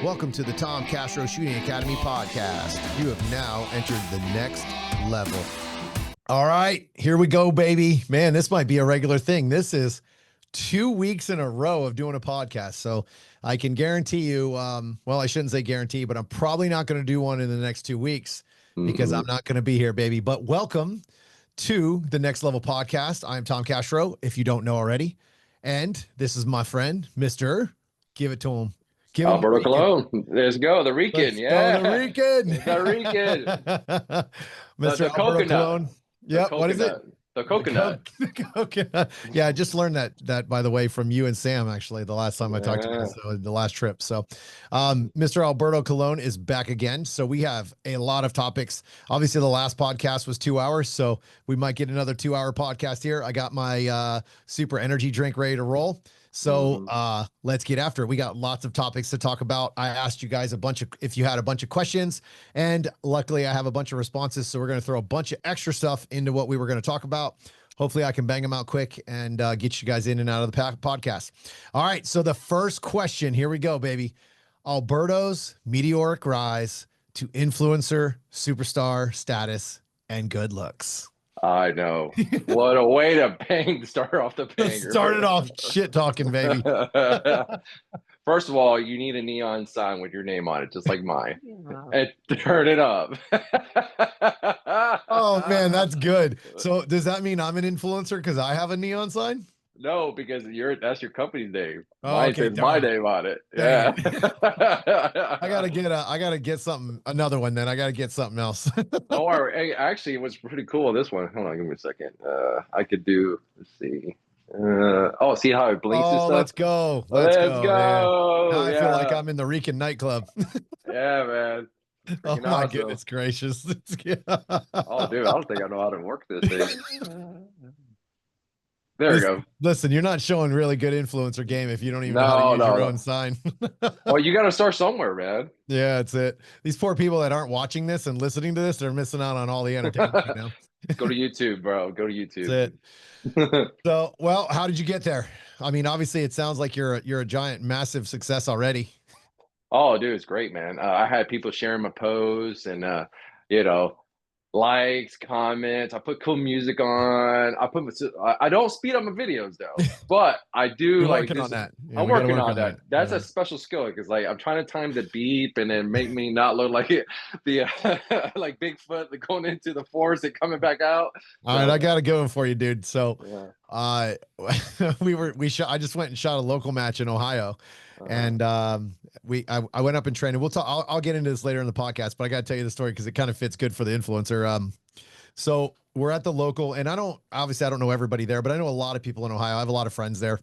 Welcome to the Tom Castro Shooting Academy podcast. You have now entered the next level. All right, here we go, baby. Man, this might be a regular thing. This is 2 weeks in a row of doing a podcast. So I can guarantee you, well, I shouldn't say guarantee, but I'm probably not going to do one in the next 2 weeks because I'm not going to be here, baby. But welcome to the Next Level podcast. I'm Tom Castro, if you don't know already. And this is my friend, Mr. Give it to him. Alberto Cologne. Let's go. The Rican. Let's go, the Rican. The Rican. Mr. The Alberto coconut. Cologne. Yep. What is it? The coconut. The coconut. Yeah, I just learned that by the way from you and Sam actually the last time I talked to you, so the last trip. So Mr. Alberto Cologne is back again. So we have a lot of topics. Obviously the last podcast was 2 hours, so we might get another 2-hour podcast here. I got my super energy drink ready to roll. So let's get after it. We got lots of topics to talk about. I asked you guys if you had a bunch of questions, and luckily I have a bunch of responses. So we're going to throw a bunch of extra stuff into what we were going to talk about. Hopefully I can bang them out quick and get you guys in and out of the podcast. All right. So the first question, here we go, baby. Alberto's meteoric rise to influencer, superstar status, and good looks. I know. What a way to start off the banger. Started off shit talking, baby. First of all, you need a neon sign with your name on it, just like mine. And turn it up. Oh, man, that's good. So does that mean I'm an influencer because I have a neon sign? No, because that's your company's name. Oh, Mine okay, says my name on it. Dang. Yeah. I gotta get something, another one then. I gotta get something else. Don't worry. Hey, actually, it was pretty cool. This one. Hold on, give me a second. I could do, let's see. See how it blinks and stuff? Let's go. Let's go. Now I yeah. feel like I'm in the Rican nightclub. Yeah, man. Oh my awesome. Goodness gracious. Oh, dude, I don't think I know how to work this thing. There we go. Listen, you're not showing really good influencer game if you don't even know how to use your own sign. Well, you got to start somewhere, man. Yeah, that's it. These poor people that aren't watching this and listening to this, they're missing out on all the entertainment. You know? Go to YouTube, bro. Go to YouTube. That's it. So, well, how did you get there? I mean, obviously, it sounds like you're a giant, massive success already. Oh, dude, it's great, man. I had people sharing my posts and, likes, comments. I put cool music on. I don't speed up my videos though, but I do. You're working on that. Yeah, I'm working on that. That's a special skill because like I'm trying to time the beep and then make me not look like the like Bigfoot going into the forest and coming back out. All right, I got a good one for you, dude. So, yeah. I just went and shot a local match in Ohio. And I went up and trained, and we'll talk. I'll get into this later in the podcast, but I got to tell you the story because it kind of fits good for the influencer. So we're at the local, and I don't know everybody there, but I know a lot of people in Ohio. I have a lot of friends there.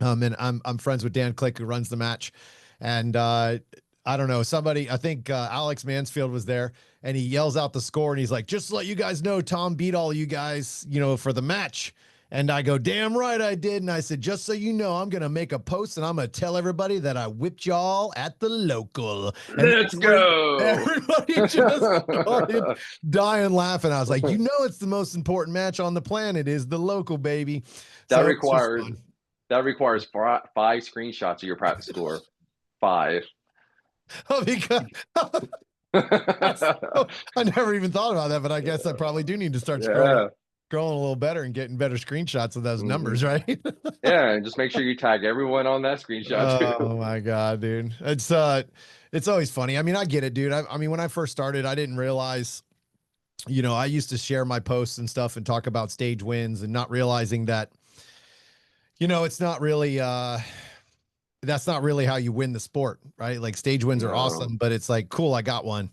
And I'm friends with Dan Click, who runs the match. And I don't know, I think Alex Mansfield was there, and he yells out the score, and he's like, just to let you guys know, Tom beat all you guys, for the match. And I go, damn right I did. And I said, just so you know, I'm going to make a post and I'm going to tell everybody that I whipped y'all at the local. And let's go. Everybody just started dying laughing. I was like, it's the most important match on the planet is the local, baby. That requires 5 screenshots of your practice score. 5. Oh, because I never even thought about that, but I guess I probably do need to start growing a little better and getting better screenshots of those numbers, right? Yeah, and just make sure you tag everyone on that screenshot too. Oh my God, dude. It's always funny. I mean, I get it, dude. I mean, when I first started, I didn't realize, I used to share my posts and stuff and talk about stage wins and not realizing that, it's not really, that's not really how you win the sport, right? Like stage wins are awesome, but it's like, cool, I got one.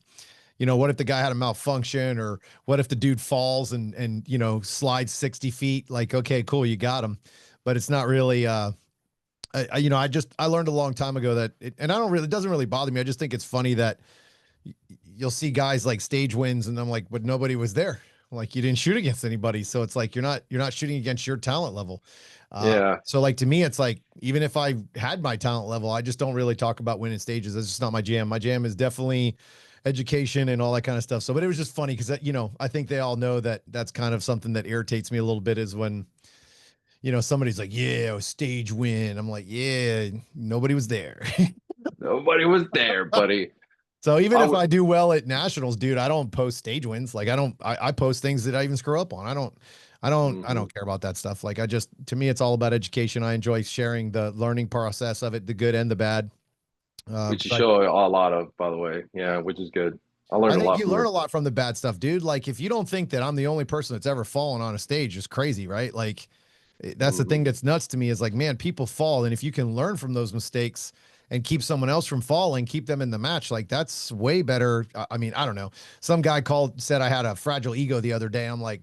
What if the guy had a malfunction, or what if the dude falls and slides 60 feet? Like, okay, cool, you got him. But it's not really, I learned a long time ago that, it doesn't really bother me. I just think it's funny that you'll see guys like stage wins and I'm like, but nobody was there. Like you didn't shoot against anybody. So it's like, you're not shooting against your talent level. So like, to me, it's like, even if I had my talent level, I just don't really talk about winning stages. That's just not my jam. My jam is definitely education and all that kind of stuff. So, but it was just funny because, I think they all know that that's kind of something that irritates me a little bit is when, somebody's like, yeah, it was stage win. I'm like, yeah, nobody was there. Nobody was there, buddy. So even I if would. I do well at nationals, dude, I don't post stage wins. Like I post things that I even screw up on. I Mhm. don't care about that stuff. Like to me, it's all about education. I enjoy sharing the learning process of it, the good and the bad. Which you 'Cause show a lot of, by the way. Yeah, which is good. I I learned a think lot you from learn you. a lot from the bad stuff, dude. Like if you don't think that I'm the only person that's ever fallen on a stage, it's crazy, right? Like that's the thing Hmm. that's nuts to me is like, man, people fall, and if you can learn from those mistakes and keep someone else from falling, keep them in the match, like that's way better. I mean, I don't know. Some guy said I had a fragile ego the other day. I'm like,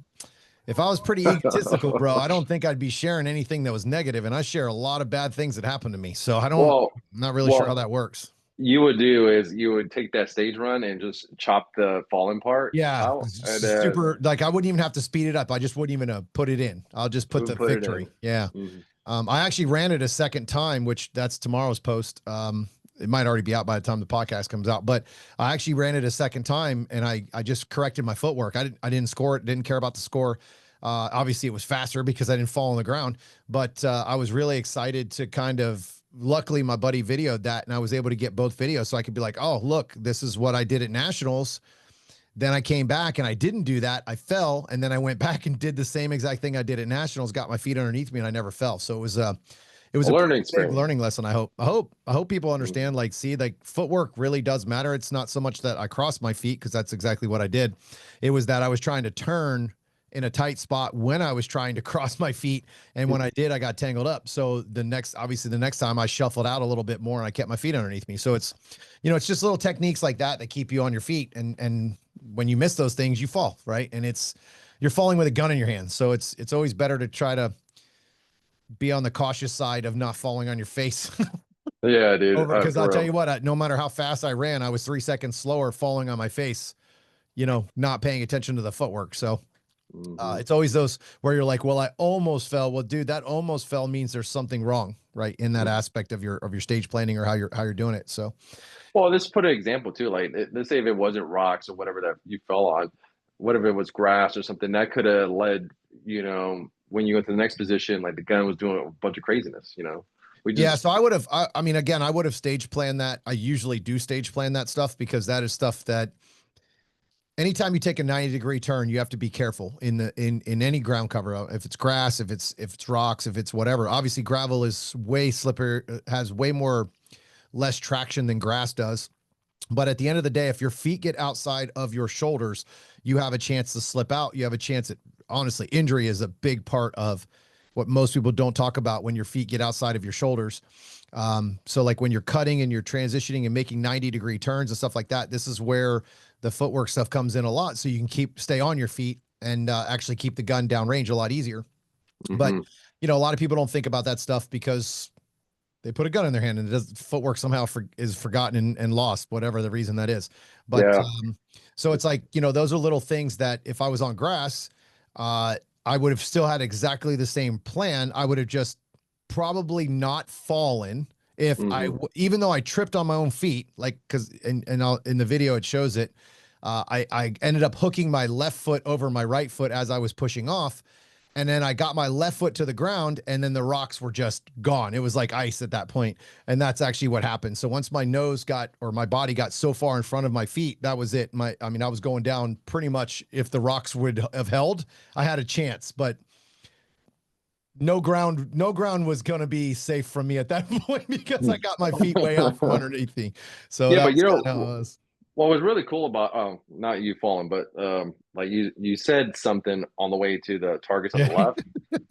if I was pretty egotistical, bro, I don't think I'd be sharing anything that was negative, and I share a lot of bad things that happened to me. So Well, I'm not really sure how what that works. you would do is you would take that stage run and just chop the fallen part Yeah, out it's and super. Like I wouldn't even have to speed it up. I just wouldn't even put it in. I'll just put the put it victory. in. Yeah. Mhm. I actually ran it a second time, which that's tomorrow's post. It might already be out by the time the podcast comes out, but I actually ran it a second time, and I just corrected my footwork. I didn't score it. Didn't care about the score. Obviously, it was faster because I didn't fall on the ground, but I was really excited to kind of. Luckily, my buddy videoed that, and I was able to get both videos, so I could be like, "Oh, look, this is what I did at nationals." Then I came back and I didn't do that. I fell, and then I went back and did the same exact thing I did at nationals. Got my feet underneath me, and I never fell. So it was A a learning pretty big experience. learning lesson. I hope people Mhm. understand. Like, see, like footwork really does matter. It's not so much that I crossed my feet because that's exactly what I did. It was that I was trying to turn in a tight spot when I was trying to cross my feet, and when I did, I got tangled up. So obviously, the next time I shuffled out a little bit more and I kept my feet underneath me. So it's just little techniques like that that keep you on your feet, and when you miss those things, you fall, right? And you're falling with a gun in your hand. So it's always better to try to be on the cautious side of not falling on your face Yeah, dude. over because I'll For tell real. you what, no matter how fast I ran, I was 3 seconds slower falling on my face, not paying attention to the footwork. So Hmm. it's always those where you're like, well, I almost fell. Well, dude, that almost fell means there's something wrong, right? In that aspect of your stage planning or how you're doing it. So Well, let's put an example too. Like, let's say if it wasn't rocks or whatever that you fell on, what if it was grass or something that could have led, when you go to the next position, like the gun was doing a bunch of craziness. We yeah, just. so I mean, again, I would have stage planned that. I usually do stage plan that stuff because that is stuff that anytime you take a 90-degree turn, you have to be careful in any ground cover. If it's grass, if it's rocks, if it's whatever. Obviously, gravel is way slippery, has way more less traction than grass does. But at the end of the day, if your feet get outside of your shoulders, you have a chance to slip out. You have a chance at, honestly, injury is a big part of what most people don't talk about when your feet get outside of your shoulders. So like when you're cutting and you're transitioning and making 90-degree turns and stuff like that, this is where the footwork stuff comes in a lot. So you can stay on your feet and actually keep the gun down range a lot easier. But, Hmm. a lot of people don't think about that stuff because they put a gun in their hand and footwork somehow is forgotten and lost, whatever the reason that is. But Yeah. so it's like, those are little things that if I was on grass, I would have still had exactly the same plan. I would have just probably not fallen if Hmm. even though I tripped on my own feet, like, cause in the video, it shows it. I ended up hooking my left foot over my right foot as I was pushing off. And then I got my left foot to the ground, and then the rocks were just gone. It was like ice at that point. And that's actually what happened. So once my body got so far in front of my feet, that was it. I mean, I was going down pretty much. If the rocks would have held, I had a chance, but no ground was going to be safe from me at that point because I got my feet way out from underneath me. So Yeah, that but was kind of how it was. what was really cool about, not you falling, but like you said something on the way to the targets on the Yeah. left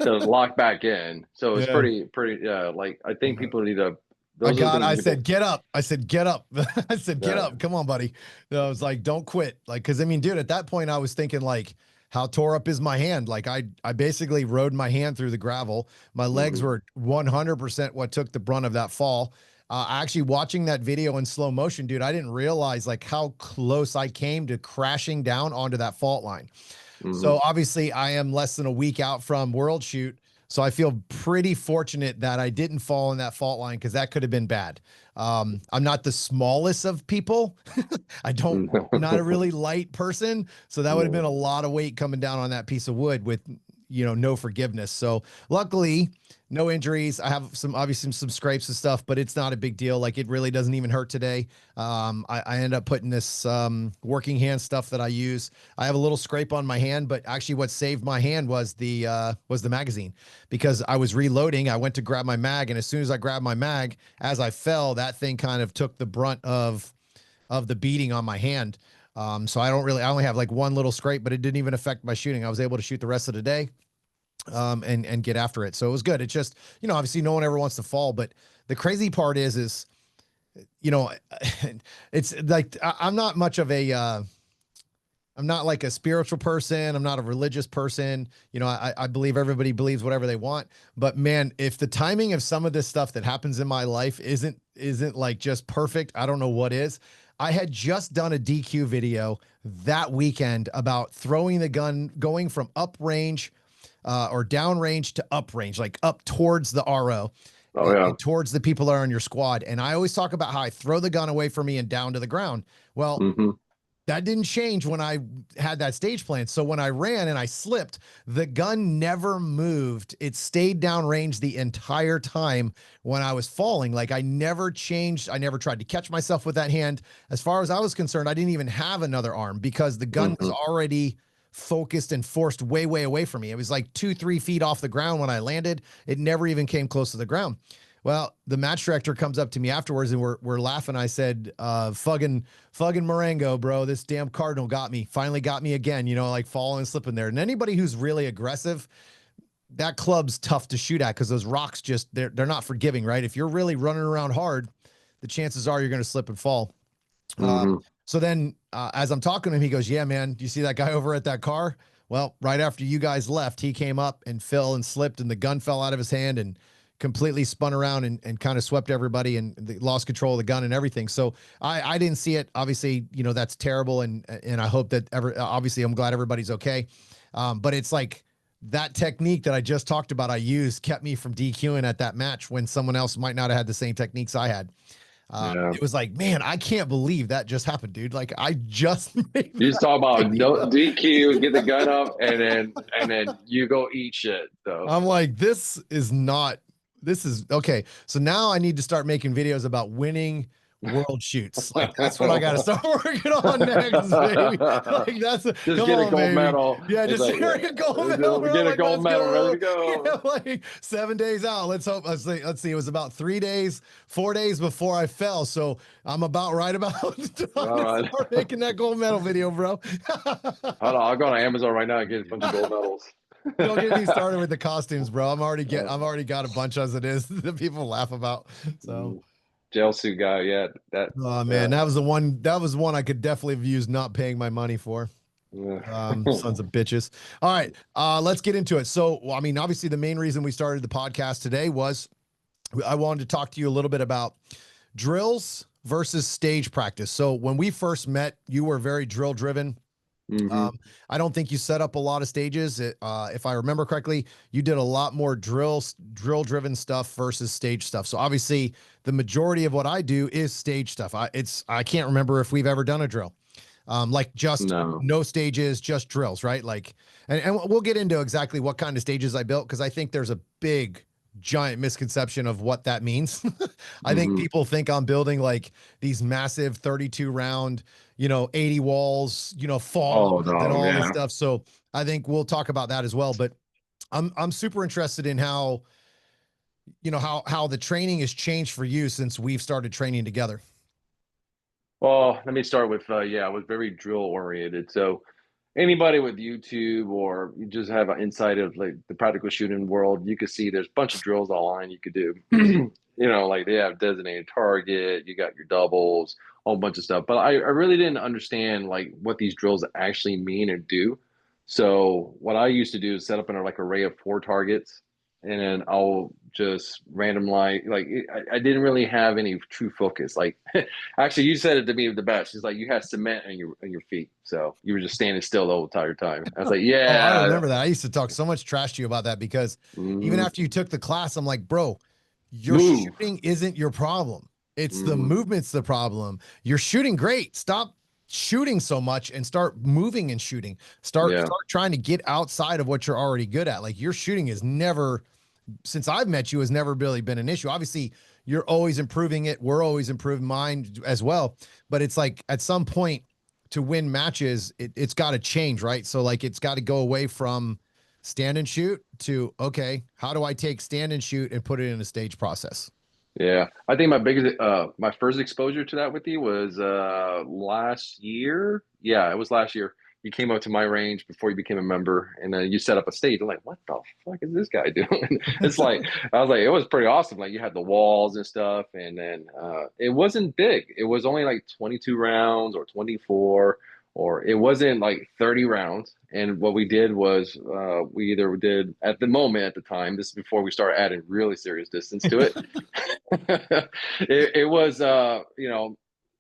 to lock back in. So it's Yeah. pretty. Yeah, like I think people need to. I Those are the got, things I you need to. said, get up. I said, get up. I said, get Yeah. up. Come on, buddy. I was like, don't quit. Like, cause I mean, dude, at that point I was thinking like, how tore up is my hand? Like I basically rode my hand through the gravel. My legs Hmm. were 100% what took the brunt of that fall. Actually watching that video in slow motion, dude, I didn't realize like how close I came to crashing down onto that fault line. Hmm. So obviously, I am less than a week out from World Shoot. So I feel pretty fortunate that I didn't fall in that fault line because that could have been bad. I'm not the smallest of people. I'm not a really light person. So that would have been No. a lot of weight coming down on that piece of wood with, no forgiveness. So luckily, no injuries. I have obviously some scrapes and stuff, but it's not a big deal. Like, it really doesn't even hurt today. I end up putting this working hand stuff that I use. I have a little scrape on my hand, but actually what saved my hand was the magazine, because I was reloading. I went to grab my mag, and as soon as I grabbed my mag, as I fell, that thing kind of took the brunt of the beating on my hand. So I only have like one little scrape, but it didn't even affect my shooting. I was able to shoot the rest of the day, and get after it. So it was good. It's just, obviously no one ever wants to fall, but the crazy part is, you know, it's like, I'm not much of I'm not like a spiritual person. I'm not a religious person. I believe everybody believes whatever they want, but man, if the timing of some of this stuff that happens in my life isn't like just perfect, I don't know what is. I had just done a DQ video that weekend about throwing the gun, going from uprange, or downrange to uprange, like up towards the RO. Oh yeah. And towards the people that are on your squad. And I always talk about how I throw the gun away from me and down to the ground. Well, that didn't change when I had that stage plan. So when I ran and I slipped, the gun never moved. It stayed downrange the entire time when I was falling. Like, I never changed. I never tried to catch myself with that hand. As far as I was concerned, I didn't even have another arm, because the gun was already focused and forced way, way away from me. It was like 2-3 feet off the ground when I landed. It never even came close to the ground. Well, the match director comes up to me afterwards, and we're laughing. I said, fucking Marengo, bro, this damn Cardinal got me, finally got me again, like falling and slipping there. And anybody who's really aggressive, that club's tough to shoot at, because those rocks they're not forgiving, right? If you're really running around hard, the chances are you're going to slip and fall. So then, as I'm talking to him, he goes, yeah, man, do you see that guy over at that car? Well, right after you guys left, he came up and fell and slipped, and the gun fell out of his hand and completely spun around and kind of swept everybody, and lost control of the gun and everything. So I didn't see it. Obviously, that's terrible. And I hope that obviously I'm glad everybody's okay. But it's like, that technique that I just talked about, I used, kept me from DQing at that match when someone else might not have had the same techniques I had. It was like, man, I can't believe that just happened, dude. Like, I just made You just talk about no video. DQ, get the gun up, and then you go eat shit. So I'm like, this is okay. So now I need to start making videos about winning world shoots. Like, that's what I got to start working on next, baby. Like, just come get a on, gold baby. medal. Yeah, It's just like, a gold medal. get a gold medal, ready to go. Yeah, like 7 days out. Let's hope. Let's see. It was about 4 days before I fell. So I'm about right about to start making that gold medal video, bro. Hold on, I'll go on Amazon right now and get a bunch of gold medals. Don't get me started with the costumes, bro. I've already got a bunch as it is that people laugh about. So jail suit guy, yeah. Oh man, that was the one. That was one I could definitely have used not paying my money for. Sons of bitches. All right, let's get into it. So, I mean, obviously, the main reason we started the podcast today was I wanted to talk to you a little bit about drills versus stage practice. So, when we first met, you were very drill driven. I don't think you set up a lot of stages. If I remember correctly, you did a lot more drill driven stuff versus stage stuff. So obviously the majority of what I do is stage stuff. I can't remember if we've ever done a drill. Like just no stages, just drills, right? Like, and we'll get into exactly what kind of stages I built, because I think there's a big giant misconception of what that means. I think people think I'm building like these massive 32 round, 80 walls, fall and all this stuff. So I think we'll talk about that as well. But I'm super interested in how the training has changed for you since we've started training together. Well, let me start with I was very drill oriented. So anybody with YouTube, or you just have an insight of like the practical shooting world, you could see there's a bunch of drills online you could do. Like they have designated target, you got your doubles, a whole bunch of stuff. But I really didn't understand like what these drills actually mean or do. So what I used to do is set up an like array of 4 targets, and then I'll just randomly I didn't really have any true focus. Like actually, you said it to me the best. It's like you had cement in your feet, so you were just standing still the whole entire time. I was like, yeah. Oh, I remember that. I used to talk so much trash to you about that, because even after you took the class, I'm like, bro, your shooting isn't your problem. It's the movement's the problem. You're shooting great. Stop shooting so much and start moving and shooting. Yeah. Start trying to get outside of what you're already good at. Like your shooting is never, since I've met you, has never really been an issue. Obviously, you're always improving it. We're always improving mine as well. But it's like at some point to win matches, it's got to change, right? So like it's got to go away from stand and shoot to, okay, how do I take stand and shoot and put it in a stage process? Yeah, I think my first exposure to that with you was last year. Yeah, it was last year. You came up to my range before you became a member, and then you set up a stage. I'm like, what the fuck is this guy doing? It's like I was like, it was pretty awesome. Like you had the walls and stuff, and then it wasn't big. It was only like 22 rounds or 24, or it wasn't like 30 rounds. And what we did was we either did at the moment at the time. This is before we started adding really serious distance to it. It was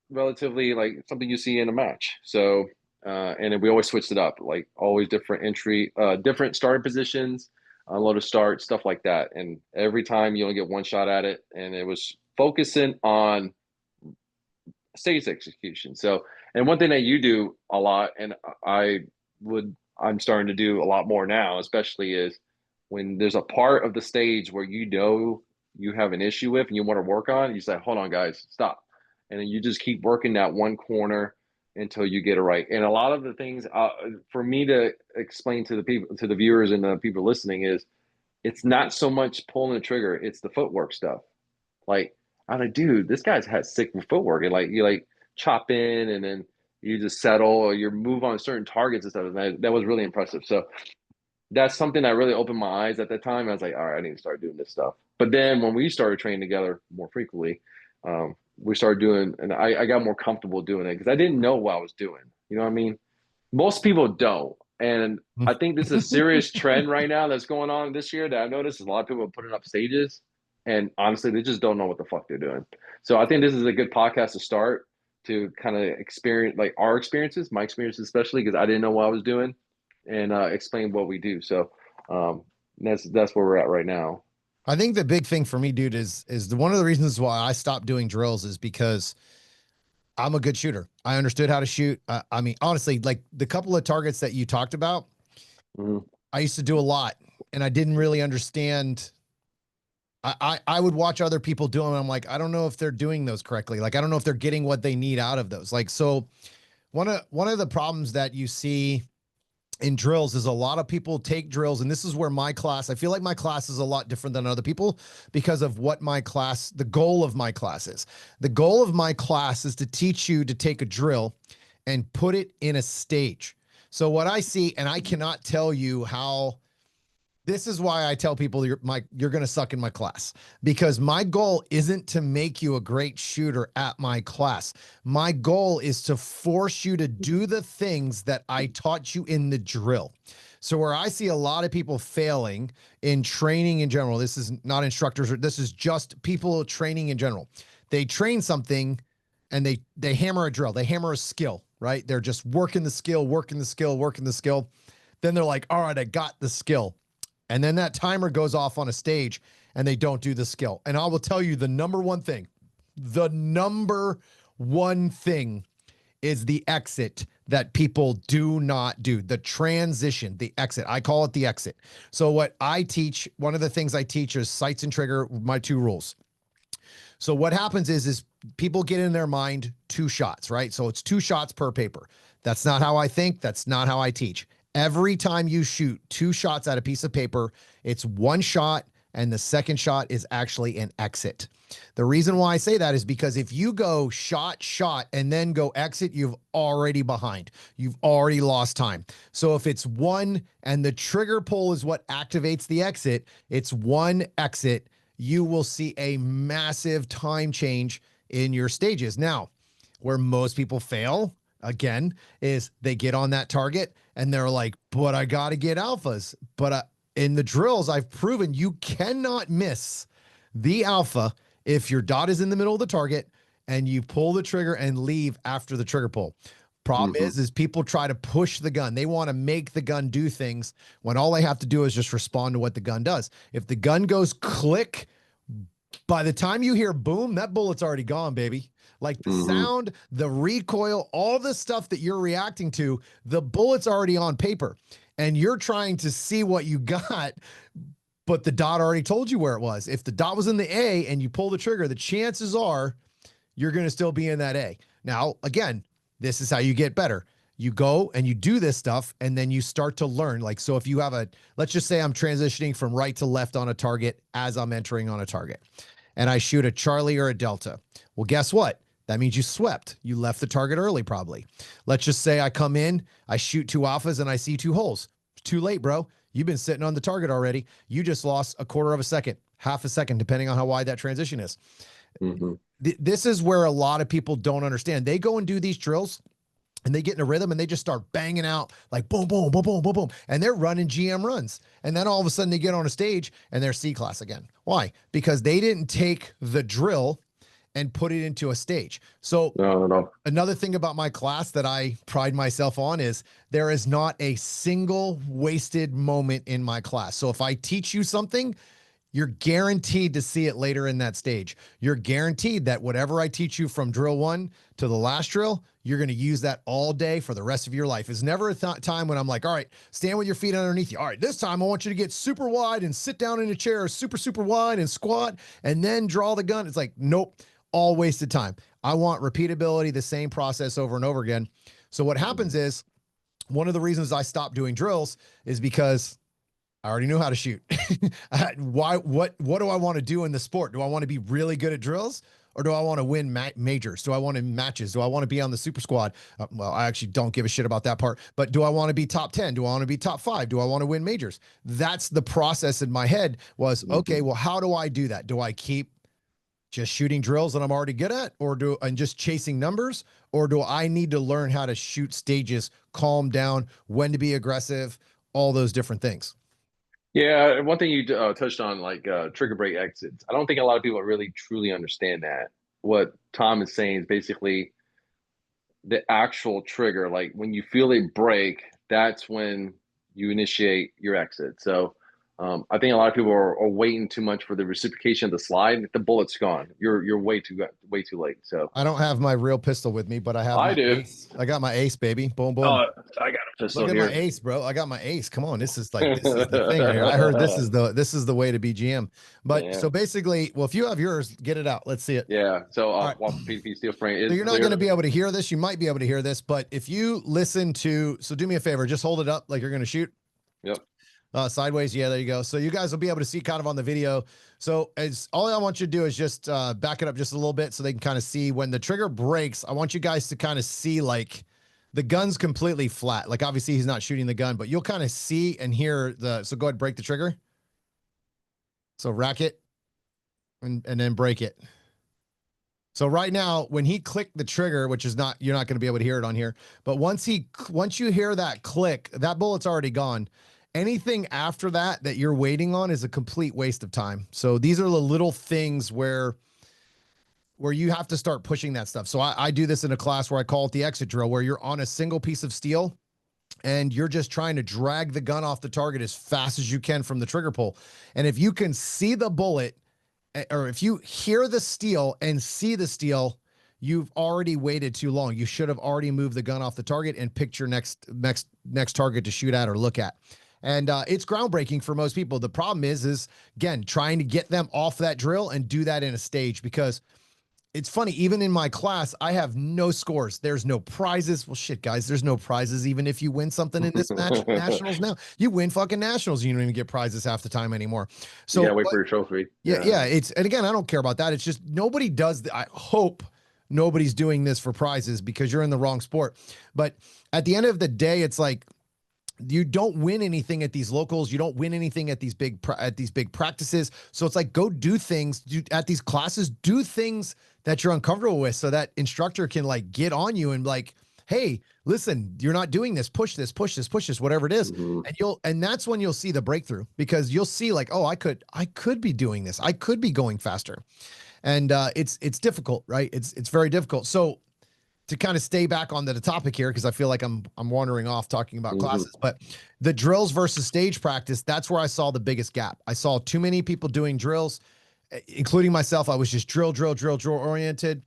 relatively like something you see in a match. So and then we always switched it up, like always different entry, different starting positions, unload to start, stuff like that. And every time you only get one shot at it, and it was focusing on stage execution. So, and one thing that you do a lot, and I'm starting to do a lot more now, especially is when there's a part of the stage where you know you have an issue with and you want to work on, you say, hold on, guys, stop. And then you just keep working that one corner until you get it right. And a lot of the things for me to explain to the people, to the viewers and the people listening is it's not so much pulling the trigger, it's the footwork stuff. Like, I'm like, dude, this guy's has sick footwork. And like, you like chop in and then you just settle or you move on certain targets and stuff. And that was really impressive. So that's something that really opened my eyes at that time. I was like, all right, I need to start doing this stuff. But then when we started training together more frequently, we started doing, and I got more comfortable doing it because I didn't know what I was doing. You know what I mean? Most people don't. And I think this is a serious trend right now that's going on this year that I've noticed is a lot of people are putting up stages and honestly, they just don't know what the fuck they're doing. So I think this is a good podcast to start to kind of experience like our experiences, my experiences, especially because I didn't know what I was doing and explain what we do. So um, that's where we're at right now. I think the big thing for me, dude, is one of the reasons why I stopped doing drills is because I'm a good shooter. I understood how to shoot. I mean, honestly, like the couple of targets that you talked about, Mhm. I used to do a lot, and I didn't really understand. I would watch other people do them. And I'm like, I don't know if they're doing those correctly. Like, I don't know if they're getting what they need out of those. Like, so one of the problems that you see in drills is a lot of people take drills, and this is where my class, I feel like my class is a lot different than other people because of what my class, the goal of my class is. The goal of my class is to teach you to take a drill and put it in a stage. So what I see, and I cannot tell you how, this is why I tell people you're going to suck in my class, because my goal isn't to make you a great shooter at my class. My goal is to force you to do the things that I taught you in the drill. So where I see a lot of people failing in training in general, this is not instructors, or this is just people training in general. They train something and they hammer a drill, they hammer a skill, right? They're just working the skill, working the skill, working the skill. Then they're like, all right, I got the skill. And then that timer goes off on a stage and they don't do the skill. And I will tell you the number one thing is the exit that people do not do. The transition, the exit. I call it the exit. So what I teach, one of the things I teach is sights and trigger, my two rules. So what happens is people get in their mind 2 shots, right? So it's 2 shots per paper. That's not how I think. That's not how I teach. Every time you shoot 2 shots at a piece of paper, it's 1 shot, and the second shot is actually an exit. The reason why I say that is because if you go shot, shot, and then go exit, you've already behind. You've already lost time. So if it's 1 and the trigger pull is what activates the exit, it's 1 exit, you will see a massive time change in your stages. Now, where most people fail, again, is they get on that target and they're like, but I got to get alphas. But in the drills, I've proven you cannot miss the alpha if your dot is in the middle of the target and you pull the trigger and leave after the trigger pull. Problem is people try to push the gun. They want to make the gun do things when all they have to do is just respond to what the gun does. If the gun goes click, by the time you hear boom, that bullet's already gone, baby. Like the Mm-hmm. sound, the recoil, all the stuff that you're reacting to, the bullet's already on paper. And you're trying to see what you got, but the dot already told you where it was. If the dot was in the A and you pull the trigger, the chances are you're going to still be in that A. Now, again, this is how you get better. You go and you do this stuff, and then you start to learn. Like, so if you have let's just say I'm transitioning from right to left on a target as I'm entering on a target, and I shoot a Charlie or a Delta. Well, guess what? That means you swept. You left the target early, probably. Let's just say I come in, I shoot 2 alphas, and I see 2 holes. Too late, bro. You've been sitting on the target already. You just lost a quarter of a second, half a second, depending on how wide that transition is. Mm-hmm. This is where a lot of people don't understand. They go and do these drills and they get in a rhythm and they just start banging out like boom, boom, boom, boom, boom, boom. And they're running GM runs. And then all of a sudden they get on a stage and they're C class again. Why? Because they didn't take the drill and put it into a stage. So No. another thing about my class that I pride myself on is there is not a single wasted moment in my class. So if I teach you something, you're guaranteed to see it later in that stage. You're guaranteed that whatever I teach you from drill 1 to the last drill, you're going to use that all day for the rest of your life. It's never a time when I'm like, all right, stand with your feet underneath you. All right, this time I want you to get super wide and sit down in a chair, super, super wide and squat and then draw the gun. It's like, nope, all wasted time. I want repeatability, the same process over and over again. So what happens is one of the reasons I stopped doing drills is because I already knew how to shoot. What do I want to do in the sport? Do I want to be really good at drills, or do I want to win majors? Do I want to matches? Do I want to be on the super squad? Well, I actually don't give a shit about that part, but do I want to be top 10? Do I want to be top 5? Do I want to win majors? That's the process in my head was, okay, well, how do I do that? Do I keep just shooting drills that I'm already good at, or I'm just chasing numbers, or do I need to learn how to shoot stages, calm down, when to be aggressive, all those different things? Yeah, one thing you touched on, like trigger break exits. I don't think a lot of people really truly understand that. What Tom is saying is basically the actual trigger. Like when you feel it break, that's when you initiate your exit. So I think a lot of people are waiting too much for the reciprocation of the slide. The bullet's gone. You're way too late. So I don't have my real pistol with me, but I have I my do. ace. I got my ace, baby. Boom, boom. Oh, I got a pistol Look at my here. ace, bro. I got my ace. Come on. This is the thing here. I heard this is the way to be GM. But Yeah. so basically, well, if you have yours, get it out. Let's see it. Yeah. So All right. PvP steel frame is So you're not clear. going to be able to hear this. You might be able to hear this, but if you listen to, so do me a favor, just hold it up like you're going to shoot. Yep. Sideways. Yeah, there you go. So you guys will be able to see kind of on the video. So as all I want you to do is just back it up just a little bit so they can kind of see when the trigger breaks. I want you guys to kind of see like the gun's completely flat. Like obviously he's not shooting the gun, but you'll kind of see and hear so go ahead, break the trigger. So rack it and then break it. So right now, when he clicked the trigger, which is not, you're not going to be able to hear it on here, but once you hear that click, that bullet's already gone. Anything after that you're waiting on is a complete waste of time. So these are the little things where you have to start pushing that stuff. So I do this in a class where I call it the exit drill, where you're on a single piece of steel and you're just trying to drag the gun off the target as fast as you can from the trigger pull. And if you can see the bullet, or if you hear the steel and see the steel, you've already waited too long. You should have already moved the gun off the target and picked your next target to shoot at or look at. And it's groundbreaking for most people. The problem is again, trying to get them off that drill and do that in a stage, because it's funny, even in my class, I have no scores. There's no prizes. Well, shit, guys, there's no prizes. Even if you win something in this match, nationals now, you win fucking nationals. You don't even get prizes half the time anymore. So yeah, wait for your trophy. Yeah. And again, I don't care about that. It's just nobody does. I hope nobody's doing this for prizes because you're in the wrong sport. But at the end of the day, it's like, you don't win anything at these locals. You don't win anything at these big practices. So it's like, go do things at these classes, do things that you're uncomfortable with, so that instructor can like get on you and like, hey, listen, you're not doing this, push this, whatever it is. Mm-hmm. And that's when you'll see the breakthrough, because you'll see like, oh, I could be doing this. I could be going faster. And it's difficult, right? It's very difficult. So to kind of stay back on the topic here, because I feel like I'm wandering off talking about classes, but the drills versus stage practice, that's where I saw the biggest gap. I saw too many people doing drills, including myself. I was just drill oriented.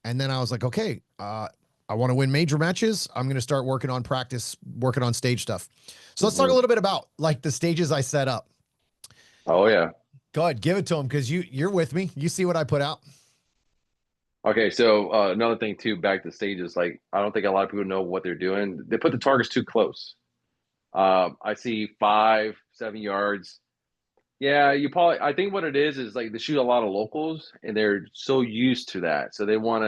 And then I was like, okay, I want to win major matches. I'm going to start working on practice, working on stage stuff. So let's talk a Hmm. little bit about like the stages I set up. Oh yeah. Go ahead, give it to them because you're with me. You see what I put out. Okay, so another thing too, back to stages, like I don't think a lot of people know what they're doing. They put the targets too close. I see 5, 7 yards. Yeah, you probably. I think what it is like they shoot a lot of locals, and they're so used to that, so they want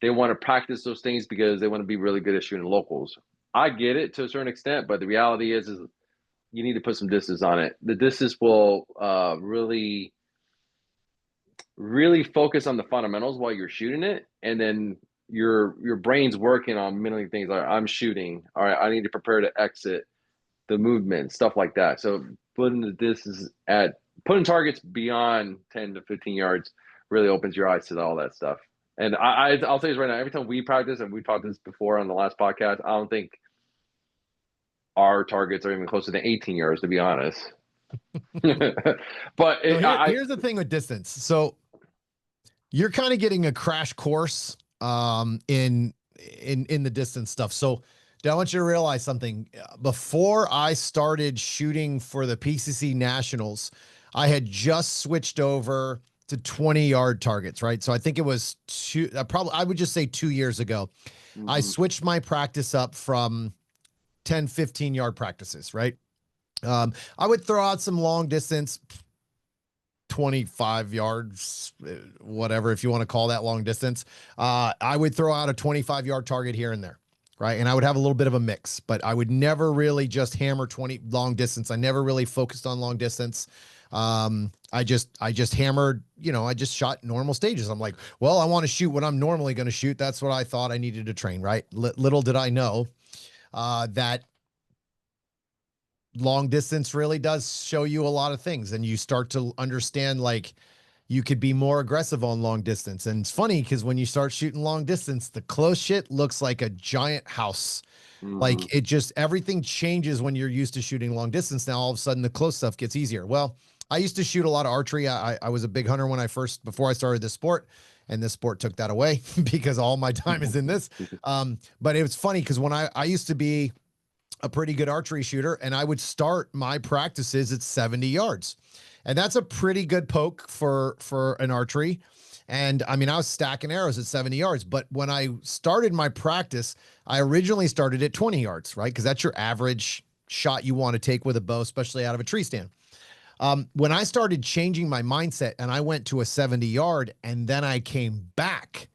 to practice those things because they want to be really good at shooting locals. I get it to a certain extent, but the reality is you need to put some distance on it. The distance will really focus on the fundamentals while you're shooting it, and then your brain's working on many things. Like I'm shooting, all right, I need to prepare to exit, the movement, stuff like that. So putting the distance at putting targets beyond 10 to 15 yards really opens your eyes to all that stuff. And I'll say this right now, every time we practice, and we talked this before on the last podcast, I don't think our targets are even closer than 18 yards, to be honest. But So it, here's the thing with distance. So you're kind of getting a crash course in the distance stuff. So I want you to realize something. Before I started shooting for the PCC Nationals, I had just switched over to 20-yard targets, right? So I think it was I would just say 2 years ago. I Mhm. switched my practice up from 10, 15-yard practices, right? I would throw out some long distance, 25 yards, whatever, if you want to call that long distance. I would throw out a 25-yard target here and there, right? And I would have a little bit of a mix, but I would never really just hammer 20 long distance. I never really focused on long distance. I just hammered, I just shot normal stages. I'm like, well, I want to shoot what I'm normally going to shoot. That's what I thought I needed to train, right? Little did I know that long distance really does show you a lot of things, and you start to understand like you could be more aggressive on long distance. And it's funny because when you start shooting long distance, the close shit looks like a giant house. Mhm. Like it just everything changes when you're used to shooting long distance. Now all of a sudden the close stuff gets easier. Well, I used to shoot a lot of archery. I was a big hunter when I first before I started this sport, and this sport took that away because all my time is in this. But it was funny because when I used to be a pretty good archery shooter, and I would start my practices at 70 yards. And that's a pretty good poke for an archery. And I mean, I was stacking arrows at 70 yards, but when I started my practice, I originally started at 20 yards, right? Because that's your average shot you want to take with a bow, especially out of a tree stand. When I started changing my mindset and I went to a 70 yard and then I came back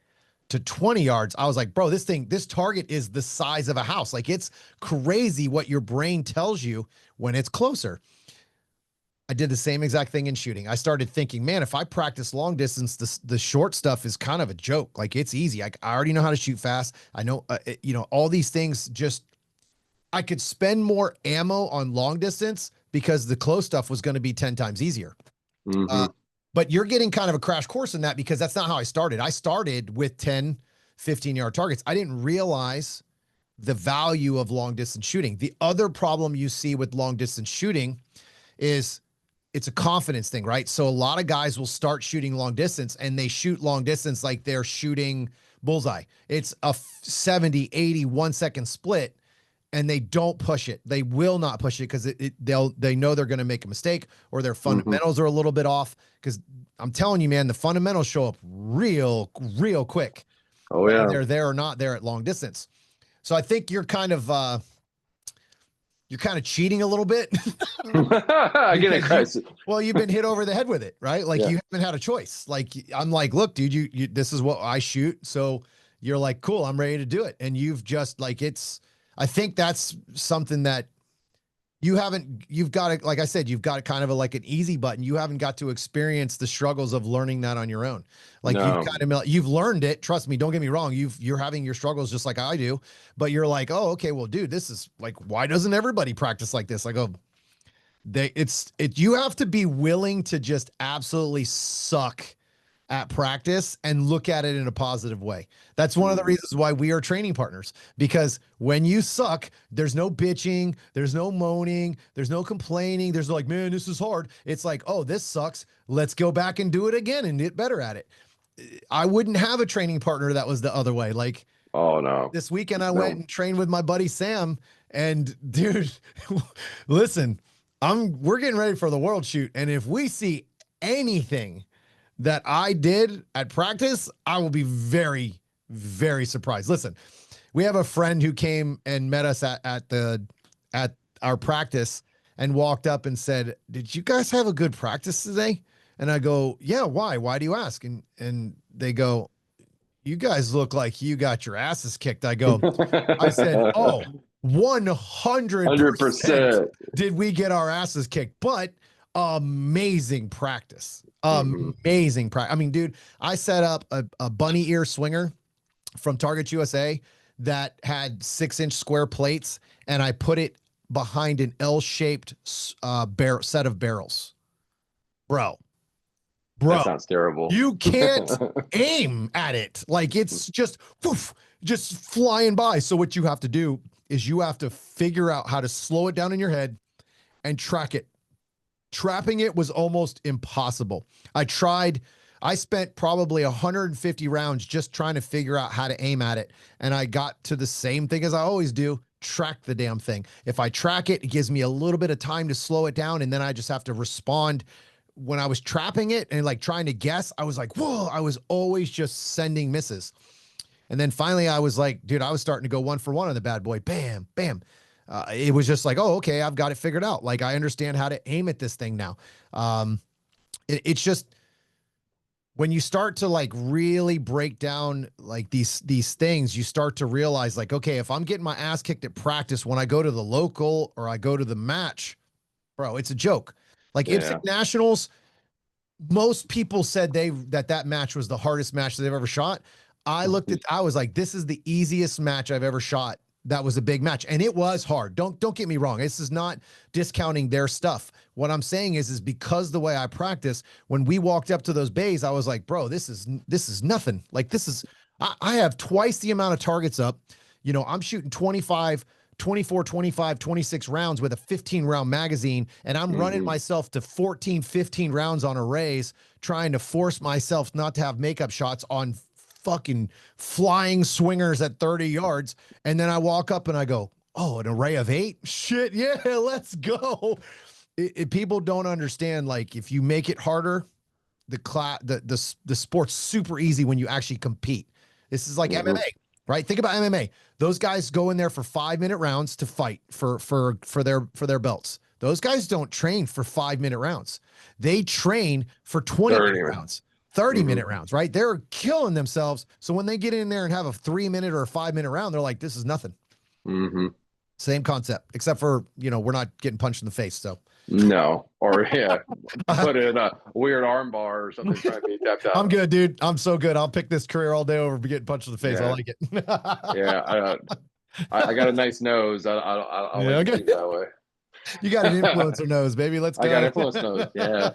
to 20 yards, I was like, bro, this target is the size of a house. Like it's crazy what your brain tells you when it's closer. I did the same exact thing in shooting. I started thinking, man, if I practice long distance, the short stuff is kind of a joke. Like it's easy. I already know how to shoot fast. I know, all these things just, I could spend more ammo on long distance because the close stuff was going to be 10 times easier. Uh, Mhm. but you're getting kind of a crash course in that because that's not how I started. I started with 10, 15-yard targets. I didn't realize the value of long distance shooting. The other problem you see with long distance shooting is it's a confidence thing, right? So a lot of guys will start shooting long distance and they shoot long distance like they're shooting bullseye. It's a 70, 80, 1 second split, and they don't push it. They will not push it because they know they're going to make a mistake or their Mhm. fundamentals are a little bit off. Because I'm telling you, man, the fundamentals show up real quick, Oh whether yeah. they're there or not there at long distance. So I think you're kind of cheating a little bit I get it, because Chris. you've been hit over the head with it, right? Like Yeah. you haven't had a choice. Like I'm like, look, dude, this is what I shoot. So you're like, cool, I'm ready to do it. And you've just like, I think that's something that you've got it. Like I said, you've got kind of like an easy button. You haven't got to experience the struggles of learning that on your own. Like No. you've learned it. Trust me. Don't get me wrong. You're having your struggles just like I do, but you're like, oh, okay, well, dude, this is like, why doesn't everybody practice like this? I go, you have to be willing to just absolutely suck at practice and look at it in a positive way. That's one of the Mhm. reasons why we are training partners, because when you suck, there's no bitching, there's no moaning, there's no complaining, there's no like, man, this is hard. It's like, oh, this sucks, let's go back and do it again and get better at it. I wouldn't have a training partner that was the other way. Like Oh no. this weekend, I went No. and trained with my buddy Sam, and dude, listen, we're getting ready for the world shoot, and if we see anything that I did at practice, I will be very, very surprised. Listen, we have a friend who came and met us at our practice and walked up and said, "Did you guys have a good practice today?" And I go, "Yeah, why? Why do you ask?" And they go, "You guys look like you got your asses kicked." I said, "Oh, 100% 100%. did we get our asses kicked, but amazing practice. Hmm. Amazing practice. I mean, dude, I set up a bunny ear swinger from Target USA that had 6-inch square plates, and I put it behind an L-shaped set of barrels. Bro, That bro, sounds terrible. you can't aim at it. Like it's just woof, just flying by. So what you have to do is you have to figure out how to slow it down in your head and track it. Trapping it was almost impossible. I spent probably 150 rounds just trying to figure out how to aim at it. And I got to the same thing as I always do, track the damn thing. If I track it, it gives me a little bit of time to slow it down. And then I just have to respond. When I was trapping it and like trying to guess, I was like, whoa, I was always just sending misses. And then finally I was like, dude, I was starting to go 1 for 1 on the bad boy. Bam, bam. It was just like, oh, okay, I've got it figured out. Like I understand how to aim at this thing now. It's just when you start to like really break down like these things, you start to realize like, okay, if I'm getting my ass kicked at practice when I go to the local or I go to the match, bro, it's a joke. Like Yeah. IPSC Nationals, most people said that match was the hardest match they've ever shot. I was like, this is the easiest match I've ever shot. That was a big match, and it was hard. Don't get me wrong. This is not discounting their stuff. What I'm saying is because the way I practice, when we walked up to those bays, I was like, bro, this is nothing. Like I have twice the amount of targets up. You know, I'm shooting 25, 24, 25, 26 rounds with a 15 round magazine, and I'm running Hmm. myself to 14, 15 rounds on arrays, trying to force myself not to have makeup shots on fucking flying swingers at 30 yards. And then I walk up and I go, oh, an array of 8? Shit, yeah, let's go. People don't understand, like, if you make it harder, the sport's super easy when you actually compete. This is like Hmm. MMA, right? Think about MMA. Those guys go in there for 5-minute rounds to fight for their belts. Those guys don't train for 5-minute rounds. They train for 20-minute 30. rounds, 30 Hmm. minute rounds, right? They're killing themselves. So when they get in there and have a 3-minute or a 5-minute round, they're like, this is nothing. Hmm. Same concept, except for, we're not getting punched in the face. So No. Or yeah, put in a weird arm bar or something trying to be tapped I'm out. good, dude. I'm so good. I'll pick this career all day over getting punched in the face. I Yeah. like it. Yeah. I got a nice nose. I Yeah, like to okay. keep it that way. You got an influencer nose, baby. Let's I got go. influence nose. Yeah.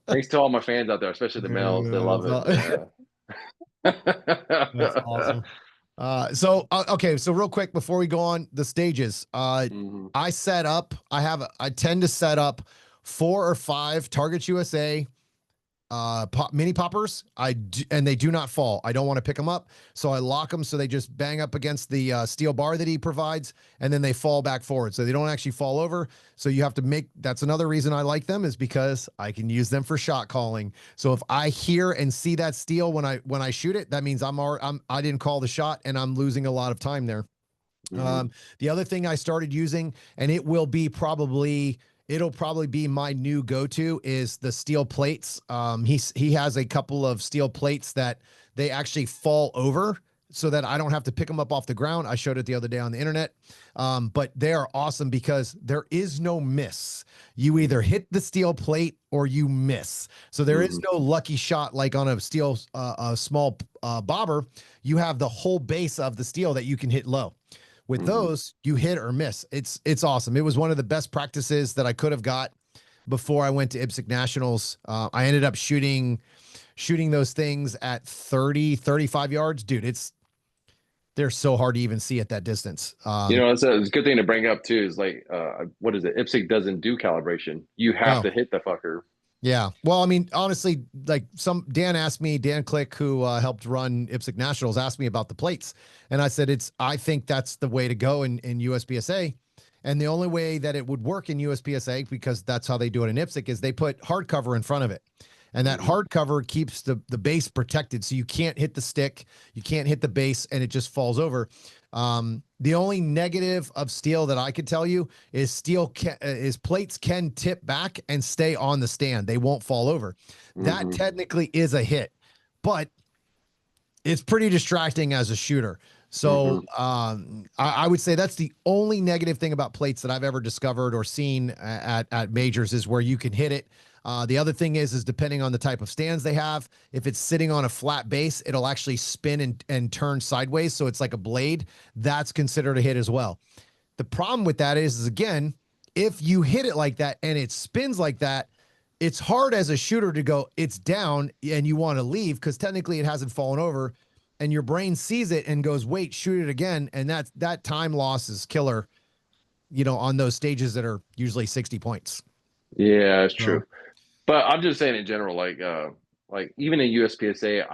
Thanks to all my fans out there, especially the males. They love it. That's Yeah. awesome. Okay, so real quick before we go on the stages, Hmm. I tend to set up 4 or 5 Targets USA mini poppers. And they do not fall. I don't want to pick them up, so I lock them so they just bang up against the steel bar that he provides, and then they fall back forward, so they don't actually fall over. So you have to make. That's another reason I like them, is because I can use them for shot calling. So if I hear and see that steel when I shoot it, that means I didn't call the shot, and I'm losing a lot of time there. Hmm. The other thing I started using, and it'll probably be my new go-to, is the steel plates. He has a couple of steel plates that they actually fall over so that I don't have to pick them up off the ground. I showed it the other day on the internet. But they are awesome because there is no miss. You either hit the steel plate or you miss. So there is Hmm. no lucky shot like on a small bobber. You have the whole base of the steel that you can hit low. With Hmm. those, you hit or miss. It's awesome. It was one of the best practices that I could have got before I went to IPSC Nationals. I ended up shooting those things at 30, 35 yards. Dude, they're so hard to even see at that distance. It's a good thing to bring up too. Is like, what is it? IPSC doesn't do calibration. You have No, to hit the fucker. Yeah. Well, I mean, honestly, like Dan asked me, Dan Click, who helped run IPSC Nationals, asked me about the plates. And I said, I think that's the way to go in USPSA. And the only way that it would work in USPSA, because that's how they do it in IPSC, is they put hardcover in front of it. And that Hmm. hardcover keeps the base protected. So you can't hit the stick, you can't hit the base, and it just falls over. The only negative of steel that I could tell you is is plates can tip back and stay on the stand. They won't fall over. That Hmm. technically is a hit, but it's pretty distracting as a shooter. So Hmm. I would say that's the only negative thing about plates that I've ever discovered or seen at majors, is where you can hit it. The other thing is depending on the type of stands they have, if it's sitting on a flat base, it'll actually spin and turn sideways. So it's like a blade. That's considered a hit as well. The problem with that is again, if you hit it like that and it spins like that, it's hard as a shooter to go, it's down and you want to leave because technically it hasn't fallen over, and your brain sees it and goes, wait, shoot it again. And that time loss is killer, on those stages that are usually 60 points. Yeah, that's true. So But I'm just saying in general, like even in USPSA,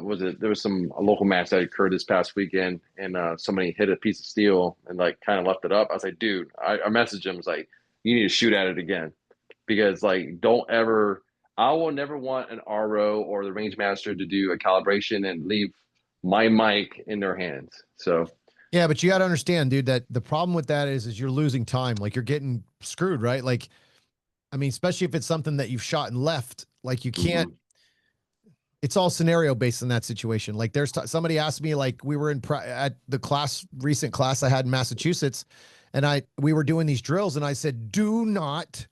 was it there was a local match that occurred this past weekend, and somebody hit a piece of steel and like kind of left it up. I was like, dude, I messaged him, was like, you need to shoot at it again because like don't ever. I will never want an RO or the range master to do a calibration and leave my mic in their hands. So, yeah, but you got to understand, dude, that the problem with that is you're losing time. Like you're getting screwed, right? Like, I mean, especially if it's something that you've shot and left, like you can't, mhm. it's all scenario based in that situation. Like somebody asked me, like we were at the recent class I had in Massachusetts, and we were doing these drills, and I said, do not,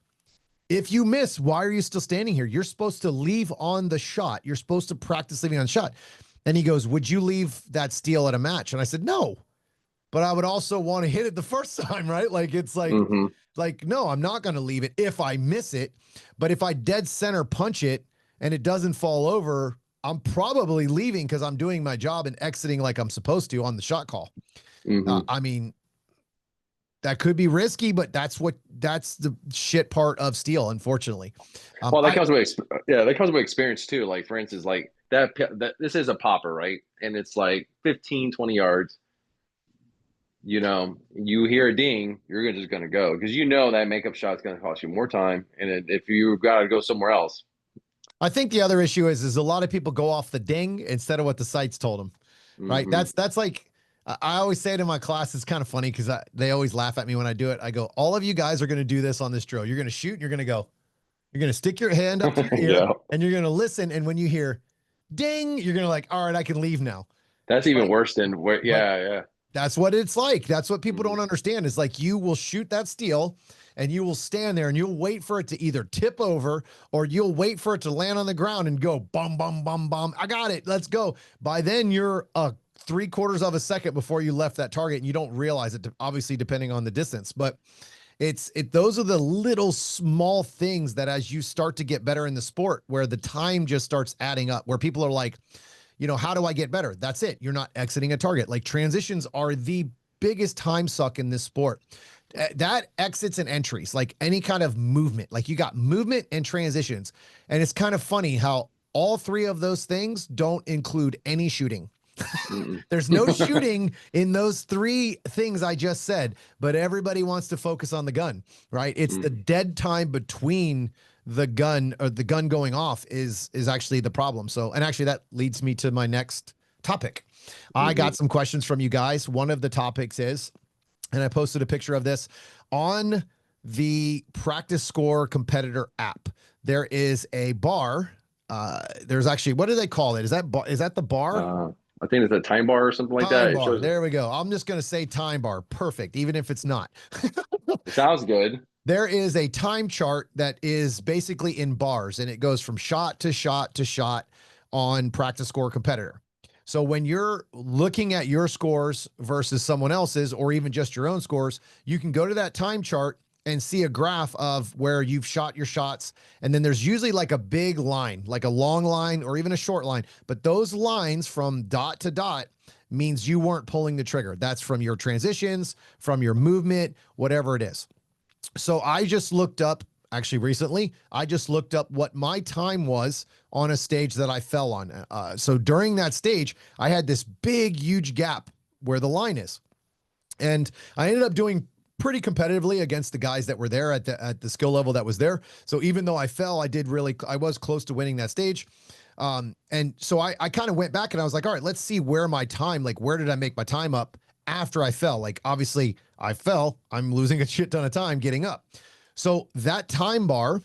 if you miss, why are you still standing here? You're supposed to leave on the shot. You're supposed to practice leaving on shot. And he goes, would you leave that steel at a match? And I said, no, but I would also want to hit it the first time, right? Like it's Mhm. like no, I'm not going to leave it if I miss it. But if I dead center punch it and it doesn't fall over, I'm probably leaving because I'm doing my job and exiting like I'm supposed to on the shot call. Mhm. I mean, that could be risky, but that's the shit part of steel, unfortunately. Well, that I comes with yeah, that comes with experience too. Like for instance, like that this is a popper, right? And it's like 15, 20 yards. You hear a ding, you're just gonna go because you know that makeup shot's gonna cost you more time. And if you gotta go somewhere else, I think the other issue is a lot of people go off the ding instead of what the sites told them. Right? hmm That's like I always say it in my class. It's kind of funny because they always laugh at me when I do it. I go, all of you guys are going to do this on this drill. You're going to shoot and you're going to go. You're going to stick your hand up to your ear yeah, and you're going to listen. And when you hear ding, you're going to like, all right, I can leave now. that's even But worse than where. but Yeah, yeah. that's what it's like. That's what people Hmm. don't understand is like you will shoot that steel and you will stand there and you'll wait for it to either tip over or you'll wait for it to land on the ground and go bum, bum, bum, bum. I got it. Let's go. By then you're three-quarters of a second before you left that target and you don't realize it, obviously, depending on the distance. But those are the little small things that as you start to get better in the sport, where the time just starts adding up, where people are like, how do I get better? That's it. You're not exiting a target. Like transitions are the biggest time suck in this sport. That exits and entries, like any kind of movement, like you got movement and transitions. And it's kind of funny how all three of those things don't include any shooting. Mm-mm. There's no shooting in those three things I just said, but everybody wants to focus on the gun, right? It's the Mm. dead time between the gun or the gun going off is actually the problem. So, and actually that leads me to my next topic. I got Mhm. some questions from you guys. One of the topics is, and I posted a picture of this on the Practice Score competitor app. There is a bar. There's actually, what do they call it? Is that the bar? Uh, I think it's a time bar or something like Time that. It bar. shows. There we go. I'm just going to say time bar. Perfect. Even if it's not. It sounds good. There is a time chart that is basically in bars and it goes from shot to shot to shot on Practice Score competitor. So when you're looking at your scores versus someone else's, or even just your own scores, you can go to that time chart and see a graph of where you've shot your shots. And then there's usually like a big line, like a long line or even a short line. But those lines from dot to dot means you weren't pulling the trigger. That's from your transitions, from your movement, whatever it is. So I just looked up actually recently. I just looked up what my time was on a stage that I fell on. So during that stage, I had this big, huge gap where the line is. And I ended up doing pretty competitively against the guys that were there at the skill level that was there. So even though I fell, I was close to winning that stage. And so I kind of went back and I was like, all right, let's see where my time, like, where did I make my time up after I fell? Like, obviously I fell, I'm losing a shit ton of time getting up. So that time bar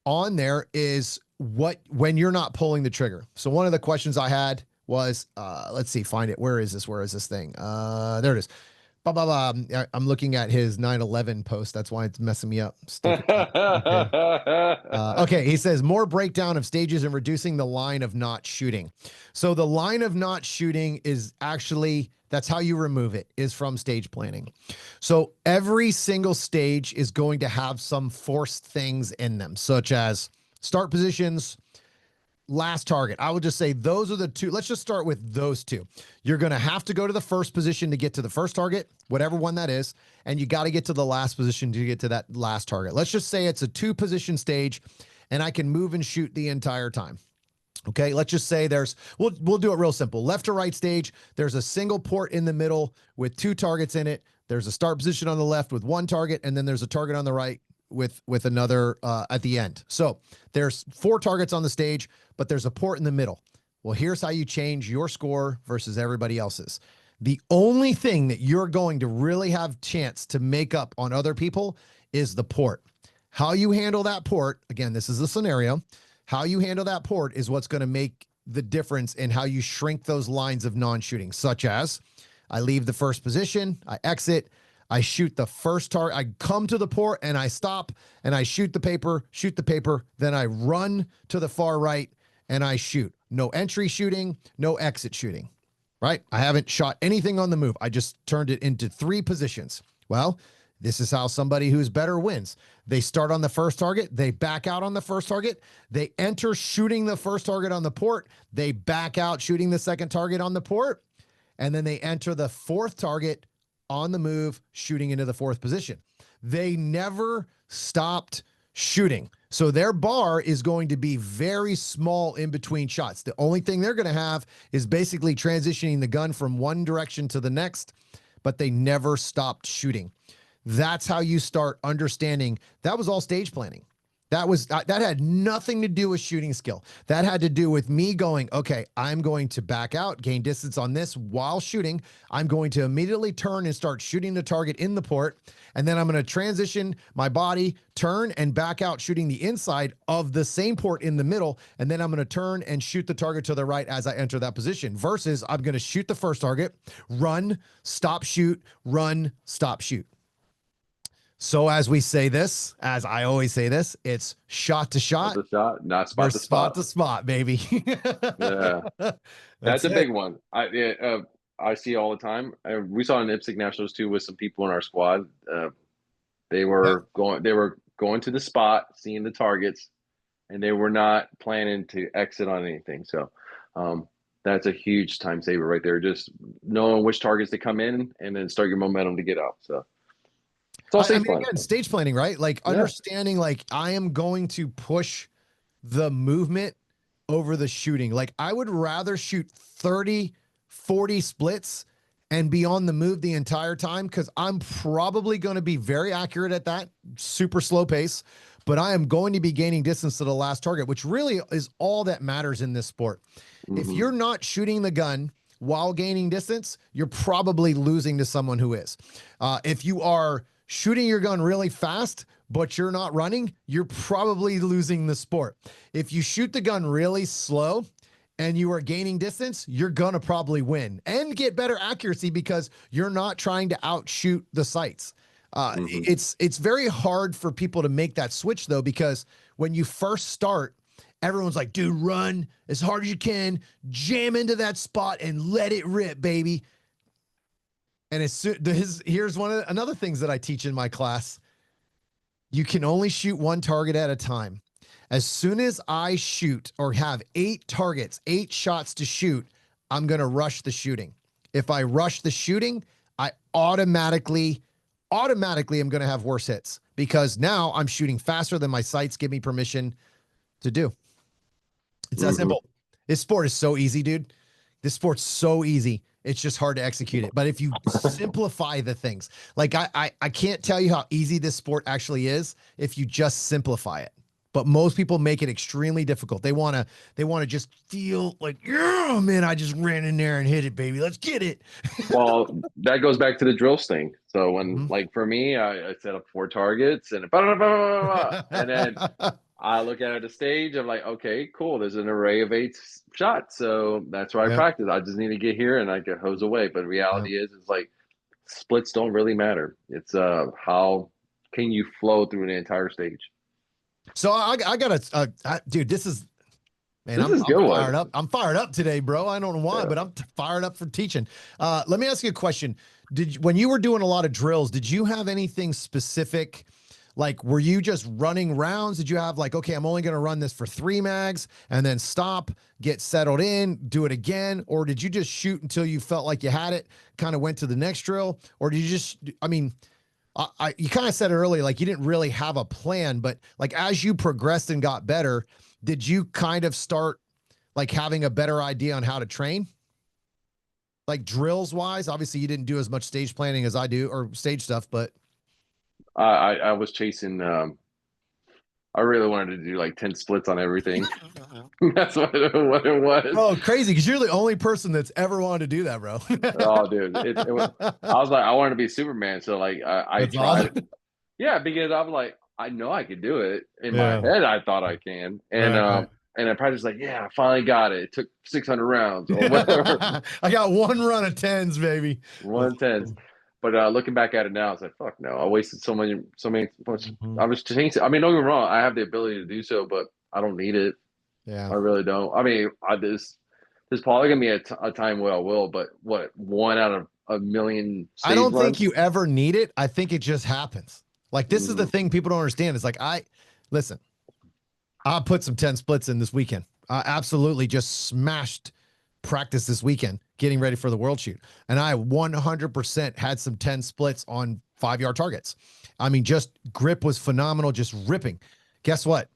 on there is when you're not pulling the trigger. So one of the questions I had was, let's see, find it. Where is this thing? There it is. Blah, blah, blah. I'm looking at his 9/11 post. That's why it's messing me up. Stupid. Okay. Okay, he says more breakdown of stages and reducing the line of not shooting. So the line of not shooting is actually, that's how you remove it, is from stage planning. So every single stage is going to have some forced things in them, such as start positions, last target. I would just say those are the two. Let's just start with those two. You're going to have to go to the first position to get to the first target, whatever one that is, and you got to get to the last position to get to that last target. Let's just say it's a 2-position stage and I can move and shoot the entire time. Okay, let's just say we'll do it real simple. Left to right stage, there's a single port in the middle with 2 targets in it. There's a start position on the left with 1 target, and then there's a target on the right with another at the end. So there's 4 targets on the stage, but there's a port in the middle. Well, here's how you change your score versus everybody else's. The only thing that you're going to really have chance to make up on other people is the port. How you handle that port, again, this is a scenario. How you handle that port is what's going to make the difference in how you shrink those lines of non-shooting, such as I leave the first position, I exit, I shoot the first target, I come to the port and I stop and I shoot the paper, then I run to the far right and I shoot. No entry shooting, no exit shooting, right? I haven't shot anything on the move. I just turned it into 3 positions. Well, this is how somebody who's better wins. They start on the first target, they back out on the first target, they enter shooting the first target on the port, they back out shooting the second target on the port, and then they enter the 4th target on the move, shooting into the 4th position. They never stopped shooting. So their bar is going to be very small in between shots. The only thing they're going to have is basically transitioning the gun from one direction to the next, but they never stopped shooting. That's how you start understanding. That was all stage planning. That had nothing to do with shooting skill. That had to do with me going, okay, I'm going to back out, gain distance on this while shooting. I'm going to immediately turn and start shooting the target in the port. And then I'm going to transition my body, turn and back out, shooting the inside of the same port in the middle. And then I'm going to turn and shoot the target to the right as I enter that position, versus I'm going to shoot the first target, run, stop, shoot, run, stop, shoot. So as we say this, as I always say this, it's shot to shot, not spot to spot. Spot to spot, baby. Yeah, that's a big one. I see all the time. We saw in IPSC Nationals too with some people in our squad. They were going to the spot, seeing the targets, and they were not planning to exit on anything. So that's a huge time saver right there. Just knowing which targets to come in and then start your momentum to get out. So it's all stage planning. Again, stage planning, right? Like understanding, like I am going to push the movement over the shooting. Like I would rather shoot 30, 40 splits and be on the move the entire time, because I'm probably going to be very accurate at that super slow pace, but I am going to be gaining distance to the last target, which really is all that matters in this sport. Mm-hmm. If you're not shooting the gun while gaining distance, you're probably losing to someone who is. If you are shooting your gun really fast, but you're not running, you're probably losing the sport. If you shoot the gun really slow and you are gaining distance, you're gonna probably win and get better accuracy because you're not trying to outshoot the sights. It's very hard for people to make that switch though, because when you first start, everyone's like, dude, run as hard as you can, jam into that spot and let it rip, baby. And here's another things that I teach in my class. You can only shoot 1 target at a time. As soon as I shoot or have 8 targets, 8 shots to shoot, I'm going to rush the shooting. If I rush the shooting, I automatically automatically am going to have worse hits because now I'm shooting faster than my sights give me permission to do. It's that Mm-hmm. simple. This sport is so easy, dude. This sport's so easy. It's just hard to execute it. But if you simplify the things, like I can't tell you how easy this sport actually is if you just simplify it. But most people make it extremely difficult. They wanna just feel like, yeah, man, I just ran in there and hit it, baby. Let's get it. Well, that goes back to the drills thing. So when, Mhm. like for me, I set up 4 targets and blah, blah, blah, blah, blah, and then I look at the stage. I'm like, okay, cool. There's an array of 8 shots, so that's where I Yep. practice. I just need to get here and I get hose away. But Yep. reality is like splits don't really matter. It's how can you flow through the entire stage. So I got to, dude, this is, man, This I'm is a good fired one. up. I'm fired up today, bro. I don't know why, Yeah. but I'm fired up for teaching. Let me ask you a question. When you were doing a lot of drills, did you have anything specific? Like, were you just running rounds? Did you have like, okay, I'm only going to run this for 3 mags and then stop, get settled in, do it again? Or did you just shoot until you felt like you had it, kind of went to the next drill? Or did you just, I mean, you kind of said it earlier, like you didn't really have a plan, but like as you progressed and got better, did you kind of start like having a better idea on how to train? Like drills wise, obviously you didn't do as much stage planning as I do or stage stuff, but I was chasing. I really wanted to do like 10 splits on everything. That's what it was. oh, crazy because you're the only person that's ever wanted to do that, bro. Oh, dude, I was like, I wanted to be Superman, so like I That's tried. awesome. Yeah, because I'm like, I know I could do it. In my Yeah. head, I thought I can, Right, right. and I practiced like, yeah, I finally got it. It took 600 rounds or whatever, I got one run of tens, baby. That's 110s. awesome. But looking back at it now, it's like, fuck no, I wasted so many. Mhm. I was chasing. I mean, don't get me wrong, I have the ability to do so, but I don't need it. Yeah. I really don't. I mean, there's probably gonna be a time where I will, but what, one out of a million I stage don't think runs? you ever need it. I think it just happens. Like this is the Mm, thing people don't understand. It's like listen, I put some 10 splits in this weekend. I absolutely just smashed practice this weekend getting ready for the world shoot. And I 100% had some 10 splits on 5-yard targets. I mean, just grip was phenomenal, just ripping. Guess what?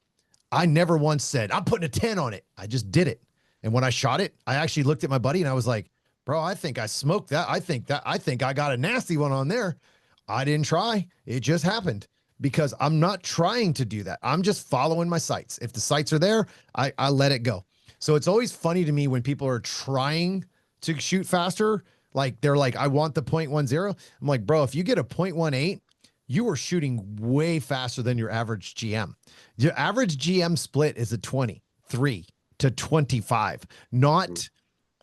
I never once said, I'm putting a 10 on it. I just did it. And when I shot it, I actually looked at my buddy and I was like, bro, I think I smoked that. I think I got a nasty one on there. I didn't try. It just happened because I'm not trying to do that. I'm just following my sights. If the sights are there, I let it go. So it's always funny to me when people are trying to shoot faster. Like they're like, I want the 0.10. I'm like, bro, if you get a 0.18, you are shooting way faster than your average GM. Your average GM split is a 23 to 25, mm, not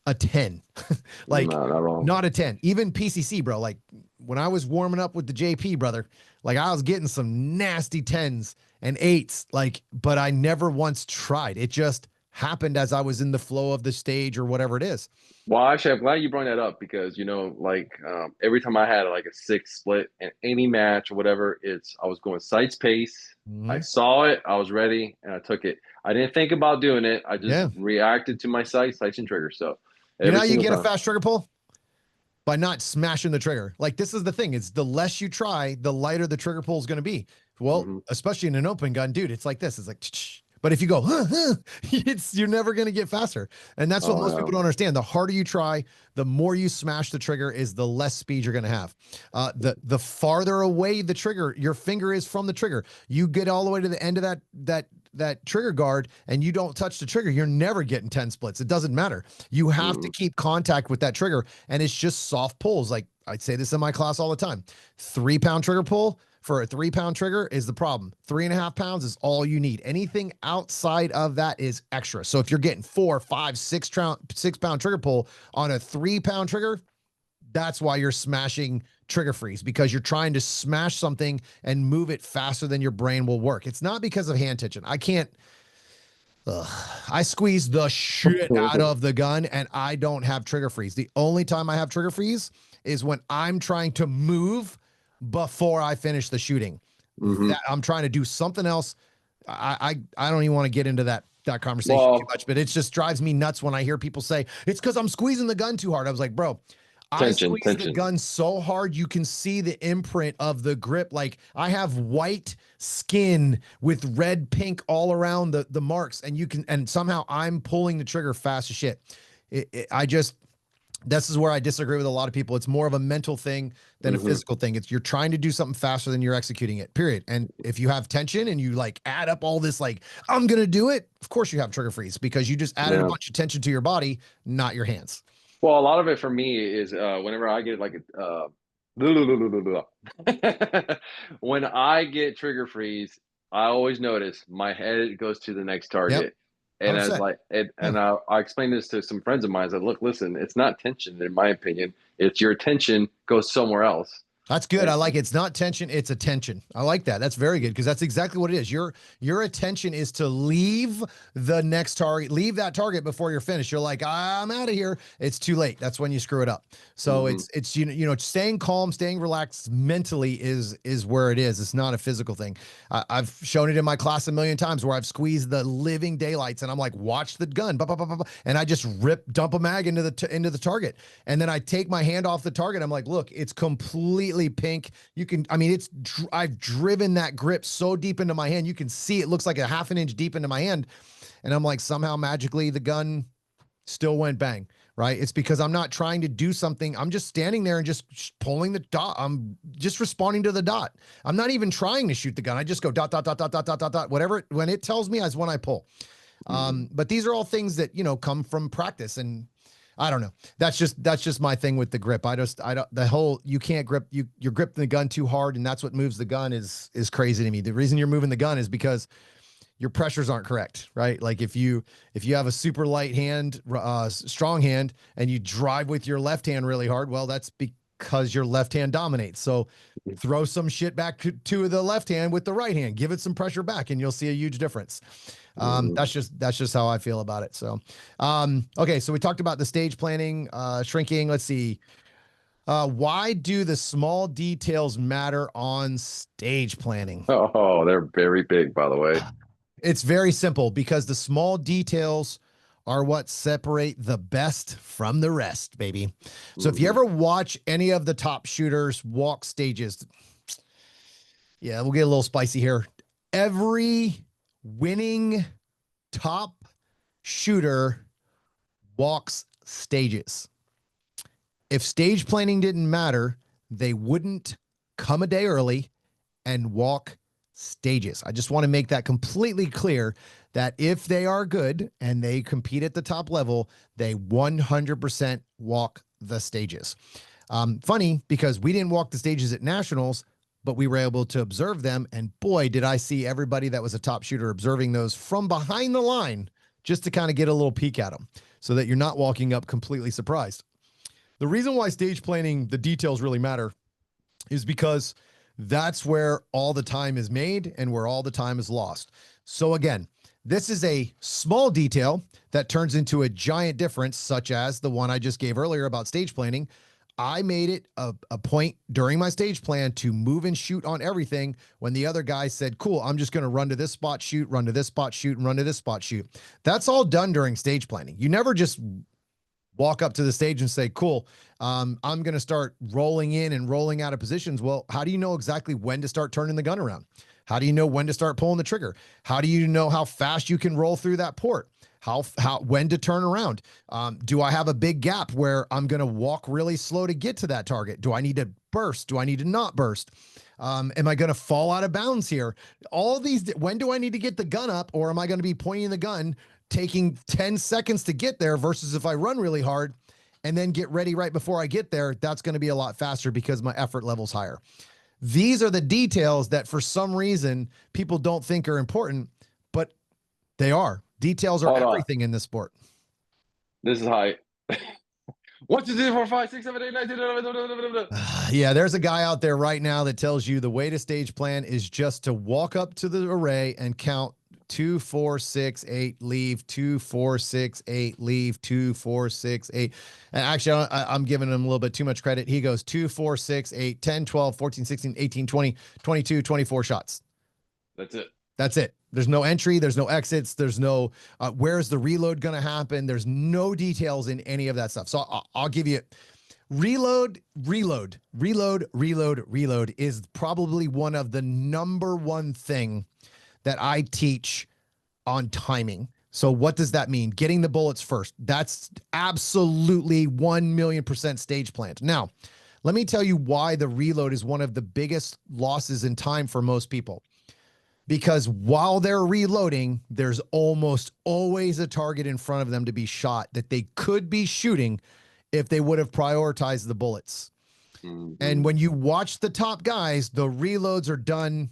a 10. Like, no, not at all. not a 10. Even PCC, bro. Like, when I was warming up with the JP, brother, like, I was getting some nasty 10s and 8s, like, but I never once tried. It just happened as I was in the flow of the stage or whatever it is. Well, actually, I'm glad you brought that up because like every time I had like a 6 split in any match or whatever, I was going sights pace. I Mhm. saw it, I was ready, and I took it. I didn't think about doing it. I just Yeah. reacted to my sights and triggers. So You know every how you single get a time. fast trigger pull? By not smashing the trigger. Like this is the thing. It's the less you try, the lighter the trigger pull is going to be. Well, Hmm. especially in an open gun, dude, it's like this. It's like, but if you go, you're never going to get faster. And that's what Oh, most people yeah. don't understand. The harder you try, the more you smash the trigger is the less speed you're going to have. The farther away the trigger, your finger is from the trigger, you get all the way to the end of that trigger guard and you don't touch the trigger, you're never getting 10 splits. It doesn't matter. You have to Mm, keep contact with that trigger, and it's just soft pulls. Like I say this in my class all the time. 3-pound trigger pull for a 3-pound trigger is the problem. 3.5 pounds is all you need. Anything outside of that is extra. So if you're getting 4, 5, 6-pound trigger pull on a 3-pound trigger, that's why you're smashing trigger freeze, because you're trying to smash something and move it faster than your brain will work. It's not because of hand tension. I can't. Ugh. I squeeze the shit out of the gun and I don't have trigger freeze. The only time I have trigger freeze is when I'm trying to move before I finish the shooting. hmm. That I'm trying to do something else. I don't even want to get into that conversation too Well, much, but it just drives me nuts when I hear people say it's because I'm squeezing the gun too hard. I was like, bro, I Tension, squeeze the tension. gun so hard you can see the imprint of the grip. Like I have white skin with red, pink all around the marks, and you can, and somehow I'm pulling the trigger fast as shit. I just, this is where I disagree with a lot of people. It's more of a mental thing than a Hmm. physical thing. It's you're trying to do something faster than you're executing it, period. And if you have tension and you like add up all this, like, I'm going to do it, of course you have trigger freeze because you just added a Yeah. bunch of tension to your body, not your hands. Well, a lot of it for me is whenever I get like when I get trigger freeze, I always notice my head goes to the next Yep. target. And I was 100%. like, and, Yeah. and I explained this to some friends of mine. I said, look, listen, it's not tension, in my opinion. It's your attention goes somewhere else. That's good. And, I like it. It's not tension, it's attention. I like that. That's very good because that's exactly what it is. Your attention is to leave the next target, leave that target before you're finished. You're like, I'm out of here. It's too late. That's when you screw it up. So mhm, it's staying calm, staying relaxed mentally is where it is. It's not a physical thing. I've shown it in my class a million times where I've squeezed the living daylights and I'm like, watch the gun, bah, bah, bah, bah, bah, and I just dump a mag into the target, and then I take my hand off the target. I'm like, look, it's completely pink. You can, I mean, I've driven that grip so deep into my hand. You can see it looks like a half an inch deep into my hand. And I'm like, somehow magically the gun still went bang, right? It's because I'm not trying to do something. I'm just standing there and just pulling the dot. I'm just responding to the dot. I'm not even trying to shoot the gun. I just go dot, dot, dot, dot, dot, dot, dot, dot. Whatever, when it tells me is when I pull. mhm. But these are all things that, come from practice, and I don't know. That's just my thing with the grip. I don't, the whole, you can't grip, you're gripping the gun too hard and that's what moves the gun is crazy to me. The reason you're moving the gun is because your pressures aren't correct, right? Like if you have a super light hand, strong hand, and you drive with your left hand really hard, well, that's because your left hand dominates. So throw some shit back to the left hand with the right hand, give it some pressure back, and you'll see a huge difference. Mhm. That's just how I feel about it. So, okay, so we talked about the stage planning, shrinking. Let's see. Why do the small details matter on stage planning? Oh, they're very big, by the way. It's very simple because the small details are what separate the best from the rest, baby. So if you Hmm. ever watch any of the top shooters walk stages, yeah, we'll get a little spicy here. Every winning top shooter walks stages. If stage planning didn't matter, they wouldn't come a day early and walk stages. I just want to make that completely clear that if they are good and they compete at the top level, they 100% walk the stages. Funny because we didn't walk the stages at nationals, but we were able to observe them. And boy, did I see everybody that was a top shooter observing those from behind the line just to kind of get a little peek at them so that you're not walking up completely surprised. The reason why stage planning, the details really matter is because that's where all the time is made and where all the time is lost. So again, this is a small detail that turns into a giant difference, such as the one I just gave earlier about stage planning. I made it a point during my stage plan to move and shoot on everything when the other guy said, cool, I'm just going to run to this spot, shoot, run to this spot, shoot, and run to this spot, shoot. That's all done during stage planning. You never just walk up to the stage and say, cool, I'm going to start rolling in and rolling out of positions. Well, how do you know exactly when to start turning the gun around? How do you know when to start pulling the trigger? How do you know how fast you can roll through that port? When to turn around? Do I have a big gap where I'm going to walk really slow to get to that target? Do I need to burst? Do I need to not burst? Am I going to fall out of bounds here? All these, when do I need to get the gun up, or am I going to be pointing the gun taking 10 seconds to get there versus if I run really hard and then get ready right before I get there, that's going to be a lot faster because my effort level's higher. These are the details that for some reason people don't think are important, but they are. Details are Hold on. everything in this sport. This is high. 1, 2, 3, 4, 5, 6, 7, 8, 9, 10, 11. Yeah, there's a guy out there right now that tells you the way to stage plan is just to walk up to the array and count 2, 4, 6, 8, leave, 2, 4, 6, 8, leave, 2, 4, 6, 8. And actually, I'm giving him a little bit too much credit. He goes 2, 4, 6, 8, 10, 12, 14, 16, 18, 20, 22, 24 shots. That's it. That's it. There's no entry. There's no exits. There's no, where's the reload going to happen? There's no details in any of that stuff. So I'll give you, Reload is probably one of the number one thing that I teach on timing. So what does that mean? Getting the bullets first. That's absolutely 1,000,000% stage planned. Now, let me tell you why the reload is one of the biggest losses in time for most people. Because while they're reloading, there's almost always a target in front of them to be shot that they could be shooting if they would have prioritized the bullets. And when you watch the top guys, the reloads are done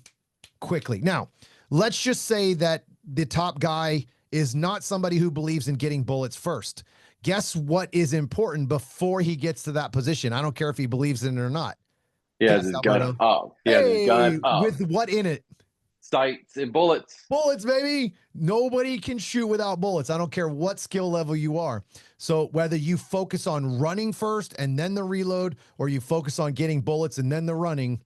quickly. Now, let's just say that the top guy is not somebody who believes in getting bullets first. Guess what is important before he gets to that position? I don't care if he believes in it or not. He has Guess, his gun Alberto. up. He has his Hey, gun up. with what in it? Sights and bullets. Bullets, baby. Nobody can shoot without bullets. I don't care what skill level you are. So whether you focus on running first and then the reload, or you focus on getting bullets and then the running,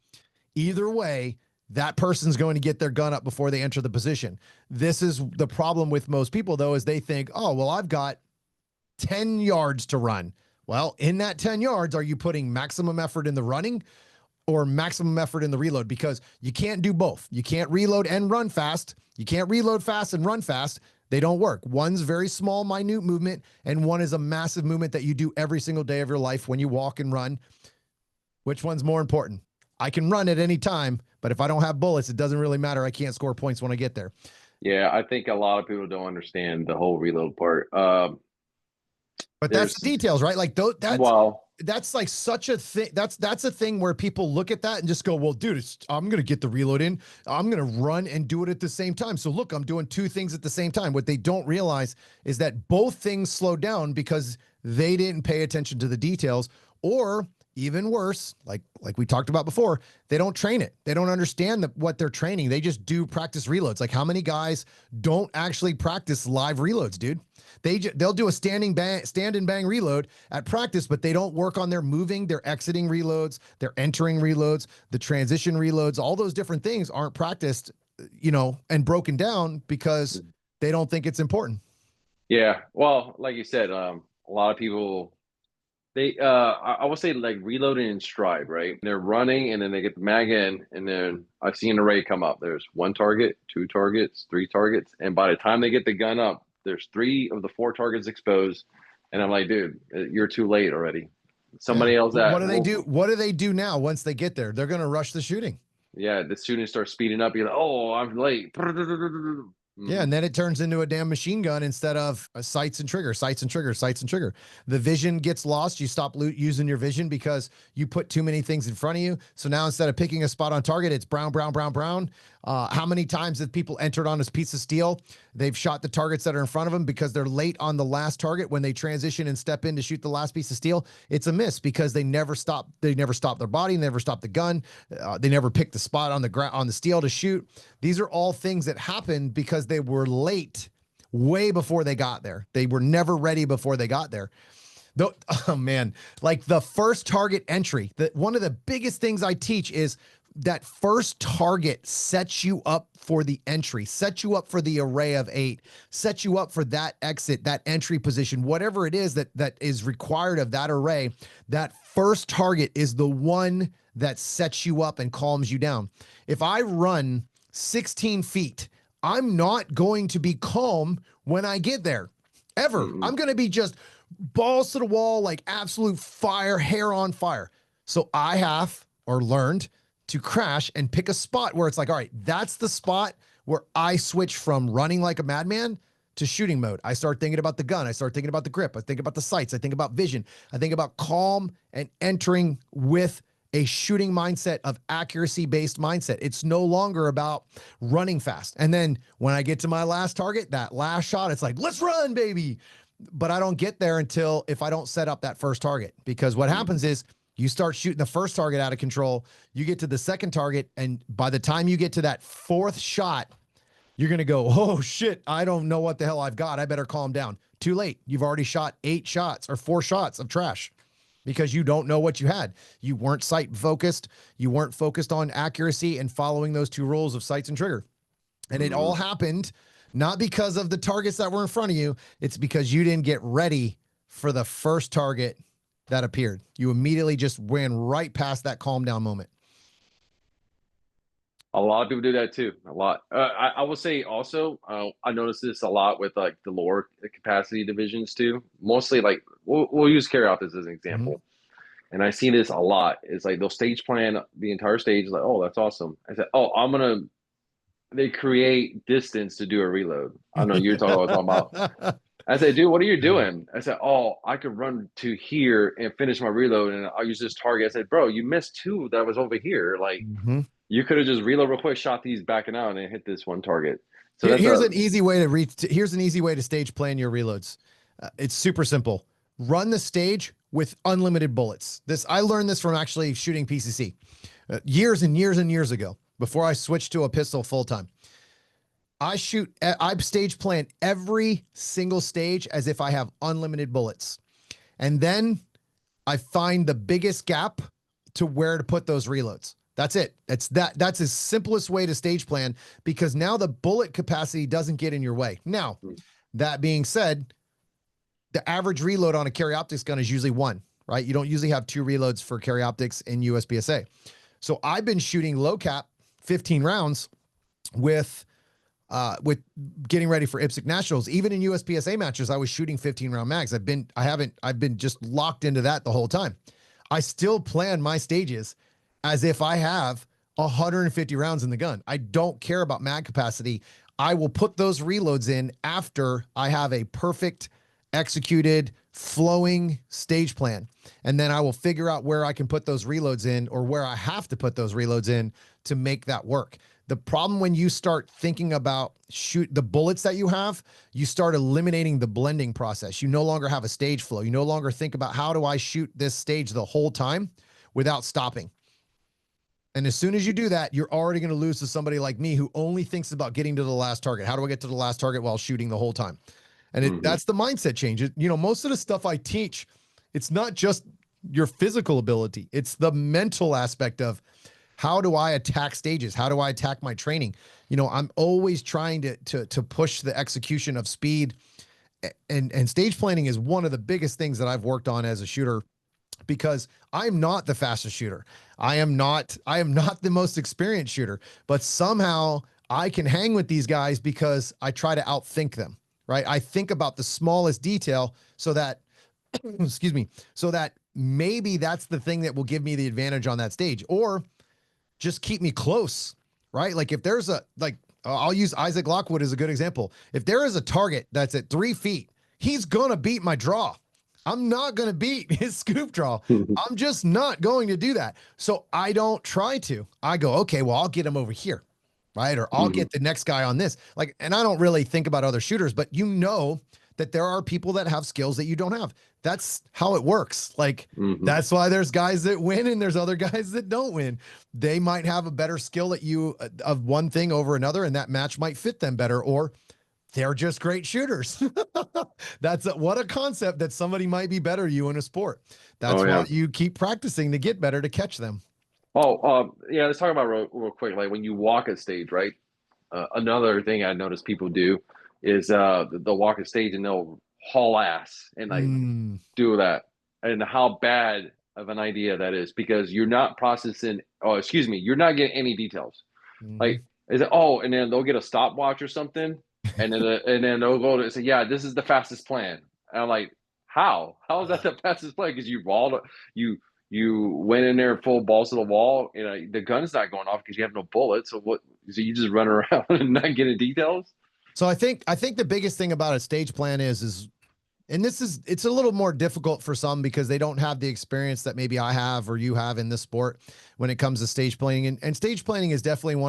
either way, that person's going to get their gun up before they enter the position. This is the problem with most people, though, is they think, oh, well, I've got 10 yards to run. Well, in that 10 yards, are you putting maximum effort in the running or maximum effort in the reload? Because you can't do both. You can't reload and run fast. You can't reload fast and run fast. They don't work. One's very small, minute movement, and one is a massive movement that you do every single day of your life when you walk and run. Which one's more important? I can run at any time, but if I don't have bullets, it doesn't really matter. I can't score points when I get there. Yeah, I think a lot of people don't understand the whole reload part. But that's the details, right? Like that's like such a thing. That's a thing where people look at that and just go, well, dude, I'm going to get the reload in. I'm going to run and do it at the same time. So look, I'm doing two things at the same time. What they don't realize is that both things slow down because they didn't pay attention to the details, or even worse, like we talked about before, they don't train it. They don't understand what they're training. They just do practice reloads. Like how many guys don't actually practice live reloads, dude? They'll do a stand and bang reload at practice, but they don't work on their moving, their exiting reloads, their entering reloads, the transition reloads. All those different things aren't practiced, and broken down because they don't think it's important. Yeah, well, like you said, a lot of people, I would say like reloading in stride, right? They're running and then they get the mag in, and then I've seen an array come up. There's one target, two targets, three targets, and by the time they get the gun up, there's 3 of the 4 targets exposed, and I'm like, dude, you're too late already. Somebody else. What do they do? What do they do now once they get there? They're going to rush the shooting. Yeah, the shooting starts speeding up. You're like, oh, I'm late. Yeah, and then it turns into a damn machine gun instead of sights and trigger, sights and trigger, sights and trigger. The vision gets lost. You stop using your vision because you put too many things in front of you. So now instead of picking a spot on target, it's brown, brown, brown, brown. How many times have people entered on this piece of steel? They've shot the targets that are in front of them because they're late on the last target. When they transition and step in to shoot the last piece of steel, it's a miss because they never stop. They never stop their body, never stop the gun. They never pick the spot on the steel to shoot. These are all things that happened because they were late way before they got there. They were never ready before they got there. Oh man, like the first target entry, one of the biggest things I teach is that first target sets you up for the entry, sets you up for the array of 8, sets you up for that exit, that entry position, whatever it is that is required of that array. That first target is the one that sets you up and calms you down. If I run 16 feet, I'm not going to be calm when I get there, ever. I'm going to be just balls to the wall, like absolute fire, hair on fire. So I have learned to crash and pick a spot where it's like, all right, that's the spot where I switch from running like a madman to shooting mode. I start thinking about the gun. I start thinking about the grip. I think about the sights. I think about vision. I think about calm and entering with a shooting mindset of accuracy-based mindset. It's no longer about running fast. And then when I get to my last target, that last shot, it's like, let's run, baby. But I don't get there until if I don't set up that first target, because what happens is you start shooting the first target out of control. You get to the second target, and by the time you get to that fourth shot, you're going to go, oh shit, I don't know what the hell I've got. I better calm down. Too late. You've already shot 8 shots or 4 shots of trash because you don't know what you had. You weren't sight focused. You weren't focused on accuracy and following those 2 rules of sights and trigger. And it all happened not because of the targets that were in front of you. It's because you didn't get ready for the first target that appeared. You immediately just ran right past that calm down moment. A lot of people do that too. A lot. I will say also, I noticed this a lot with like the lower capacity divisions too. Mostly like we'll use carry out this as an Mm-hmm. example. And I see this a lot. It's like they'll stage plan the entire stage, like, oh, that's awesome. I said, oh, they create distance to do a reload. I don't know, you're talking about, I said, dude, what are you doing? I said, oh, I could run to here and finish my reload and I'll use this target. I said, bro, you missed two that was over here. Like, Mm-hmm. you could have just reload real quick, shot these backing out, and hit this one target. So that's Here's an easy way to here's an easy way to stage plan your reloads. It's super simple. Run the stage with unlimited bullets. I learned this from actually shooting PCC years and years and years ago before I switched to a pistol full time. I stage plan every single stage as if I have unlimited bullets. And then I find the biggest gap to where to put those reloads. That's it. That's the simplest way to stage plan, because now the bullet capacity doesn't get in your way. Now, that being said, the average reload on a carry optics gun is usually one, right? You don't usually have two reloads for carry optics in USPSA. So I've been shooting low cap 15 rounds with getting ready for IPSC nationals. Even in USPSA matches, I was shooting 15 round mags. I've been just locked into that the whole time. I still plan my stages as if I have 150 rounds in the gun. I don't care about mag capacity. I will put those reloads in after I have a perfect executed flowing stage plan. And then I will figure out where I can put those reloads in, or where I have to put those reloads in to make that work. The problem when you start thinking about shoot the bullets that you have, you start eliminating the blending process. You no longer have a stage flow. You no longer think about, how do I shoot this stage the whole time without stopping? And as soon as you do that, you're already going to lose to somebody like me, who only thinks about getting to the last target. How do I get to the last target while shooting the whole time? And that's the mindset change. Most of the stuff I teach, it's not just your physical ability. It's the mental aspect of, how do I attack stages? How do I attack my training? I'm always trying to push the execution of speed, and stage planning is one of the biggest things that I've worked on as a shooter, because I'm not the fastest shooter. I am not the most experienced shooter, but somehow I can hang with these guys because I try to outthink them, right? I think about the smallest detail so that, excuse me, so that maybe that's the thing that will give me the advantage on that stage, or just keep me close, right? Like if there's I'll use Isaac Lockwood as a good example. If there is a target that's at 3 feet, he's going to beat my draw. I'm not going to beat his scoop draw. I'm just not going to do that. So I don't try to. I go, okay, well, I'll get him over here, right? Or I'll get the next guy on this. And I don't really think about other shooters, but that there are people that have skills that you don't have. That's how it works. That's why there's guys that win and there's other guys that don't win. They might have a better skill at you of one thing over another, and that match might fit them better, or they're just great shooters. What a concept, that somebody might be better you in a sport. That's why you keep practicing to get better, to catch them. Yeah, let's talk about real quick. Like when you walk a stage, right? Another thing I notice people do is they'll walk a stage and they'll haul ass and do that. And how bad of an idea that is, because you're not processing, you're not getting any details. Like, is it, and then they'll get a stopwatch or something, and then they'll go to say, yeah, this is the fastest plan. And I'm like, how is that the fastest plan? Because you went in there full balls to the wall, the gun's not going off because you have no bullets. So you just run around and not getting details? So I think the biggest thing about a stage plan is it's a little more difficult for some because they don't have the experience that maybe I have or you have in this sport when it comes to stage planning. And stage planning is definitely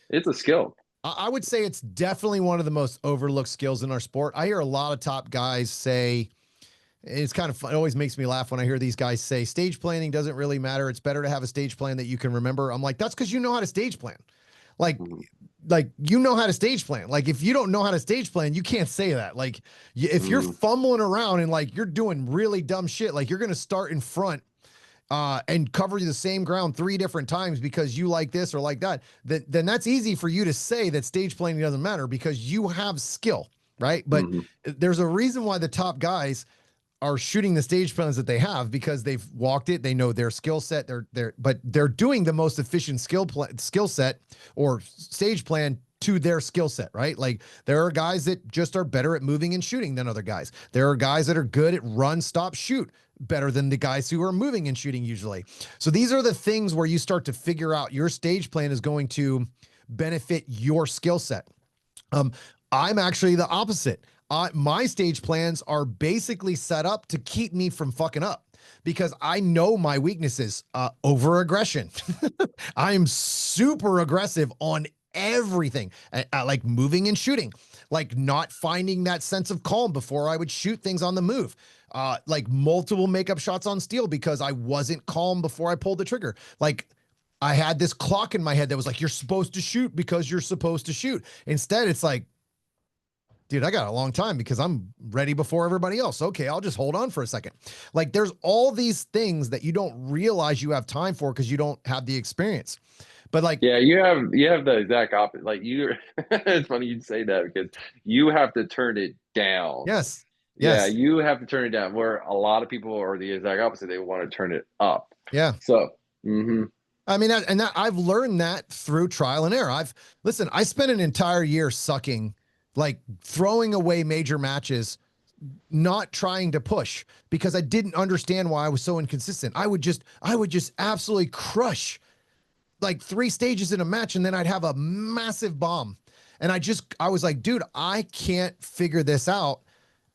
it's a skill. I would say it's definitely one of the most overlooked skills in our sport. I hear a lot of top guys say, it's kind of fun. It always makes me laugh when I hear these guys say stage planning doesn't really matter. It's better to have a stage plan that you can remember. I'm like, that's because you know how to stage plan. Like you know how to stage plan. Like if you don't know how to stage plan, you can't say that. Like if you're fumbling around and you're doing really dumb shit, you're going to start in front and cover the same ground 3 different times because you like this or like that, then that's easy for you to say that stage planning doesn't matter because you have skill, right? But there's a reason why the top guys are shooting the stage plans that they have because they've walked it. They know their skill set. But they're doing the most efficient skill set or stage plan to their skill set, right? Like there are guys that just are better at moving and shooting than other guys. There are guys that are good at run, stop, shoot better than the guys who are moving and shooting usually. So these are the things where you start to figure out your stage plan is going to benefit your skill set. I'm actually the opposite. My stage plans are basically set up to keep me from fucking up because I know my weaknesses. Over aggression. I'm super aggressive on everything. Like moving and shooting, like not finding that sense of calm before I would shoot things on the move. Like multiple makeup shots on steel because I wasn't calm before I pulled the trigger. Like I had this clock in my head that was like, you're supposed to shoot because you're supposed to shoot. Instead, it's like, dude, I got a long time because I'm ready before everybody else. Okay, I'll just hold on for a second. Like there's all these things that you don't realize you have time for because you don't have the experience. But like, Yeah, you have the exact opposite. Like you, it's funny you say that because you have to turn it down. yes, Yeah, yes, you have to turn it down. Where a lot of people are the exact opposite. They want to turn it up. yeah. So, mm-hmm. I mean, I've learned that through trial and error. Listen, I spent an entire year sucking, like throwing away major matches, not trying to push because I didn't understand why I was so inconsistent. I would just absolutely crush like 3 stages in a match and then I'd have a massive bomb. And I was like, dude, I can't figure this out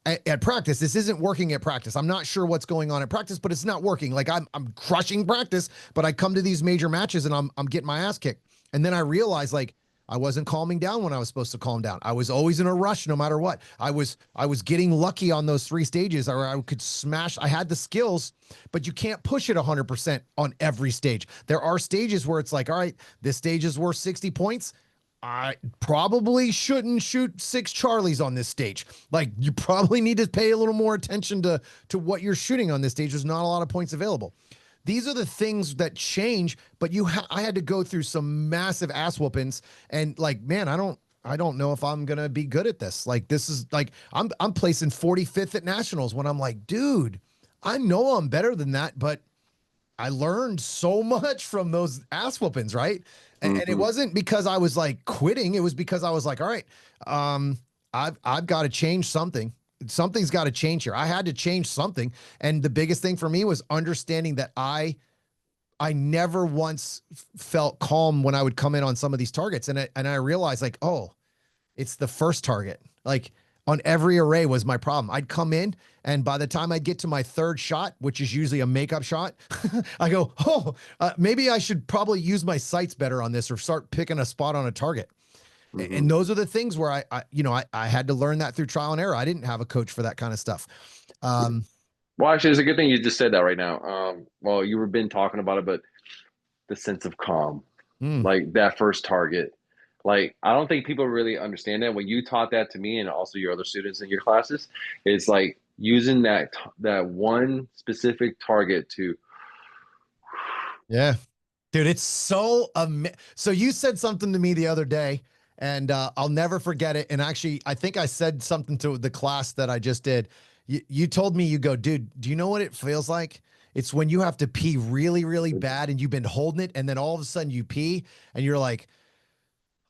at practice. This isn't working at practice. I'm not sure what's going on at practice, but it's not working. Like I'm crushing practice, but I come to these major matches and I'm getting my ass kicked. And then I realized like I wasn't calming down when I was supposed to calm down. I was always in a rush no matter what. I was getting lucky on those 3 stages or I could smash. I had the skills, but you can't push it 100% on every stage. There are stages where it's like, all right, this stage is worth 60 points. I probably shouldn't shoot 6 Charlies on this stage. Like you probably need to pay a little more attention to what you're shooting on this stage. There's not a lot of points available. These are the things that change, but I had to go through some massive ass whoopings and like, man, I don't know if I'm going to be good at this. Like this is like I'm placing 45th at nationals when I'm like, dude, I know I'm better than that, but I learned so much from those ass whoopings, right? And it Mm-hmm. wasn't because I was like quitting. It was because I was like, all right, I've got to change something. Something's got to change here. I had to change something. And the biggest thing for me was understanding that I never once felt calm when I would come in on some of these targets. And I realized like, oh, it's the first target. Like on every array was my problem. I'd come in and by the time I'd get to my 3rd shot, which is usually a makeup shot, I go, oh, maybe I should probably use my sights better on this or start picking a spot on a target. Mm-hmm. And those are the things where I had to learn that through trial and error. I didn't have a coach for that kind of stuff. Well, actually, it's a good thing you just said that right now. Well, you were been talking about it, but the sense of calm, mm, like that first target. Like, I don't think people really understand that. When you taught that to me and also your other students in your classes, it's like using that one specific target to. yeah. Dude, it's so so you said something to me the other day, and I'll never forget it. And actually, I think I said something to the class that I just did. You told me, you go, dude, do you know what it feels like? It's when you have to pee really, really bad, and you've been holding it, and then all of a sudden you pee, and you're like,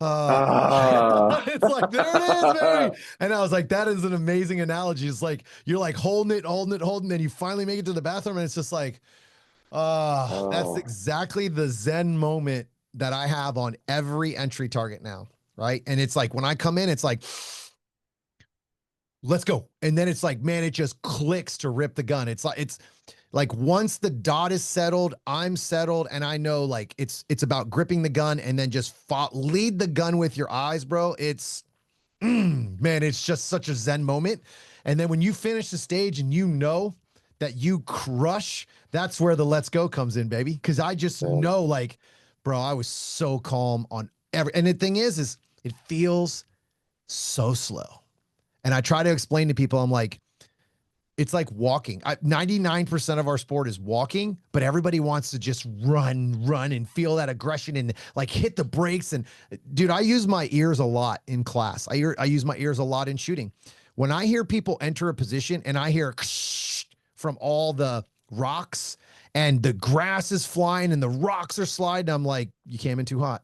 Ah. it's like, there it is, baby. And I was like, that is an amazing analogy. It's like you're like holding it, holding it, holding, then you finally make it to the bathroom, and it's just like, that's Oh. exactly the Zen moment that I have on every entry target now, right? And it's like when I come in, it's like, let's go. And then it's like, man, it just clicks to rip the gun. It's like once the dot is settled, I'm settled, and I know like it's about gripping the gun and then just lead the gun with your eyes, bro. It's man, it's just such a Zen moment. And then when you finish the stage and you know that you crush, that's where the let's go comes in, baby. Cause I just Yeah. know like, bro, I was so calm on and the thing is it feels so slow. And I try to explain to people, I'm like, it's like walking. 99% of our sport is walking, but everybody wants to just run and feel that aggression and like hit the brakes. And dude, I use my ears a lot in class. I use my ears a lot in shooting. When I hear people enter a position and I hear from all the rocks and the grass is flying and the rocks are sliding. I'm like, you came in too hot.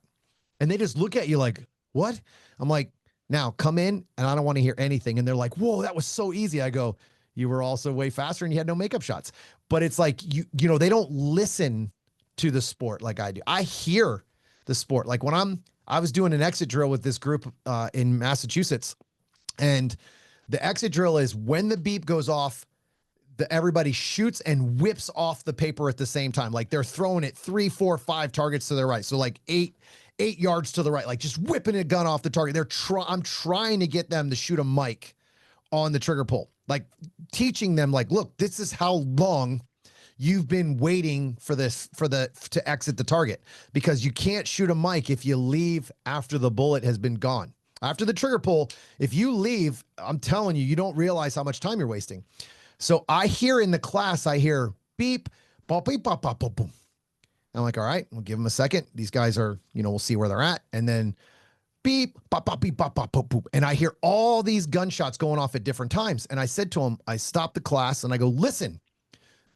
And they just look at you like, what? I'm like, now come in and I don't want to hear anything. And they're like, whoa, that was so easy. I go, you were also way faster and you had no makeup shots. But it's like, you know, they don't listen to the sport like I do. I hear the sport. Like when I was doing an exit drill with this group in Massachusetts, and the exit drill is when the beep goes off, everybody shoots and whips off the paper at the same time. Like they're throwing it 3, 4, 5 targets to their right. So like eight yards to the right, like just whipping a gun off the target. I'm trying to get them to shoot a mic on the trigger pull, like teaching them like, look, this is how long you've been waiting for this, to exit the target, because you can't shoot a mic if you leave after the bullet has been gone. After the trigger pull, if you leave, I'm telling you, you don't realize how much time you're wasting. So I hear in the class, I hear beep, bop, beep, bop, bop, boom, boom. I'm like, all right, we'll give them a second. These guys are, you know, we'll see where they're at. And then beep, bop, bop, beep, bop, bop, boop, boop. And I hear all these gunshots going off at different times. And I said to them, I stopped the class and I go, listen,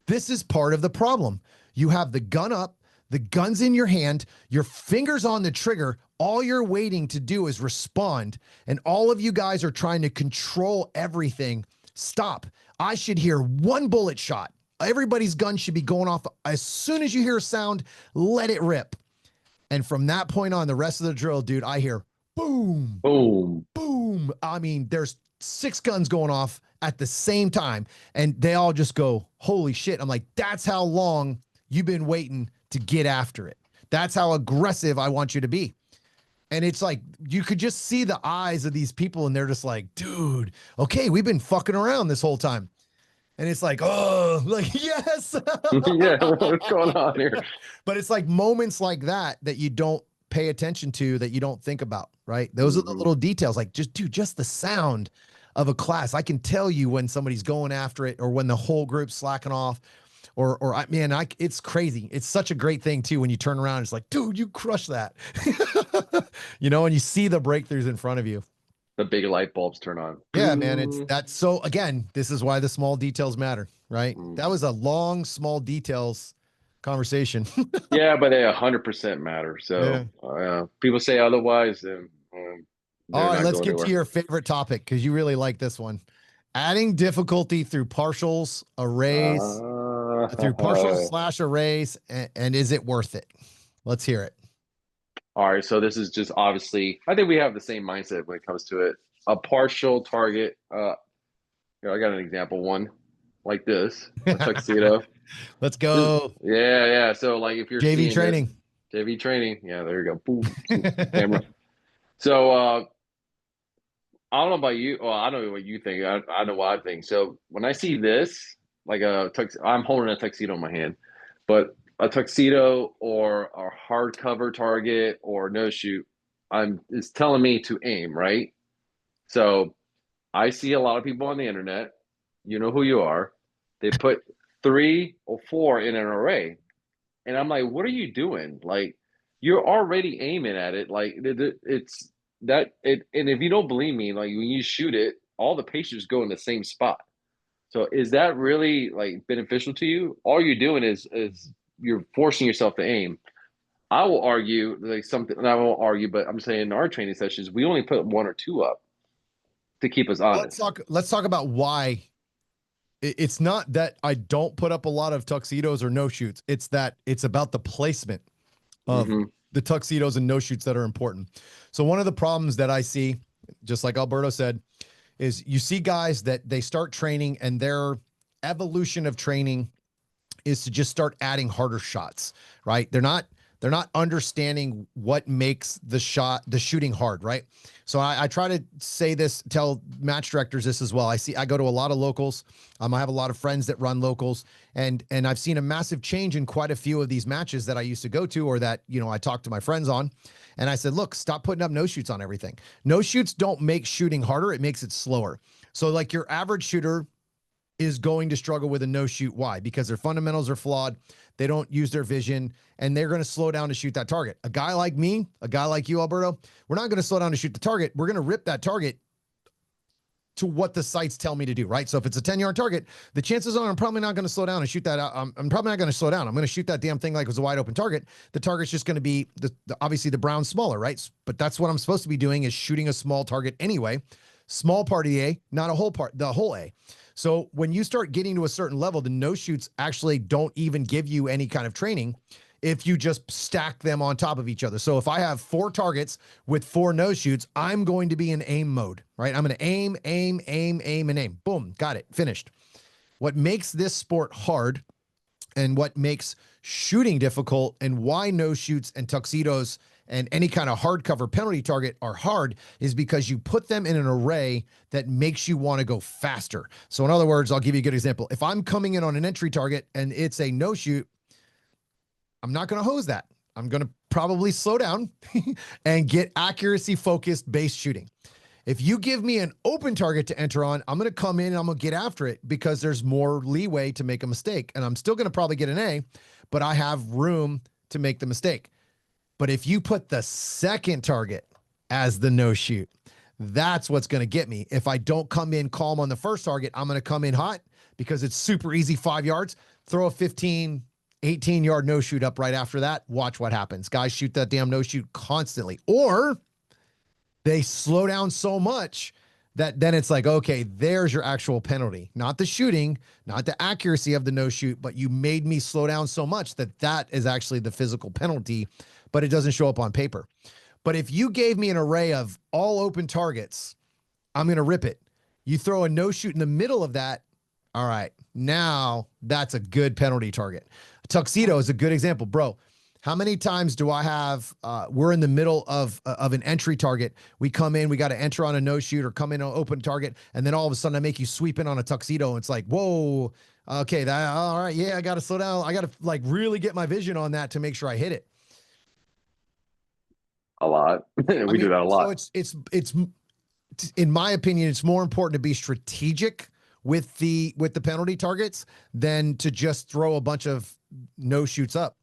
this is part of the problem. You have the gun up, the gun's in your hand, your finger's on the trigger. All you're waiting to do is respond. And all of you guys are trying to control everything. Stop. I should hear one bullet shot. Everybody's gun should be going off. As soon as you hear a sound, let it rip. And from that point on, the rest of the drill, dude, I hear boom, Boom. boom. I mean, there's 6 guns going off at the same time. And they all just go, holy shit. I'm like, that's how long you've been waiting to get after it. That's how aggressive I want you to be. And it's like, you could just see the eyes of these people and they're just like, dude, okay, we've been fucking around this whole time. And it's like, oh, like, yes. Yeah, what's going on here? But it's like moments like that you don't pay attention to, that you don't think about, right? Those are the little details. Like just the sound of a class. I can tell you when somebody's going after it or when the whole group's slacking off. It's crazy. It's such a great thing too. When you turn around, it's like, dude, you crushed that, you know, and you see the breakthroughs in front of you. The big light bulbs turn on. Yeah, man. That's so, again, this is why the small details matter, right? That was a long, small details conversation. Yeah, but they 100% matter. So people say otherwise. All right, let's get to your favorite topic, because you really like this one. Adding difficulty through partials, arrays, through partials / arrays, and is it worth it? Let's hear it. All right, so this is just obviously, I think we have the same mindset when it comes to it. A partial target. Here, I got an example one like this, a tuxedo. Let's go. Yeah. So like if you're JV training. JV training. Yeah, there you go. Boom. Camera. So I don't know about you. Well, I don't know what you think. I know what I think. So when I see this, like I'm holding a tuxedo in my hand, but a tuxedo or a hardcover target or no shoot, it's telling me to aim, right? So I see a lot of people on the internet. You know who you are. They put 3 or 4 in an array, and I'm like, what are you doing? Like, you're already aiming at it. Like it's that it. And if you don't believe me, like when you shoot it, all the patients go in the same spot. So is that really like beneficial to you? All you're doing is you're forcing yourself to aim. I will argue like something, and I won't argue, but I'm saying in our training sessions, we only put 1 or 2 up to keep us honest. Let's talk about why. It's not that I don't put up a lot of tuxedos or no shoots. It's that it's about the placement of the tuxedos and no shoots that are important. So one of the problems that I see, just like Alberto said, is you see guys that they start training and their evolution of training is to just start adding harder shots, right? They're not understanding what makes the shooting hard, right? So I try to say this, tell match directors this as well. I go to a lot of locals. I have a lot of friends that run locals, and I've seen a massive change in quite a few of these matches that I used to go to, or that, you know, I talked to my friends on. And I said, look, stop putting up no shoots on everything. No shoots don't make shooting harder. It makes it slower. So like your average shooter is going to struggle with a no shoot. Why? Because their fundamentals are flawed. They don't use their vision, and they're going to slow down to shoot that target. A guy like me, a guy like you, Alberto, we're not going to slow down to shoot the target. We're going to rip that target to what the sights tell me to do, right? So if it's a 10-yard target, the chances are I'm probably not going to slow down and shoot that out. I'm probably not going to slow down. I'm going to shoot that damn thing like it was a wide open target. The target's just going to be obviously the brown smaller, right? But that's what I'm supposed to be doing, is shooting a small target anyway. Small part of the A, not a whole part, the whole A. So when you start getting to a certain level, the no shoots actually don't even give you any kind of training if you just stack them on top of each other. So if I have 4 targets with 4 no shoots, I'm going to be in aim mode, right? I'm going to aim, aim, aim, aim, and aim. Boom, got it, finished. What makes this sport hard and what makes shooting difficult, and why no shoots and tuxedos and any kind of hardcover penalty target are hard, is because you put them in an array that makes you want to go faster. So in other words, I'll give you a good example. If I'm coming in on an entry target and it's a no shoot, I'm not going to hose that. I'm going to probably slow down and get accuracy focused base shooting. If you give me an open target to enter on, I'm going to come in and I'm going to get after it because there's more leeway to make a mistake. And I'm still going to probably get an A, but I have room to make the mistake. But if you put the second target as the no shoot, that's what's going to get me. If I don't come in calm on the first target, I'm going to come in hot because it's super easy, 5 yards, throw a 15, 18-yard no shoot up right after that. Watch what happens. Guys shoot that damn no shoot constantly. Or they slow down so much that then it's like, okay, there's your actual penalty. Not the shooting, not the accuracy of the no shoot, but you made me slow down so much that that is actually the physical penalty, but it doesn't show up on paper. But if you gave me an array of all open targets, I'm going to rip it. You throw a no shoot in the middle of that. All right, now that's a good penalty target. A tuxedo is a good example, bro. How many times do I have, we're in the middle of an entry target. We come in, we got to enter on a no shoot or come in on an open target. And then all of a sudden I make you sweep in on a tuxedo. And it's like, whoa, okay, all right. Yeah, I got to slow down. I got to like really get my vision on that to make sure I hit it. A lot. We do that a lot. So it's in my opinion, it's more important to be strategic with the penalty targets than to just throw a bunch of no shoots up.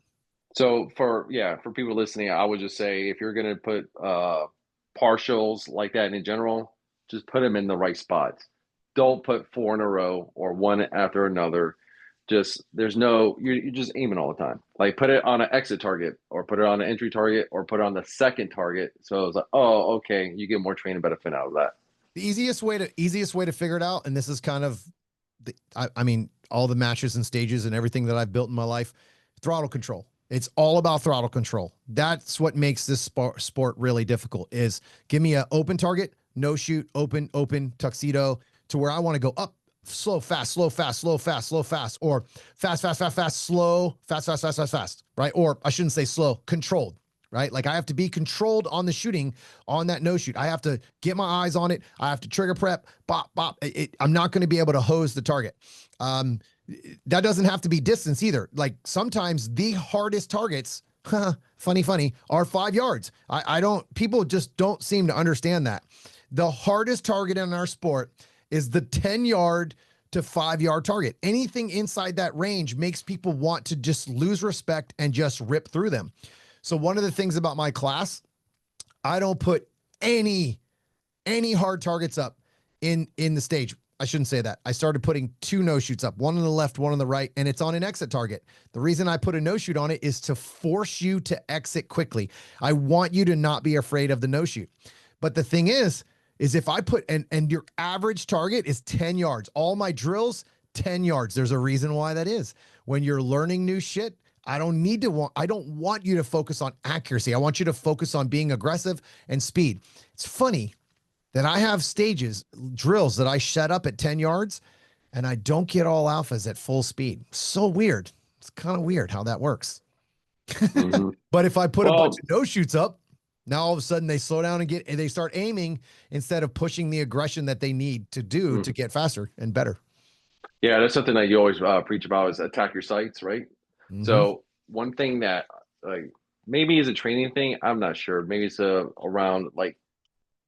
So for people listening, I would just say if you're going to put partials like that in general, just put them in the right spots. Don't put 4 in a row or one after another. Just you're just aiming all the time. Like put it on an exit target or put it on an entry target or put it on the second target. So it's like, oh, okay, you get more training benefit out of that. The easiest way to figure it out, and this is kind of I mean, all the matches and stages and everything that I've built in my life, throttle control. It's all about throttle control. That's what makes this sport really difficult, is give me an open target, no shoot, open, tuxedo, to where I want to go up, slow, fast, slow, fast, slow, fast, slow, fast, or fast, fast, fast, fast, slow, fast, fast, fast, fast, fast, right? Or I shouldn't say slow, controlled, right? Like I have to be controlled on the shooting on that no shoot. I have to get my eyes on it. I have to trigger prep, bop, bop. I'm not going to be able to hose the target. That doesn't have to be distance either. Like sometimes the hardest targets, funny, are 5 yards. People just don't seem to understand that. The hardest target in our sport is the 10-yard to 5-yard target. Anything inside that range makes people want to just lose respect and just rip through them. So one of the things about my class, I don't put any hard targets up in the stage. I shouldn't say that. I started putting 2 no shoots up, one on the left, one on the right, and it's on an exit target. The reason I put a no shoot on it is to force you to exit quickly. I want you to not be afraid of the no shoot. But the thing is if I put, and your average target is 10 yards, all my drills, 10 yards. There's a reason why that is. When you're learning new shit, I don't want you to focus on accuracy. I want you to focus on being aggressive and speed. It's funny that I have drills that I set up at 10 yards, and I don't get all alphas at full speed. So weird. It's kind of weird how that works. Mm-hmm. But if I put a bunch of no shoots up, now all of a sudden they slow down and they start aiming instead of pushing the aggression that they need to do to get faster and better. Yeah, that's something that you always preach about, is attack your sights, right? Mm-hmm. So one thing that like maybe is a training thing, I'm not sure. Maybe it's around like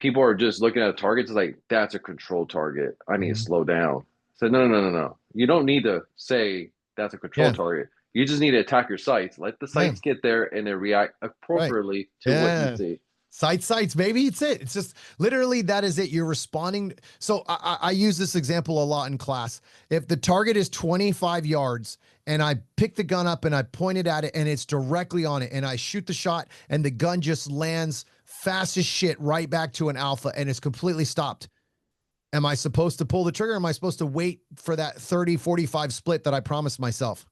people are just looking at targets. It's like, that's a control target. I need to slow down. So no. You don't need to say that's a control target. You just need to attack your sights. Let the sights get there and then react appropriately to what you see. Sights, baby. It's it. It's just literally that is it. You're responding. So I use this example a lot in class. If the target is 25 yards and I pick the gun up and I point it at it and it's directly on it and I shoot the shot and the gun just lands fast as shit right back to an alpha and it's completely stopped. Am I supposed to pull the trigger? Or am I supposed to wait for that 30-45 split that I promised myself?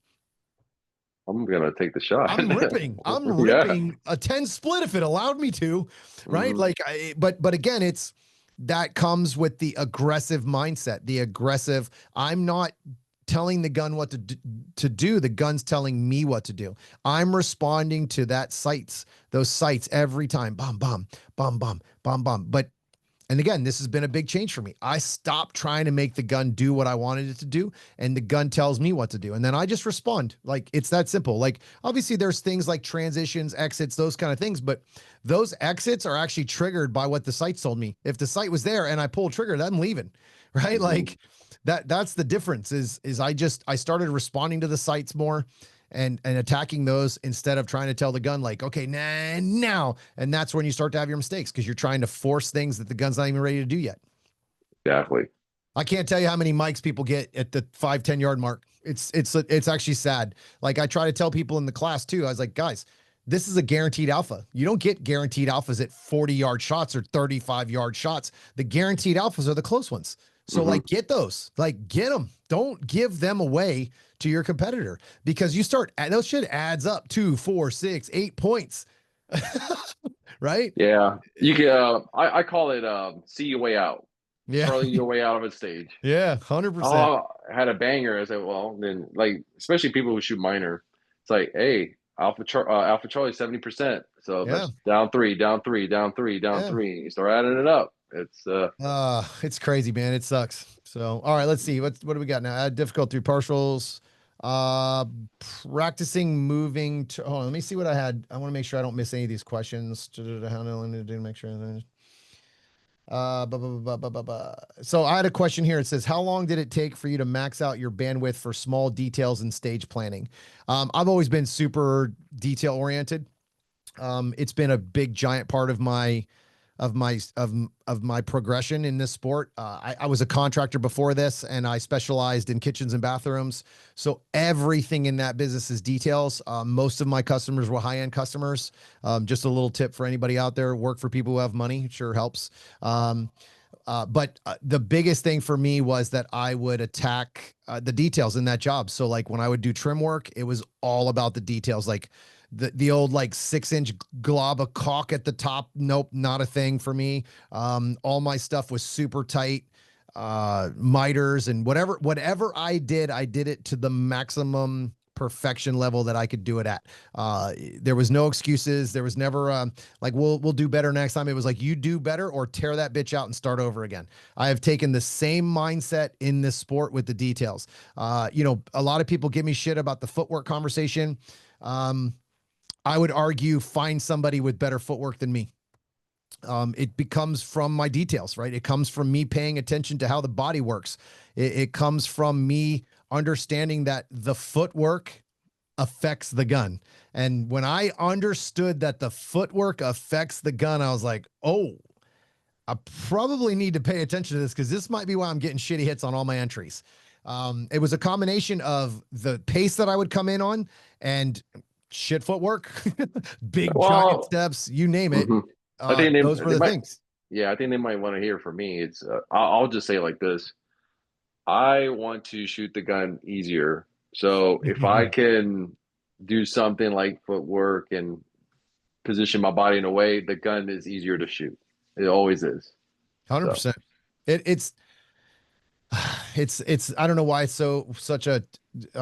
I'm gonna take the shot. I'm ripping. I'm Yeah. ripping a 10 split if it allowed me to, right? Hmm. Like but again, it's that comes with the aggressive mindset. The aggressive, I'm not telling the gun what to do. The gun's telling me what to do. I'm responding to those sights every time. Bomb, bomb, bomb, bomb, bomb, bomb. But and again, this has been a big change for me. I stopped trying to make the gun do what I wanted it to do, and the gun tells me what to do. And then I just respond. Like it's that simple. Like obviously there's things like transitions, exits, those kind of things, but those exits are actually triggered by what the sight told me. If the sight was there and I pull trigger, I'm leaving. Right? Hmm. Like that's the difference is I started responding to the sights more and attacking those instead of trying to tell the gun like, okay, nah, now. And that's when you start to have your mistakes because you're trying to force things that the gun's not even ready to do yet. Exactly. I can't tell you how many mics people get at the 5-10 yard mark. It's actually sad. Like I try to tell people in the class too. I was like, guys, this is a guaranteed alpha. You don't get guaranteed alphas at 40-yard shots or 35-yard shots. The guaranteed alphas are the close ones. So Hmm. like get those, like get them. Don't give them away to your competitor because you start those shit adds up 2, 4, 6, 8 points. Right? Yeah. You can. I call it see your way out. Yeah. Charlie your way out of a stage. Yeah. 100%. Oh, I had a banger. I said, well, then like especially people who shoot minor, it's like, hey, Alpha Charlie 70%. So Yeah. that's down three, down three, down three, down Yeah. three. You start adding it up. It's crazy, man. It sucks. So, all right, let's see. What do we got now? Add difficult through partials. Uh, Practicing moving to. Hold on, let me see what I had. I want to make sure I don't miss any of these questions. How to do make sure. So I had a question here. It says, how long did it take for you to max out your bandwidth for small details in stage planning? I've always been super detail oriented. It's been a big giant part of my progression in this sport. I was a contractor before this, and I specialized in kitchens and bathrooms. So everything in that business is details. Most of my customers were high end customers. Just a little tip for anybody out there: work for people who have money. It sure helps. But the biggest thing for me was that I would attack the details in that job. So like when I would do trim work, it was all about the details. Like the old like 6-inch glob of caulk at the top. Nope, not a thing for me. All my stuff was super tight, miters and whatever I did it to the maximum perfection level that I could do it at. There was no excuses. There was never like we'll do better next time. It was like you do better or tear that bitch out and start over again. I have taken the same mindset in this sport with the details. A lot of people give me shit about the footwork conversation. I would argue find somebody with better footwork than me. It becomes from my details, right? It comes from me paying attention to how the body works. It comes from me understanding that the footwork affects the gun. And when I understood that the footwork affects the gun, I was like, oh, I probably need to pay attention to this because this might be why I'm getting shitty hits on all my entries. It was a combination of the pace that I would come in on and shit footwork, big giant Well, steps, you name it. mhm. I think Those were they the might. things. Yeah, I think they might want to hear from me. I'll just say it like this. I want to shoot the gun easier. So if I can do something like footwork and position my body in a way, the gun is easier to shoot. It always is. So 100%. It's I don't know why it's such a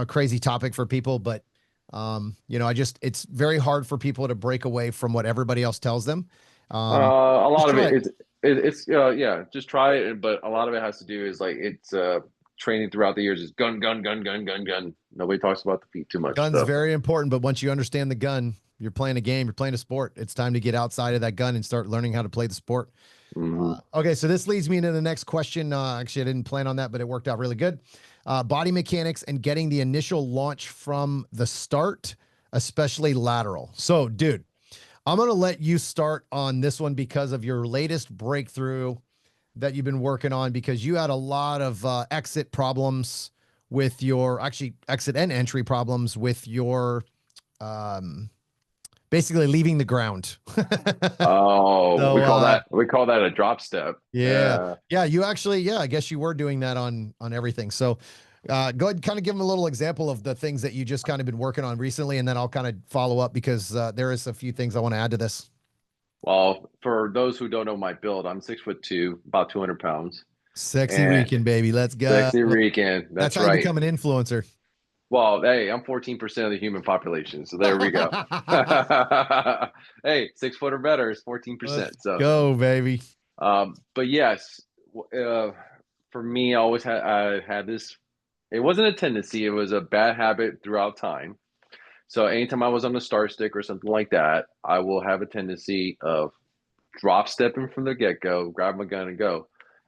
crazy topic for people, but it's very hard for people to break away from what everybody else tells them. a Just lot of try it it. it's yeah, just try it. But a lot of it has to do is like it's training throughout the years is gun, gun, gun, gun, gun, gun. Nobody talks about the feet too much. Gun's So very important, but once you understand the gun, you're playing a game, you're playing a sport. It's time to get outside of that gun and start learning how to play the sport. mhm. Okay, so this leads me into the next question. Actually, I didn't plan on that, but it worked out really good. Body mechanics and getting the initial launch from the start, especially lateral. So, dude, I'm going to let you start on this one because of your latest breakthrough that you've been working on, because you had a lot of exit problems with your, actually exit and entry problems with your, um, basically leaving the ground. Oh, So, we call that a drop step. yeah, yeah, you actually, yeah, I guess you were doing that on everything. So, go ahead, and kind of give them a little example of the things that you just kind of been working on recently, and then I'll kind of follow up because there is a few things I want to add to this. Well, for those who don't know my build, I'm 6'2", about 200 pounds, Sexy and Rican, baby, let's go. sexy Rican. That's That's how you right. become an influencer. Well, hey, I'm 14% of the human population, so there we go. Hey, 6 foot or better is Let's 14%. So, go, baby. but yes, for me, I had this. It wasn't a tendency; it was a bad habit throughout time. So anytime I was on the start stick or something like that, I will have a tendency of drop stepping from the get go, grab my gun and go.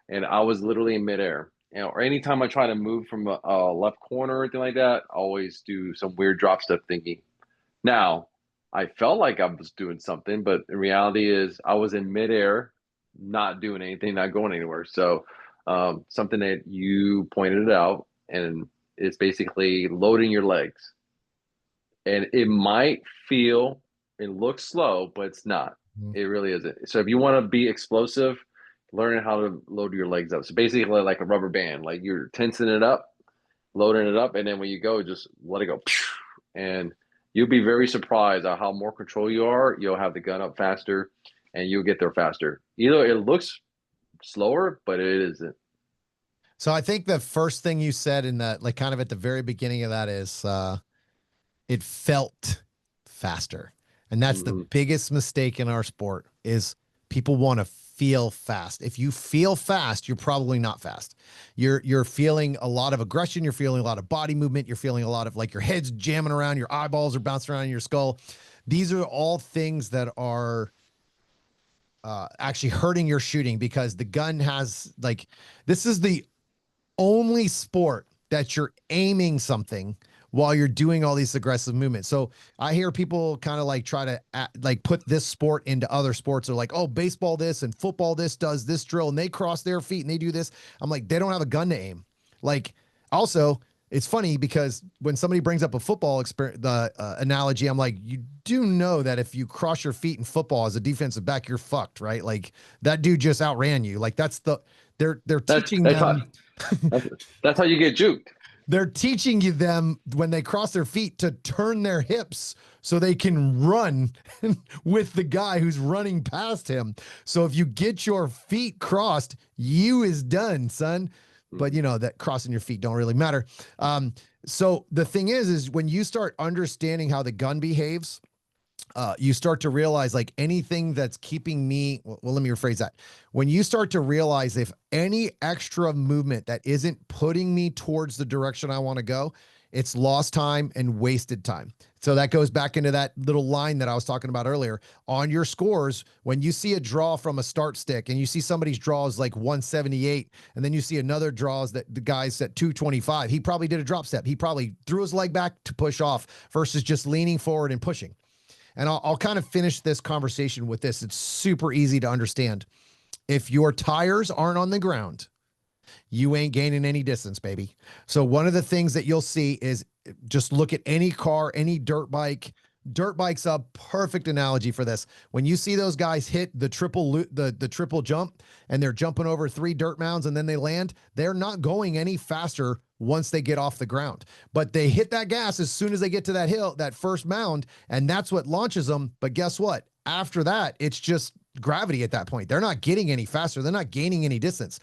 And I was literally in midair. Or anytime I try to move from a left corner or anything like that, I always do some weird drop step thinking. Now, I felt like I was doing something, but the reality is I was in midair, not doing anything, not going anywhere. So, something that you pointed out, and it's basically loading your legs. And it might feel and look slow, but it's not. Mhm. It really isn't. So if you want to be explosive, learning how to load your legs up. So basically, like a rubber band, like you're tensing it up, loading it up, and then when you go, just let it go. And you'll be very surprised at how more control you are. You'll have the gun up faster, and you'll get there faster. Either it looks slower, but it isn't. So I think the first thing you said in that, like kind of at the very beginning of that, is it felt faster. And that's the Mm-hmm. biggest mistake in our sport is people want to feel fast. If you feel fast, you're probably not fast. You're feeling a lot of aggression, you're feeling a lot of body movement, you're feeling a lot of like your head's jamming around, your eyeballs are bouncing around in your skull. These are all things that are actually hurting your shooting because the gun has like, this is the only sport that you're aiming something while you're doing all these aggressive movements. So I hear people kind of like try to like put this sport into other sports. They're like, oh, baseball this and football this does this drill and they cross their feet and they do this. I'm like, they don't have a gun to aim. Like, also, it's funny because when somebody brings up a football experience, the analogy, I'm like, you do know that if you cross your feet in football as a defensive back, you're fucked, right? Like that dude just outran you. Like that's the they're That, teaching that's them how that's, that's how you get juked. they're teaching you them when they cross their feet to turn their hips so they can run with the guy who's running past him. So if you get your feet crossed, you is done, son. But you know that crossing your feet don't really matter. So the thing is when you start understanding how the gun behaves, you start to realize like anything that's keeping me, well, let me rephrase that. When you start to realize if any extra movement that isn't putting me towards the direction I want to go, it's lost time and wasted time. So that goes back into that little line that I was talking about earlier on your scores. When you see a draw from a start stick and you see somebody's draw is like 178, and then you see another draws that the guy's at 225, he probably did a drop step. He probably threw his leg back to push off versus just leaning forward and pushing. And I'll kind of finish this conversation with this. It's super easy to understand. If your tires aren't on the ground, you ain't gaining any distance, baby. So one of the things that you'll see is just look at any car, any dirt bike. Dirt bike's a perfect analogy for this. When you see those guys hit the triple jump and they're jumping over 3 dirt mounds and then they land, they're not going any faster once they get off the ground. But they hit that gas as soon as they get to that hill, that first mound, and that's what launches them. But guess what? After that, it's just gravity at that point. They're not getting any faster. They're not gaining any distance.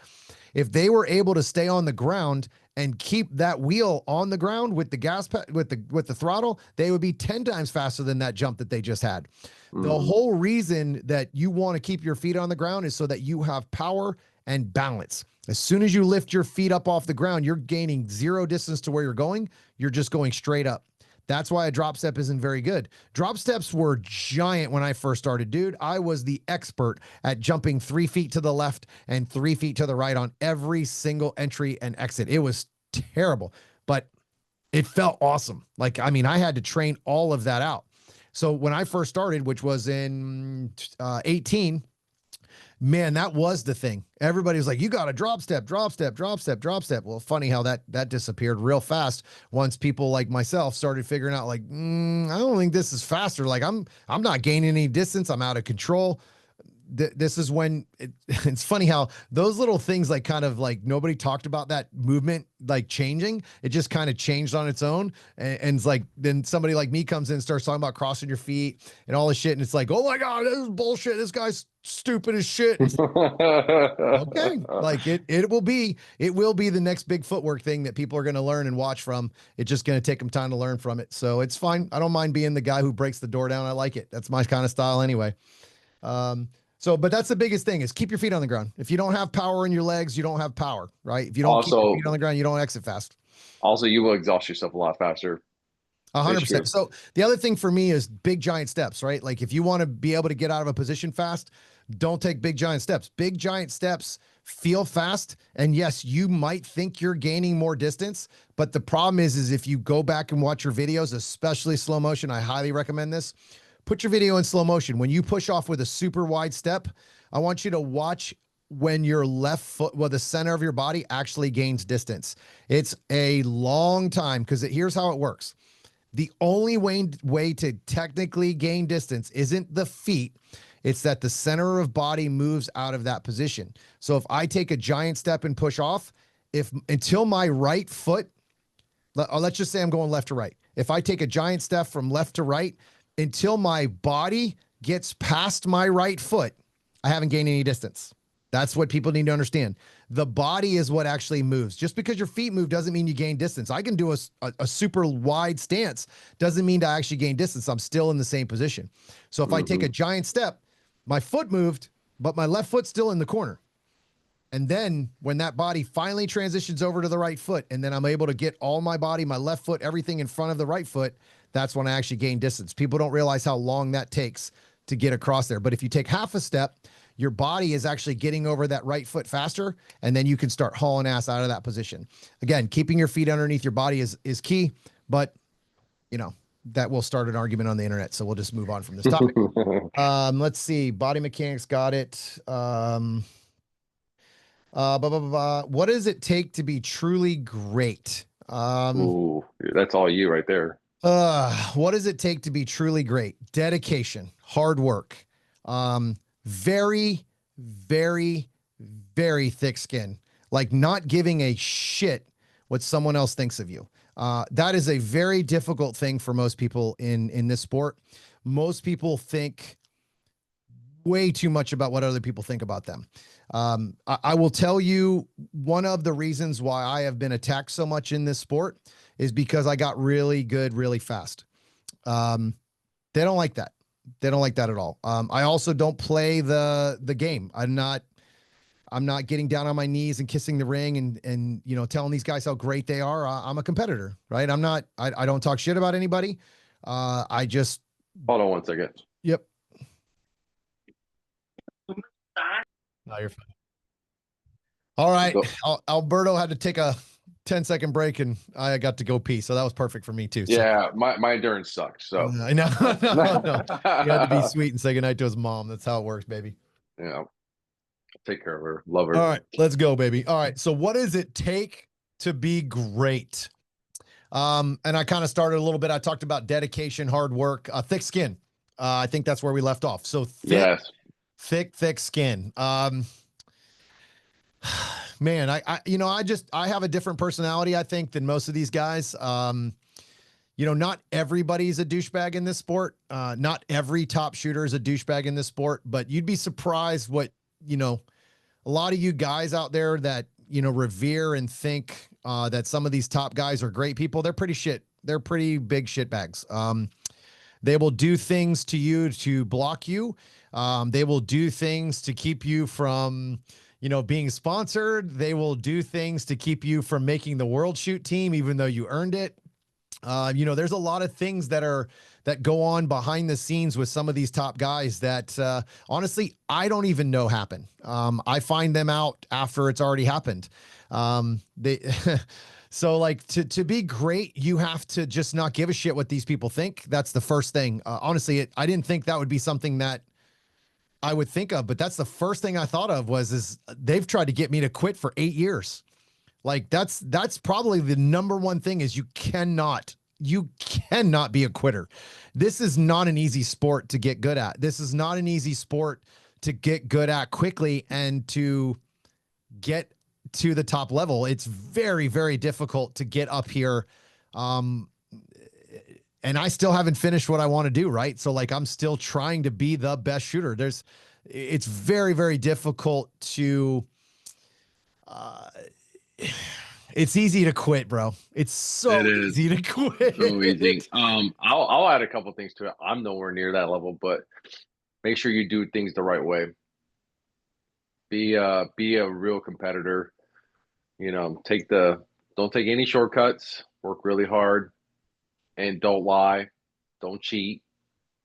If they were able to stay on the ground and keep that wheel on the ground with the with the throttle, they would be 10 times faster than that jump that they just had. The Mm-hmm. whole reason that you want to keep your feet on the ground is so that you have power and balance. As soon as you lift your feet up off the ground, you're gaining zero distance to where you're going. You're just going straight up. That's why a drop step isn't very good. Drop steps were giant when I first started, dude. I was the expert at jumping 3 feet to the left and 3 feet to the right on every single entry and exit. It was terrible, but it felt awesome. Like, I mean, I had to train all of that out. So when I first started, which was in 18, man, that was the thing. Everybody was like, you got to drop step, drop step, drop step, drop step. Well, funny how that disappeared real fast once people like myself started figuring out like, I don't think this is faster. Like I'm not gaining any distance. I'm out of control. This is when it's funny how those little things like kind of like nobody talked about that movement like changing. It just kind of changed on its own, and it's like then somebody like me comes in and starts talking about crossing your feet and all this shit, and it's like, oh my god, this is bullshit. This guy's stupid as shit. Okay, like it will be the next big footwork thing that people are going to learn and watch from. It's just going to take them time to learn from it, so it's fine. I don't mind being the guy who breaks the door down. I like it. That's my kind of style anyway. So, but that's the biggest thing is keep your feet on the ground. If you don't have power in your legs, you don't have power, right? If you don't keep your feet on the ground, you don't exit fast. Also, you will exhaust yourself a lot faster. 100%. So the other thing for me is big giant steps, right? Like if you want to be able to get out of a position fast, don't take big giant steps. Big giant steps feel fast. And yes, you might think you're gaining more distance, but the problem is if you go back and watch your videos, especially slow motion, I highly recommend this. Put your video in slow motion. When you push off with a super wide step, I want you to watch when your left foot, well, the center of your body actually gains distance. It's a long time because here's how it works. The only way to technically gain distance isn't the feet. It's that the center of body moves out of that position. So if I take a giant step and push off, until my right foot, let's just say I'm going left to right. If I take a giant step from left to right, until my body gets past my right foot, I haven't gained any distance. That's what people need to understand. The body is what actually moves. Just because your feet move doesn't mean you gain distance. I can do a super wide stance. Doesn't mean I actually gain distance. I'm still in the same position. So if I take a giant step, my foot moved, but my left foot's still in the corner. And then when that body finally transitions over to the right foot, and then I'm able to get all my body, my left foot, everything in front of the right foot, that's when I actually gain distance. People don't realize how long that takes to get across there. But if you take half a step, your body is actually getting over that right foot faster, and then you can start hauling ass out of that position. Again, keeping your feet underneath your body is key, but you know, that will start an argument on the internet. So we'll just move on from this topic. Let's see. Body mechanics, got it. What does it take to be truly great? Ooh, that's all you right there. What does it take to be truly great? Dedication, hard work, very, very, very thick skin, like not giving a shit what someone else thinks of you. That is a very difficult thing for most people in this sport. Most people think way too much about what other people think about them. I will tell you one of the reasons why I have been attacked so much in this sport is because I got really good really fast. They don't like that. They don't like that at all. I also don't play the game. I'm not getting down on my knees and kissing the ring and you know, telling these guys how great they are. I'm a competitor, right? I don't talk shit about anybody. I just hold on 1 second. Yep. No, you're fine. All right. Alberto had to take a 10-second break and I got to go pee. So that was perfect for me too. So. Yeah. My endurance sucks. So I know. No. He had to be sweet and say goodnight to his mom. That's how it works, baby. Yeah. Take care of her. Love her. All right. Let's go, baby. All right. So what does it take to be great? And I kind of started a little bit. I talked about dedication, hard work, thick skin. I think that's where we left off. So thick skin. Man, I have a different personality, I think, than most of these guys. You know, not everybody's a douchebag in this sport. Not every top shooter is a douchebag in this sport, but you'd be surprised what, you know, a lot of you guys out there that, you know, revere and think that some of these top guys are great people. They're pretty shit. They're pretty big shitbags. They will do things to you to block you. They will do things to keep you from, you know, being sponsored. They will do things to keep you from making the world shoot team, even though you earned it. You know, there's a lot of things that go on behind the scenes with some of these top guys that, honestly, I don't even know happen. I find them out after it's already happened. So like to be great, you have to just not give a shit what these people think. That's the first thing. Honestly, I didn't think that would be something that I would think of, but that's the first thing I thought of was is they've tried to get me to quit for 8 years. Like that's probably the number one thing is you cannot be a quitter. This is not an easy sport to get good at. This is not an easy sport to get good at quickly and to get to the top level. It's very, very difficult to get up here. Um, and I still haven't finished what I want to do, right? So like I'm still trying to be the best shooter. It's very, very difficult to uh it's easy to quit, bro. It's It so is easy to so easy. quit. I'll add a couple things to it. I'm nowhere near that level, but make sure you do things the right way. Be a real competitor. You know, don't take any shortcuts. Work really hard and don't lie. Don't cheat.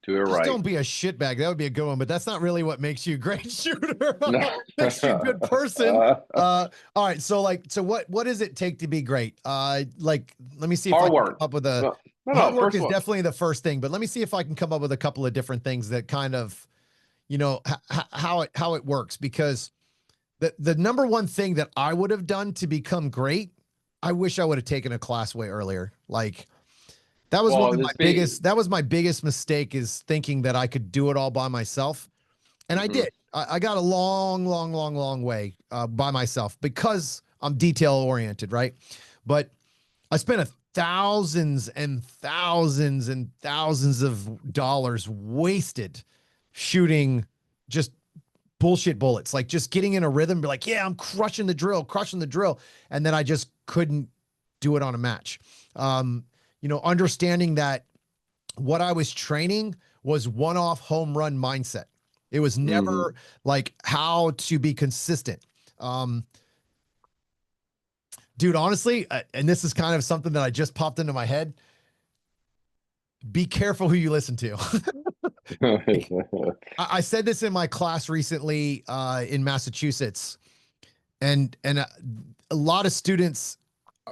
Do it Just right. don't be a shitbag. That would be a good one, but that's not really what makes you a great shooter. No. Makes you a good person. All right. So like, so what does it take to be great? Like, let me see if I Hard can come work. up with a No, no, hard no. work First is one. definitely the first thing, but let me see if I can come up with a couple of different things that kind of, how it works because the number one thing that I would have done to become great, I wish I would have taken a class way earlier. Like Well, this be. that was my biggest mistake is thinking that I could do it all by myself. And I Hmm. did. I got a long, long, long, long way by myself because I'm detail oriented, right? But I spent thousands and thousands and thousands of dollars wasted shooting just bullshit bullets, like just getting in a rhythm, be like, yeah, I'm crushing the drill. And then I just couldn't do it on a match. Understanding that what I was training was one off home run mindset. It was Hmm. never like how to be consistent. Um, Dude, honestly, and this is kind of something that I just popped into my head. Be careful who you listen to. I said this in my class recently in Massachusetts, and a lot of students,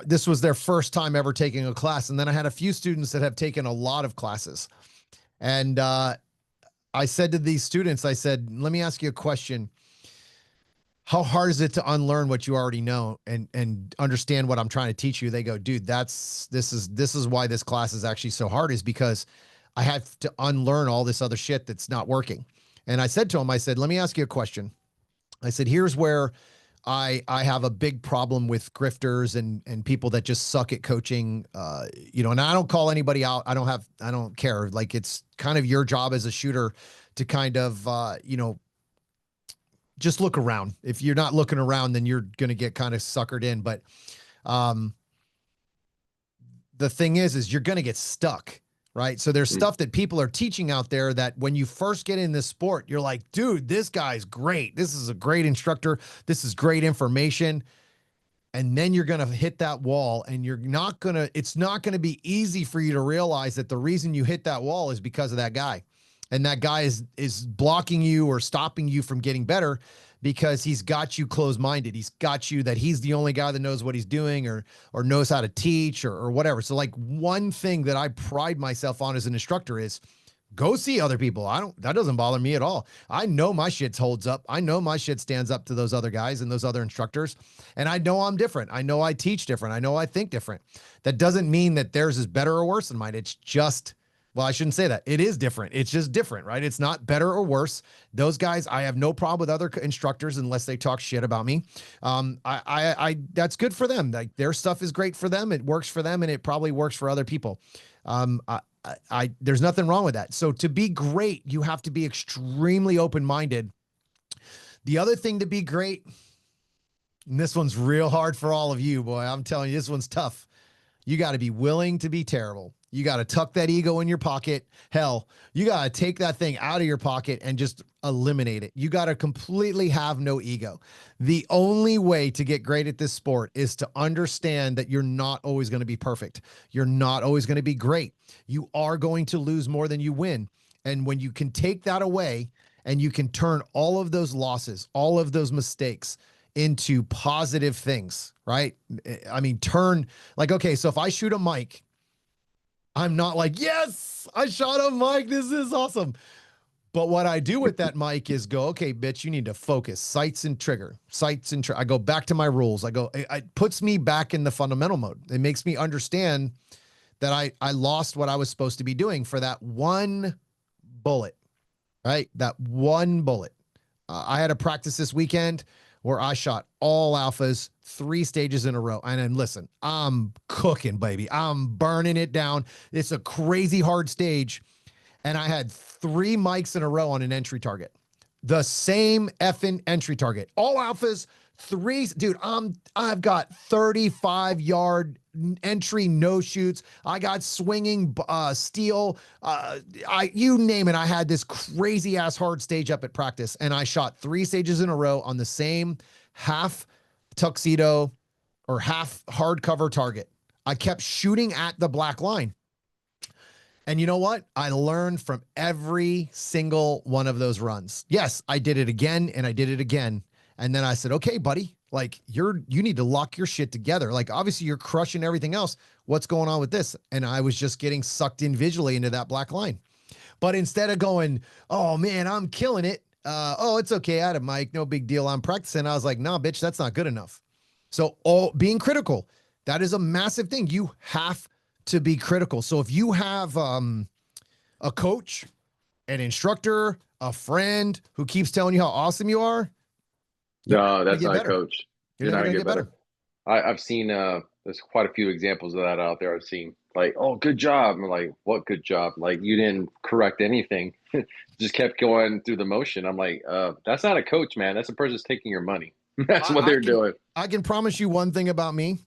this was their first time ever taking a class, and then I had a few students that have taken a lot of classes, and I said to these students, I said, let me ask you a question. How hard is it to unlearn what you already know and understand what I'm trying to teach you? They go, dude, this is why this class is actually so hard is because I have to unlearn all this other shit that's not working. And I said to him, I said, let me ask you a question. I said, here's where I have a big problem with grifters and people that just suck at coaching. And I don't call anybody out. I don't care. Like it's kind of your job as a shooter to kind of just look around. If you're not looking around, then you're gonna get kind of suckered in. But um the thing is you're gonna get stuck. Right. So there's stuff that people are teaching out there that when you first get in this sport, you're like, dude, this guy's great. This is a great instructor. This is great information. And then you're going to hit that wall and it's not going to be easy for you to realize that the reason you hit that wall is because of that guy. And that guy is blocking you or stopping you from getting better because he's got you closed-minded. He's got you that he's the only guy that knows what he's doing or knows how to teach or whatever. So like one thing that I pride myself on as an instructor is go see other people. That doesn't bother me at all. I know my shit holds up. I know my shit stands up to those other guys and those other instructors. And I know I'm different. I know I teach different. I know I think different. That doesn't mean that theirs is better or worse than mine. It's just, well, I shouldn't say that. It is different. It's just different, right? It's not better or worse. Those guys, I have no problem with other instructors unless they talk shit about me. That's good for them. Like their stuff is great for them. It works for them and it probably works for other people. Um, there's nothing wrong with that. So to be great, you have to be extremely open-minded. The other thing to be great, and this one's real hard for all of you, boy. I'm telling you, this one's tough. You got to be willing to be terrible. You got to tuck that ego in your pocket. Hell, you got to take that thing out of your pocket and just eliminate it. You got to completely have no ego. The only way to get great at this sport is to understand that you're not always going to be perfect. You're not always going to be great. You are going to lose more than you win. And when you can take that away and you can turn all of those losses, all of those mistakes into positive things, right? I mean, turn like, okay, so if I shoot a mic, I'm not like, yes, I shot a mic. This is awesome. But what I do with that mic is go, okay, bitch, you need to focus, sights and trigger, I go back to my rules. It puts me back in the fundamental mode. It makes me understand that I lost what I was supposed to be doing for that one bullet, right? That one bullet. I had a practice this weekend where I shot all alphas 3 stages in a row. And then listen, I'm cooking, baby. I'm burning it down. It's a crazy hard stage. And I had 3 mics in a row on an entry target. The same effing entry target. All alphas, 3. Dude, I've got 35-yard entry no shoots. I got swinging steel. You name it. I had this crazy ass hard stage up at practice, and I shot 3 stages in a row on the same half tuxedo or half hardcover target. I kept shooting at the black line. And you know what? I learned from every single one of those runs. Yes, I did it again and I did it again. And then I said, okay, buddy, like you need to lock your shit together. Like obviously you're crushing everything else. What's going on with this? And I was just getting sucked in visually into that black line. But instead of going, oh man, I'm killing it. Oh, it's okay. I had a mic, no big deal. I'm practicing. I was like, nah, bitch, that's not good enough. So being critical, that is a massive thing. You have to be critical. So if you have a coach, an instructor, a friend who keeps telling you how awesome you are, no, that's not a better. coach. You're never gonna get better. I've seen there's quite a few examples of that out there. I've seen like, oh, good job. I'm like, what good job? Like you didn't correct anything. Just kept going through the motion. I'm like, that's not a coach, man. That's a person taking your money. That's what they're doing. I can promise you one thing about me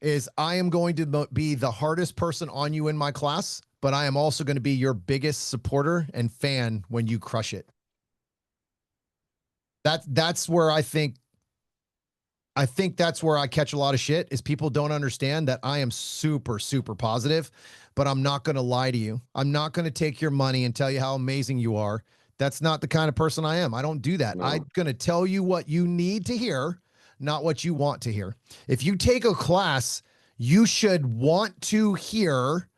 is I am going to be the hardest person on you in my class, but I am also going to be your biggest supporter and fan when you crush it. That's where I think that's where I catch a lot of shit is people don't understand that I am super, super positive, but I'm not going to lie to you. I'm not going to take your money and tell you how amazing you are. That's not the kind of person I am. I don't do that. No. I'm going to tell you what you need to hear, not what you want to hear. If you take a class, you should want to hear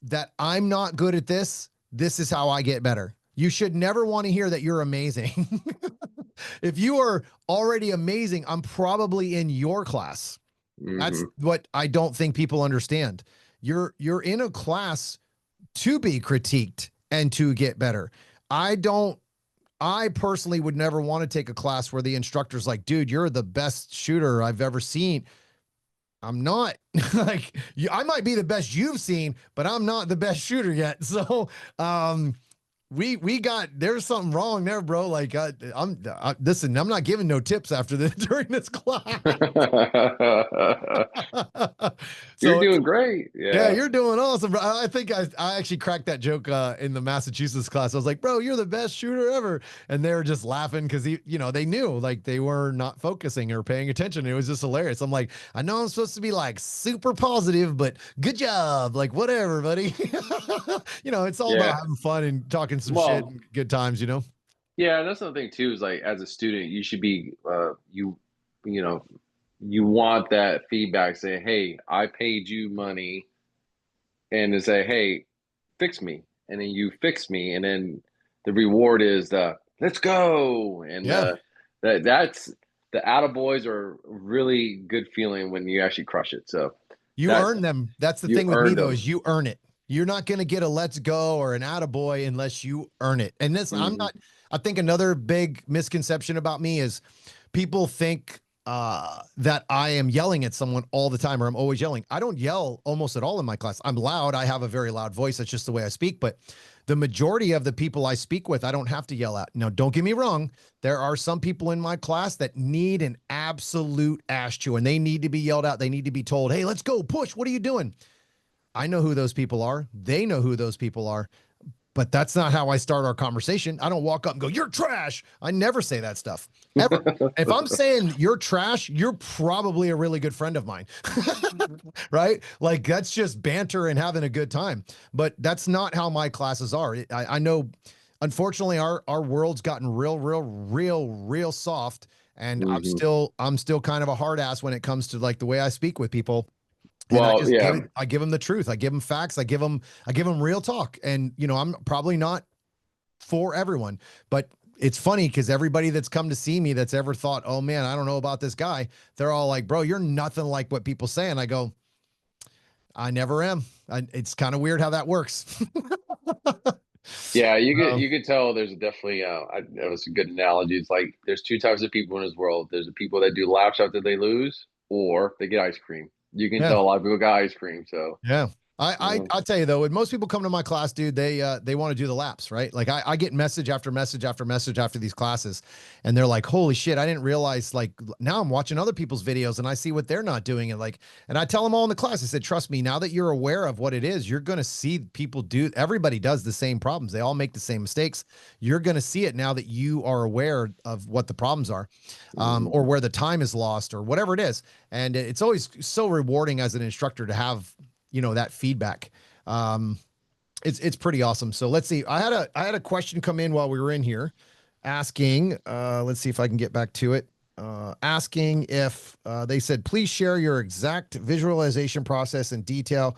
that I'm not good at this. This is how I get better. You should never want to hear that you're amazing. If you are already amazing, I'm probably in your class. Mm-hmm. That's what I don't think people understand. You're in a class to be critiqued and to get better. I personally would never want to take a class where the instructor's like, dude, you're the best shooter I've ever seen. I'm not. Like, I might be the best you've seen, but I'm not the best shooter yet. So, there's something wrong there, bro. Like listen, I'm not giving no tips after this during this class. So you're doing great. Yeah, you're doing awesome, bro. I think I actually cracked that joke in the Massachusetts class. I was like, bro, you're the best shooter ever. And they were just laughing because they knew like they were not focusing or paying attention. It was just hilarious. I'm like, I know I'm supposed to be like super positive, but good job. Like whatever, buddy. It's all about having fun and talking some shit and good times, Yeah, that's another thing too, is like as a student, you should be you want that feedback, say, hey, I paid you money, and to say, hey, fix me. And then you fix me, and then the reward is let's go. And that's the attaboys are really good feeling when you actually crush it. So you earn them. That's the thing with me though, is you earn it. You're not going to get a let's go or an attaboy unless you earn it. And this, I think another big misconception about me is people think that I am yelling at someone all the time or I'm always yelling. I don't yell almost at all in my class. I'm loud. I have a very loud voice. That's just the way I speak. But the majority of the people I speak with, I don't have to yell at. Now, don't get me wrong. There are some people in my class that need an absolute ass chew and they need to be yelled at. They need to be told, hey, let's go push. What are you doing? I know who those people are. They know who those people are. But that's not how I start our conversation. I don't walk up and go, you're trash. I never say that stuff. Ever. If I'm saying you're trash, you're probably a really good friend of mine. Right? Like that's just banter and having a good time. But that's not how my classes are. I know unfortunately our world's gotten real soft, and Hmm. I'm still kind of a hard ass when it comes to like the way I speak with people. And Well, yeah. I give them the truth. I give them facts. I give them real talk. And, you know, I'm probably not for everyone, but it's funny because everybody that's come to see me that's ever thought, oh man, I don't know about this guy. They're all like, bro, you're nothing like what people say. And I go, I never am. It's kind of weird how that works. Yeah, Um, you could tell there's definitely that was a good analogy. It's like there's two types of people in this world. There's the people that do laps after they lose, or they get ice cream. You can yeah. tell a lot of people got ice cream. So, Yeah. you know. I'll tell you though, when most people come to my class, dude, they want to do the laps, right? Like I get message after message after message after these classes, and they're like, holy shit, I didn't realize, like now I'm watching other people's videos and I see what they're not doing. And like, and I tell them all in the class, I said, trust me, now that you're aware of what it is, you're gonna see people do, everybody does the same problems. They all make the same mistakes. You're gonna see it now that you are aware of what the problems are, Mhm. or where the time is lost or whatever it is. And it's always so rewarding as an instructor to have, you know, that feedback. um it's pretty awesome. So let's see, I had a question come in while we were in here asking, let's see if I can get back to it, asking if they said please share your exact visualization process in detail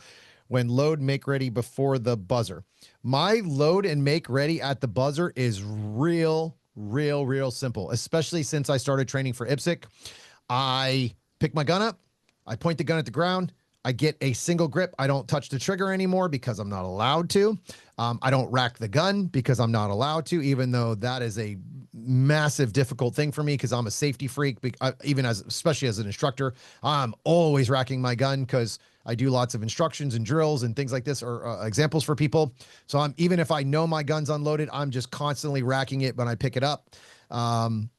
when load make ready before the buzzer. My load and make ready at the buzzer is real simple, especially since I started training for IPSC. I pick my gun up, I point the gun at the ground, I get a single grip. I don't touch the trigger anymore because I'm not allowed to. I don't rack the gun because I'm not allowed to, even though that is a massive difficult thing for me because I'm a safety freak. Even as, especially as an instructor, I'm always racking my gun because I do lots of instructions and drills and things like this, or examples for people. So I'm, even if I know my gun's unloaded, I'm just constantly racking it when I pick it up. Um,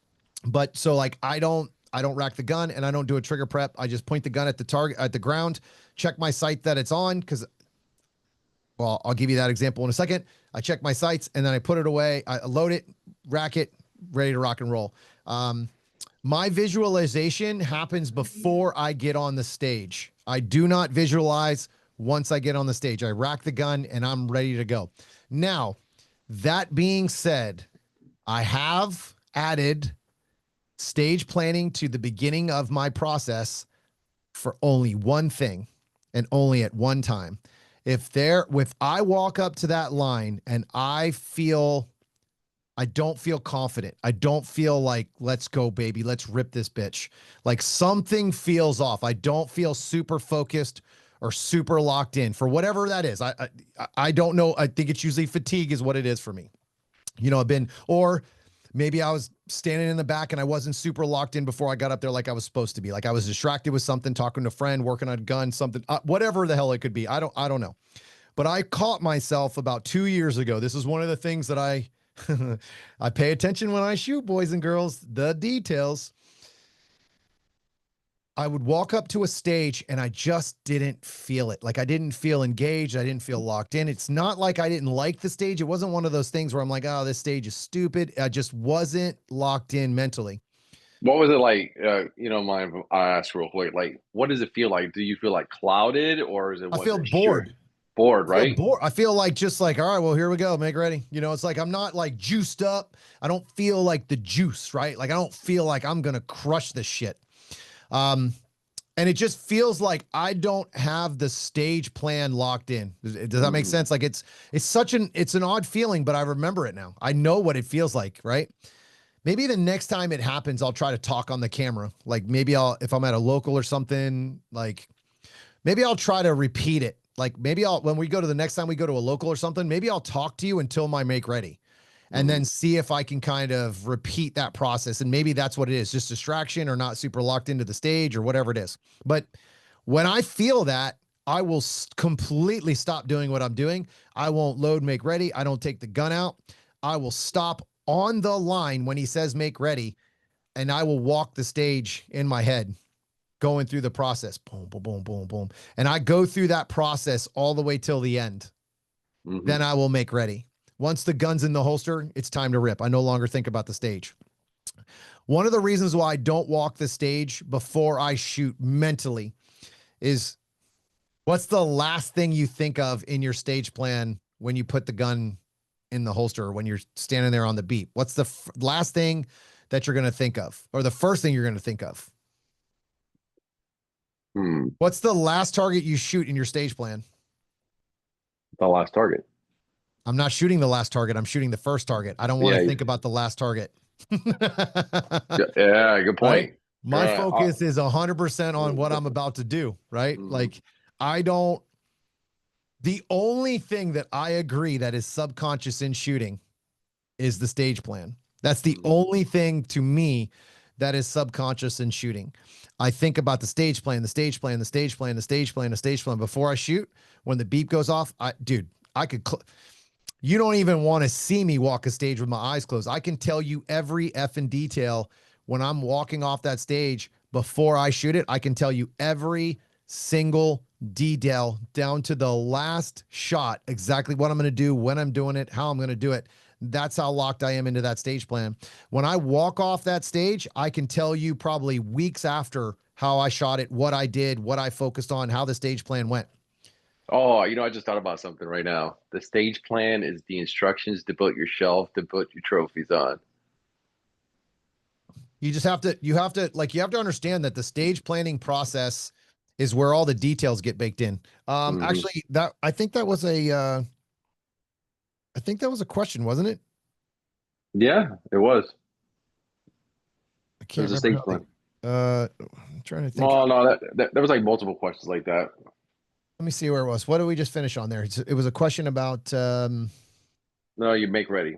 but so like I don't rack the gun and I don't do a trigger prep. I just point the gun at the target, at the ground, check my sight that it's on, because, well, I'll give you that example in a second. I check my sights and then I put it away. I load it, rack it, ready to rock and roll. Um, my visualization happens before I get on the stage. I do not visualize once I get on the stage. I rack the gun and I'm ready to go. Now, that being said, I have added stage planning to the beginning of my process for only one thing and only at one time. If I walk up to that line and I don't feel confident, I don't feel like, let's go, baby, let's rip this bitch. Like something feels off. I don't feel super focused or super locked in for whatever that is. I don't know. I think it's usually fatigue is what it is for me. You know, I've been, or maybe I was standing in the back and I wasn't super locked in before I got up there like I was supposed to be. Like I was distracted with something, talking to a friend, working on a gun, something, whatever the hell it could be. I don't know. But I caught myself about 2 years ago. This is one of the things that I pay attention when I shoot, boys and girls, the details. I would walk up to a stage and I just didn't feel it. Like I didn't feel engaged. I didn't feel locked in. It's not like I didn't like the stage. It wasn't one of those things where I'm like, oh, this stage is stupid. I just wasn't locked in mentally. What was it like? You know, mind if I ask real quick, like, what does it feel like? Do you feel like clouded, or is it I was feel it sure bored. bored, I feel right? bored. I feel like just like, all right, well, here we go. Make ready. You know, it's like I'm not like juiced up. I don't feel like the juice, right? Like I don't feel like I'm gonna crush this shit. Um, and it just feels like I don't have the stage plan locked in. Does that make Hmm. sense? Like it's an odd feeling, but I remember it now. I know what it feels like, right? Maybe the next time it happens, I'll try to talk on the camera. Like maybe if I'm at a local or something, like maybe I'll try to repeat it. Like maybe when we go to the next time we go to a local or something, maybe I'll talk to you until my make ready and Hmm. then see if I can kind of repeat that process. And maybe that's what it is, just distraction or not super locked into the stage or whatever it is. But when I feel that, I will completely stop doing what I'm doing. I won't load, make ready. I don't take the gun out. I will stop on the line when he says make ready, and I will walk the stage in my head, going through the process. Boom, boom, boom, boom, boom. And I go through that process all the way till the end. Hmm. Then I will make ready. Once the gun's in the holster, it's time to rip. I no longer think about the stage. One of the reasons why I don't walk the stage before I shoot mentally is, what's the last thing you think of in your stage plan when you put the gun in the holster when you're standing there on the beep? What's the last thing that you're going to think of, or the first thing you're going to think of? Hmm. What's the last target you shoot in your stage plan? The last target. I'm not shooting the last target. I'm shooting the first target. I don't want Yeah. to think about the last target. Yeah. Good Right? point. My Right. focus is 100% on what I'm about to do, right? Mhm. Like, I don't, the only thing that I agree that is subconscious in shooting is the stage plan. That's the Mhm. only thing to me that is subconscious in shooting. I think about the stage plan, the stage plan, the stage plan, the stage plan, the stage plan before I shoot. When the beep goes off, dude, I could, you don't even want to see me walk a stage with my eyes closed. I can tell you every effing detail when I'm walking off that stage before I shoot it. I can tell you every single detail down to the last shot, exactly what I'm going to do, when I'm doing it, how I'm going to do it. That's how locked I am into that stage plan. When I walk off that stage, I can tell you probably weeks after how I shot it, what I did, what I focused on, how the stage plan went. Oh, I just thought about something right now. The stage plan is the instructions to put your shelf to put your trophies on. You just have to, you have to understand that the stage planning process is where all the details get baked in. Hmm. Actually, I think that was I think that was a question, wasn't it? Yeah, it was. I It can't was a remember stage how plan. I'm trying to think. Well, no, there was like multiple questions like that. Let me see where it was. What did we just finish on there? It was a question about, No, you make ready.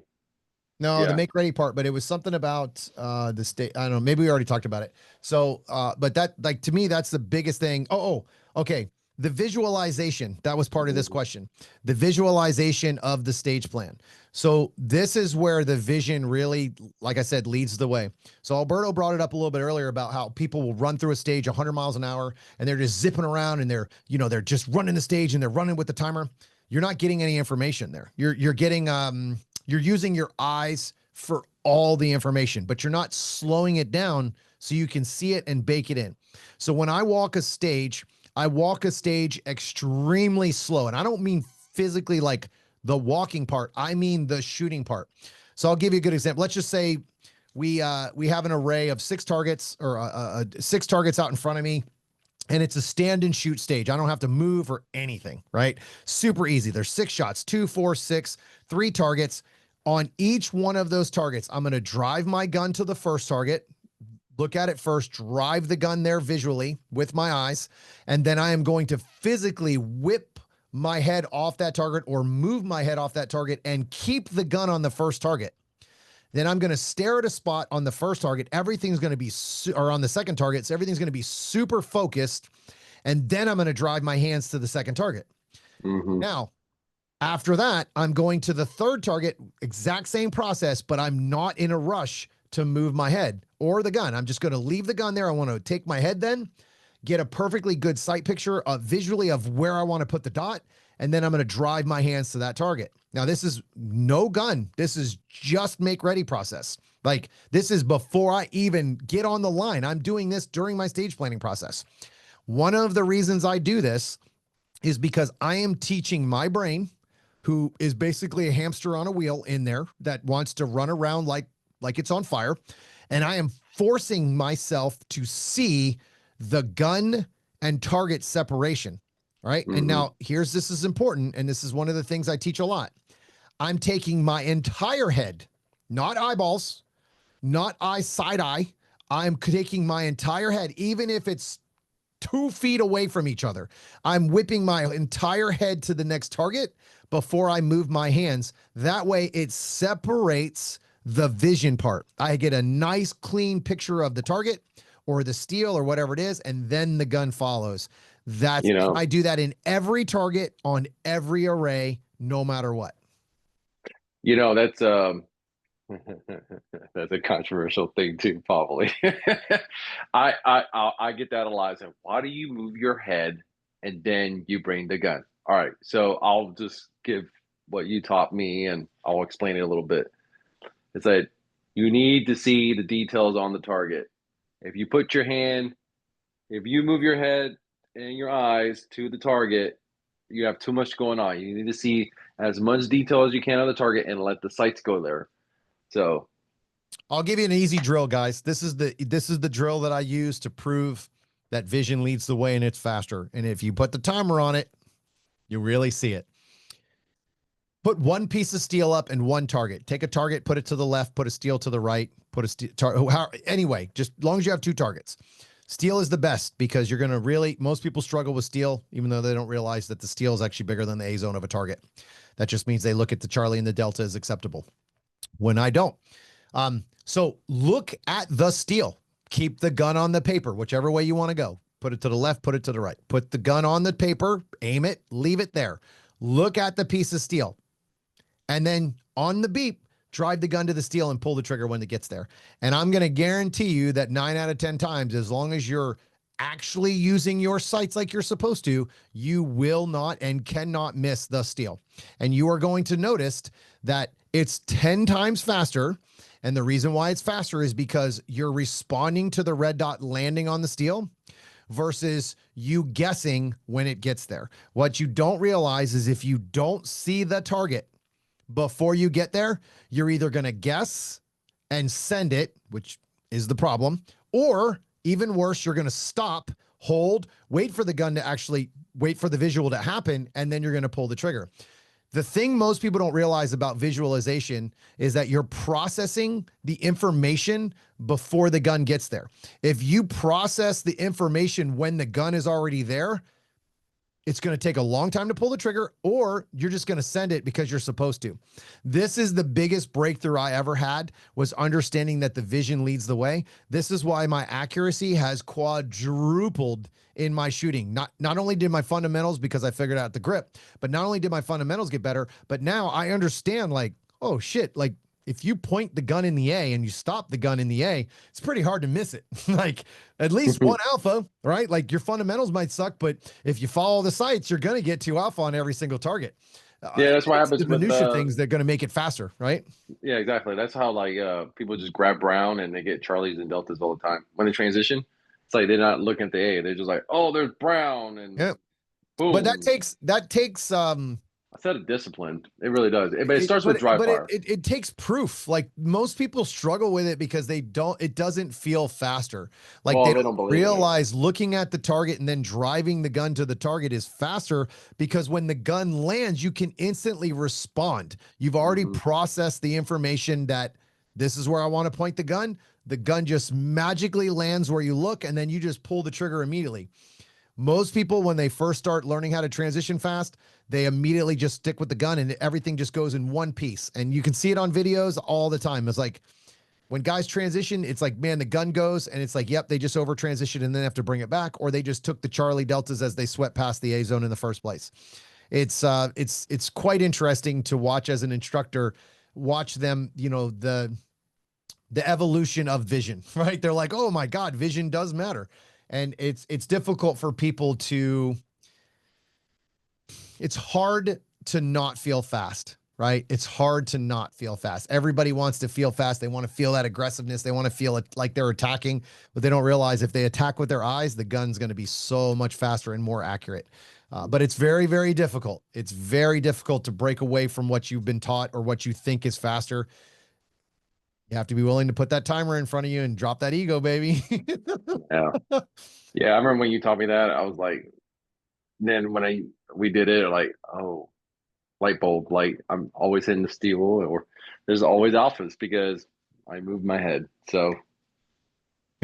no, the Yeah. make ready part, but it was something about the state. I don't know. Maybe we already talked about it. So, but that, like, to me, that's the biggest thing. Okay. The visualization, that was part of this Hmm. question. The visualization of the stage plan. So this is where the vision really, like I said, leads the way. So Alberto brought it up a little bit earlier about how people will run through a stage 100 miles an hour and they're just zipping around and they're just running the stage and they're running with the timer. You're not getting any information there. You're getting you're using your eyes for all the information, but you're not slowing it down so you can see it and bake it in. So when I walk a stage extremely slow. And I don't mean physically like the walking part, I mean the shooting part. So I'll give you a good example. Let's just say we have an array of six targets or six targets out in front of me, and it's a stand and shoot stage. I don't have to move or anything, right? Super easy. There's six shots, 2, 4, 6, three targets. On each one of those targets, I'm going to drive my gun to the first target, look at it first, drive the gun there visually with my eyes, and then I am going to physically whip my head off that target or move my head off that target and keep the gun on the first target. Then I'm going to stare at a spot on the first target. Everything's going to be, or on the second target. So everything's going to be super focused. And then I'm going to drive my hands to the second target. Hmm. Now, after that, I'm going to the third target, exact same process, but I'm not in a rush to move my head or the gun. I'm just going to leave the gun there. I want to take my head then, get a perfectly good sight picture of visually of where I want to put the dot, and then I'm going to drive my hands to that target. Now, this is no gun. This is just make ready process. Like, this is before I even get on the line. I'm doing this during my stage planning process. One of the reasons I do this is because I am teaching my brain, who is basically a hamster on a wheel in there that wants to run around like it's on fire, and I am forcing myself to see the gun and target separation. Right. And Hmm. now this is important. And this is one of the things I teach a lot. I'm taking my entire head, not eyeballs, not side eye. I'm taking my entire head, even if it's 2 feet away from each other. I'm whipping my entire head to the next target before I move my hands. That way it separates the vision part. I get a nice clean picture of the target or the steel or whatever it is, and then the gun follows. You I know, do that in every target on every array, no matter what. that's that's a controversial thing too, probably. I get that a lot. So why do you move your head and then you bring the gun? All right, so I'll just give what you taught me, and I'll explain it a little bit. It's that you need to see the details on the target. If you put your hand, if you move your head and your eyes to the target, you have too much going on. You need to see as much detail as you can on the target and let the sights go there. So I'll give you an easy drill, guys. This is the drill that I use to prove that vision leads the way and it's faster. And if you put the timer on it, you really see it. Put one piece of steel up and one target. Take a target, put it to the left, put a steel to the right, put a steel anyway, just as long as you have two targets. Steel is the best because you're going to really, most people struggle with steel, even though they don't realize that the steel is actually bigger than the A zone of a target. That just means they look at the Charlie and the Delta as acceptable when I don't. So look at the steel. Keep the gun on the paper, whichever way you want to go. Put it to the left, put it to the right. Put the gun on the paper, aim it, leave it there. Look at the piece of steel. And then on the beep, drive the gun to the steel and pull the trigger when it gets there. And I'm going to guarantee you that 9 out of 10 times, as long as you're actually using your sights like you're supposed to, you will not and cannot miss the steel. And you are going to notice that it's 10 times faster. And the reason why it's faster is because you're responding to the red dot landing on the steel versus you guessing when it gets there. What you don't realize is if you don't see the target before you get there, you're either going to guess and send it, which is the problem, or even worse, you're going to stop, hold, wait for the gun to actually wait for the visual to happen, and then you're going to pull the trigger. The thing most people don't realize about visualization is that you're processing the information before the gun gets there. If you process the information when the gun is already there, it's going to take a long time to pull the trigger, or you're just going to send it because you're supposed to. This is the biggest breakthrough I ever had, was understanding that the vision leads the way. This is why my accuracy has quadrupled in my shooting. Not only did my fundamentals, because I figured out the grip, but not only did my fundamentals get better, but now I understand, like, oh shit, like if you point the gun in the A and you stop the gun in the A, it's pretty hard to miss it. Like at least one alpha, right? Like your fundamentals might suck, but if you follow the sights, you're going to get 2 alpha on every single target. yeah, that's what It's happens the with minutia things that are going to make it faster, right? yeah, exactly. That's how like people just grab Brown and they get Charlies and Deltas all the time. When they transition, it's like they're not looking at the A. They're just like, oh, there's Brown and Yeah. But boom. that takes I said a discipline. It really does. But it starts with dry fire. It takes proof. Like most people struggle with it because it doesn't feel faster. Like Well, they they don't don't believe in it. realize looking at the target and then driving the gun to the target is faster because when the gun lands, you can instantly respond. You've already processed the information that this is where I want to point the gun. The gun just magically lands where you look, and then you just pull the trigger immediately. Most people, when they first start learning how to transition fast, they immediately just stick with the gun and everything just goes in one piece. And you can see it on videos all the time. It's like when guys transition, it's like, man, the gun goes and it's like, yep, they just over transition and then have to bring it back, or they just took the Charlie Deltas as they swept past the A zone in the first place. It's quite interesting to watch as an instructor, watch them, the evolution of vision, right? They're like, oh my God, vision does matter. And it's difficult for people to, it's hard to not feel fast, right? It's hard to not feel fast. Everybody wants to feel fast. They want to feel that aggressiveness. They want to feel it like they're attacking, but they don't realize if they attack with their eyes, the gun's going to be so much faster and more accurate. But it's very, very difficult. It's very difficult to break away from what you've been taught or what you think is faster. You have to be willing to put that timer in front of you and drop that ego, baby. Yeah. Yeah. I remember when you taught me that, I was like, then when we did it, like, oh, light bulb, like I'm always hitting the steel, or there's always alphas because I moved my head. So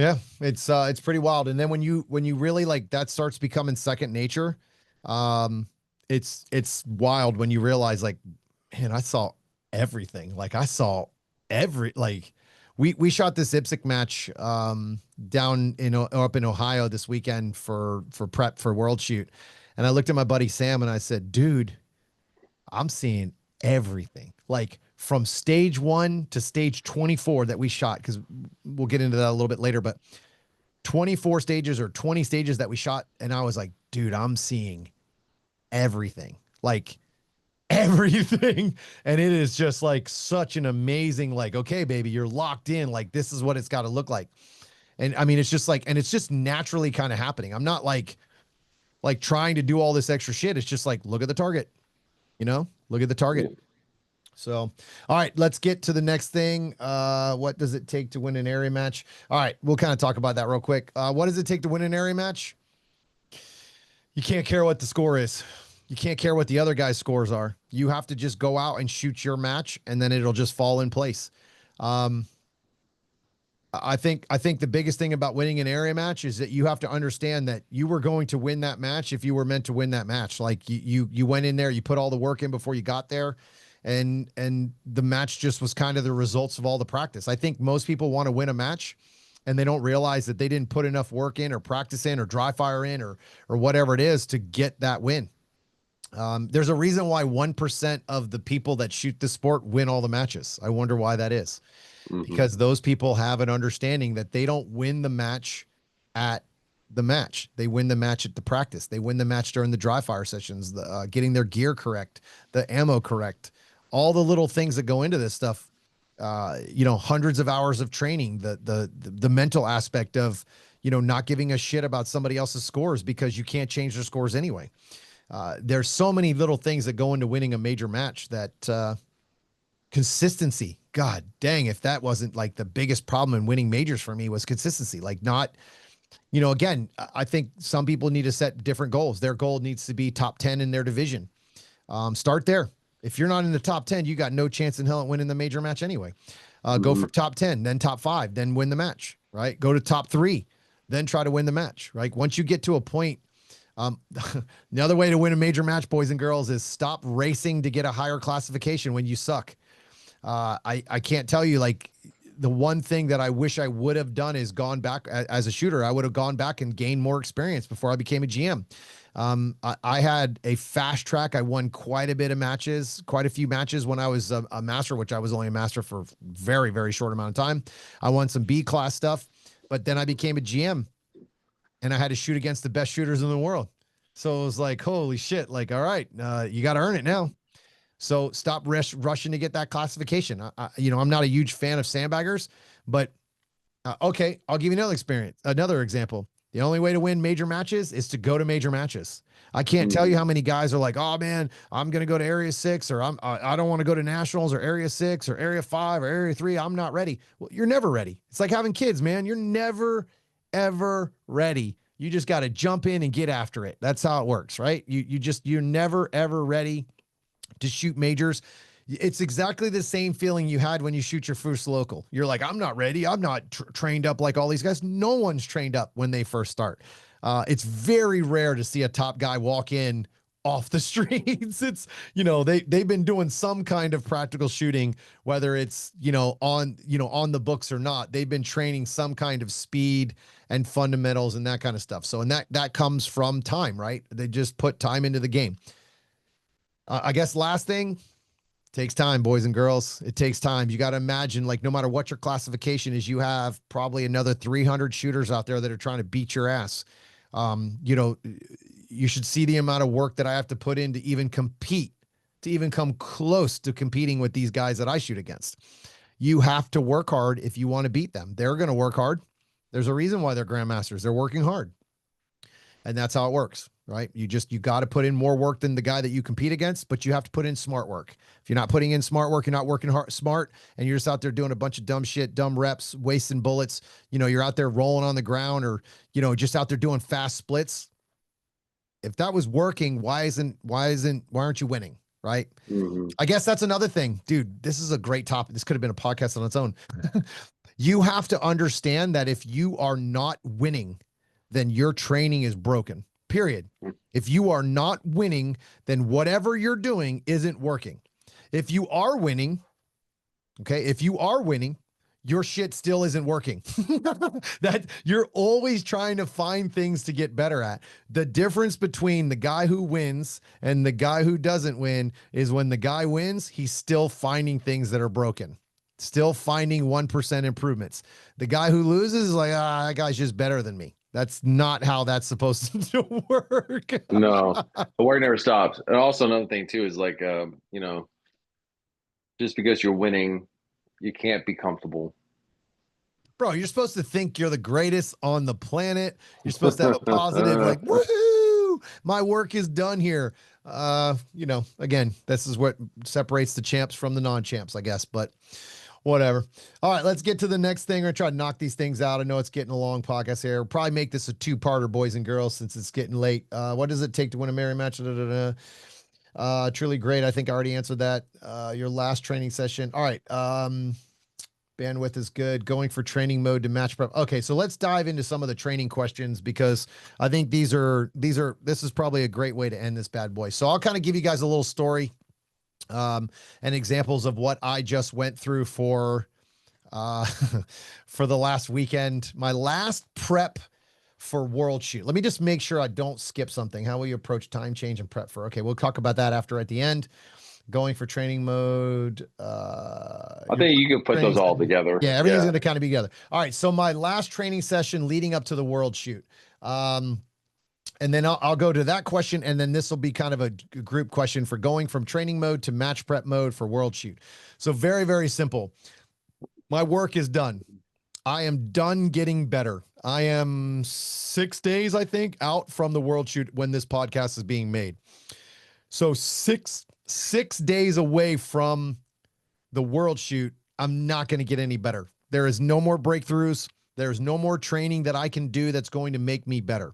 Yeah, it's pretty wild. And then when you really like that starts becoming second nature, um, it's wild when you realize like, man, I saw everything. Like I saw like we shot this IPSC match down up in Ohio this weekend for prep for World Shoot. And I looked at my buddy Sam and I said, dude, I'm seeing everything. Like from stage 1 to stage 24 that we shot, because we'll get into that a little bit later, but 24 stages or 20 stages that we shot. And I was like, dude, I'm seeing everything. Like everything. And it is just like such an amazing, like, okay, baby, you're locked in. Like, this is what it's got to look like. And I mean, it's just like, and it's just naturally kind of happening. I'm not like, like trying to do all this extra shit. It's just like, look at the target, look at the Yeah. target. So, all right, let's get to the next thing. What does it take to win an area match? All right, we'll kind of talk about that real quick. What does it take to win an area match? You can't care what the score is. You can't care what the other guy's scores are. You have to just go out and shoot your match, and then it'll just fall in place. Um, I think the biggest thing about winning an area match is that you have to understand that you were going to win that match if you were meant to win that match. Like you went in there, you put all the work in before you got there, and the match just was kind of the results of all the practice. I think most people want to win a match and they don't realize that they didn't put enough work in or practice in or dry fire in or whatever it is to get that win. There's a reason why 1% of the people that shoot the sport win all the matches. I wonder why that is. Because those people have an understanding that they don't win the match at the match. They win the match at the practice. They win the match during the dry fire sessions, the getting their gear correct, the ammo correct, all the little things that go into this stuff. Hundreds of hours of training, the mental aspect of, not giving a shit about somebody else's scores because you can't change their scores anyway. There's so many little things that go into winning a major match that, consistency. God dang, if that wasn't like the biggest problem in winning majors for me was consistency. Like not, again, I think some people need to set different goals. Their goal needs to be top 10 in their division. Start there. If you're not in the top 10, you got no chance in hell at winning the major match anyway. Go for top 10, then top 5, then win the match, right? Go to top 3, then try to win the match, right? Once you get to a point, the other way to win a major match, boys and girls, is stop racing to get a higher classification when you suck. I can't tell you, like, the one thing that I wish I would have done is gone back as a shooter. I would have gone back and gained more experience before I became a GM. I had a fast track. I won quite a few matches when I was a master, which I was only a master for very, very short amount of time. I won some B class stuff, but then I became a GM and I had to shoot against the best shooters in the world. So it was like, holy shit. Like, all right, you got to earn it now. So stop rushing to get that classification. I'm not a huge fan of sandbaggers, but okay, I'll give you another example. The only way to win major matches is to go to major matches. I can't tell you how many guys are like, oh man, I'm going to go to area 6, or I don't want to go to nationals or area 6 or area 5 or area 3. I'm not ready. Well, you're never ready. It's like having kids, man. You're never, ever ready. You just got to jump in and get after it. That's how it works, right? You're never, ever ready to shoot majors. It's exactly the same feeling you had when you shoot your first local. You're like, I'm not ready. I'm not trained up like all these guys. No one's trained up when they first start. It's very rare to see a top guy walk in off the streets. It's, they've been doing some kind of practical shooting, whether it's, on the books or not. They've been training some kind of speed and fundamentals and that kind of stuff. So, and that comes from time, right? They just put time into the game. I guess last thing, takes time, boys and girls. It takes time. You got to imagine, like, no matter what your classification is, you have probably another 300 shooters out there that are trying to beat your ass. You should see the amount of work that I have to put in to even compete, to even come close to competing with these guys that I shoot against. You have to work hard if you want to beat them. They're going to work hard. There's a reason why they're grandmasters. They're working hard. And that's how it works, right? You got to put in more work than the guy that you compete against, but you have to put in smart work. If you're not putting in smart work, you're not working hard, smart, and you're just out there doing a bunch of dumb shit, dumb reps, wasting bullets. You're out there rolling on the ground, or, just out there doing fast splits. If that was working, why aren't you winning? Right. I guess that's another thing, dude. This is a great topic. This could have been a podcast on its own. You have to understand that if you are not winning, then your training is broken, period. If you are not winning, then whatever you're doing isn't working. If you are winning, your shit still isn't working. That you're always trying to find things to get better at. The difference between the guy who wins and the guy who doesn't win is when the guy wins, he's still finding things that are broken. Still finding 1% improvements. The guy who loses is like, that guy's just better than me. That's not how that's supposed to work. No, the work never stops. And also another thing too is like, just because you're winning, you can't be comfortable. Bro, you're supposed to think you're the greatest on the planet. You're supposed to have a positive, like, woohoo! My work is done here. Again, this is what separates the champs from the non-champs, I guess, but whatever. All right, let's get to the next thing. We're gonna try to knock these things out. I know it's getting a long podcast here. We'll probably make this a two-parter, boys and girls, since it's getting late. What does it take to win a Mary match? Truly great. I think I already answered that. Your last training session. All right. Bandwidth is good. Going for training mode to match prep. Okay, so let's dive into some of the training questions because I think this is probably a great way to end this bad boy. So I'll kind of give you guys a little story and examples of what I just went through for for the last weekend. My last prep for World Shoot. Let me just make sure I don't skip something. How will you approach time change and prep for? Okay, we'll talk about that after at the end. Going for training mode. I think you can put those all together. Yeah, everything's going to kind of be together. All right, so my last training session leading up to the World Shoot. And then I'll go to that question, and then this will be kind of a group question for going from training mode to match prep mode for World Shoot. So very, very simple. My work is done. I am done getting better. I am 6 days, I think, out from the World Shoot when this podcast is being made. So six days away from the World Shoot, I'm not going to get any better. There is no more breakthroughs. There's no more training that I can do that's going to make me better.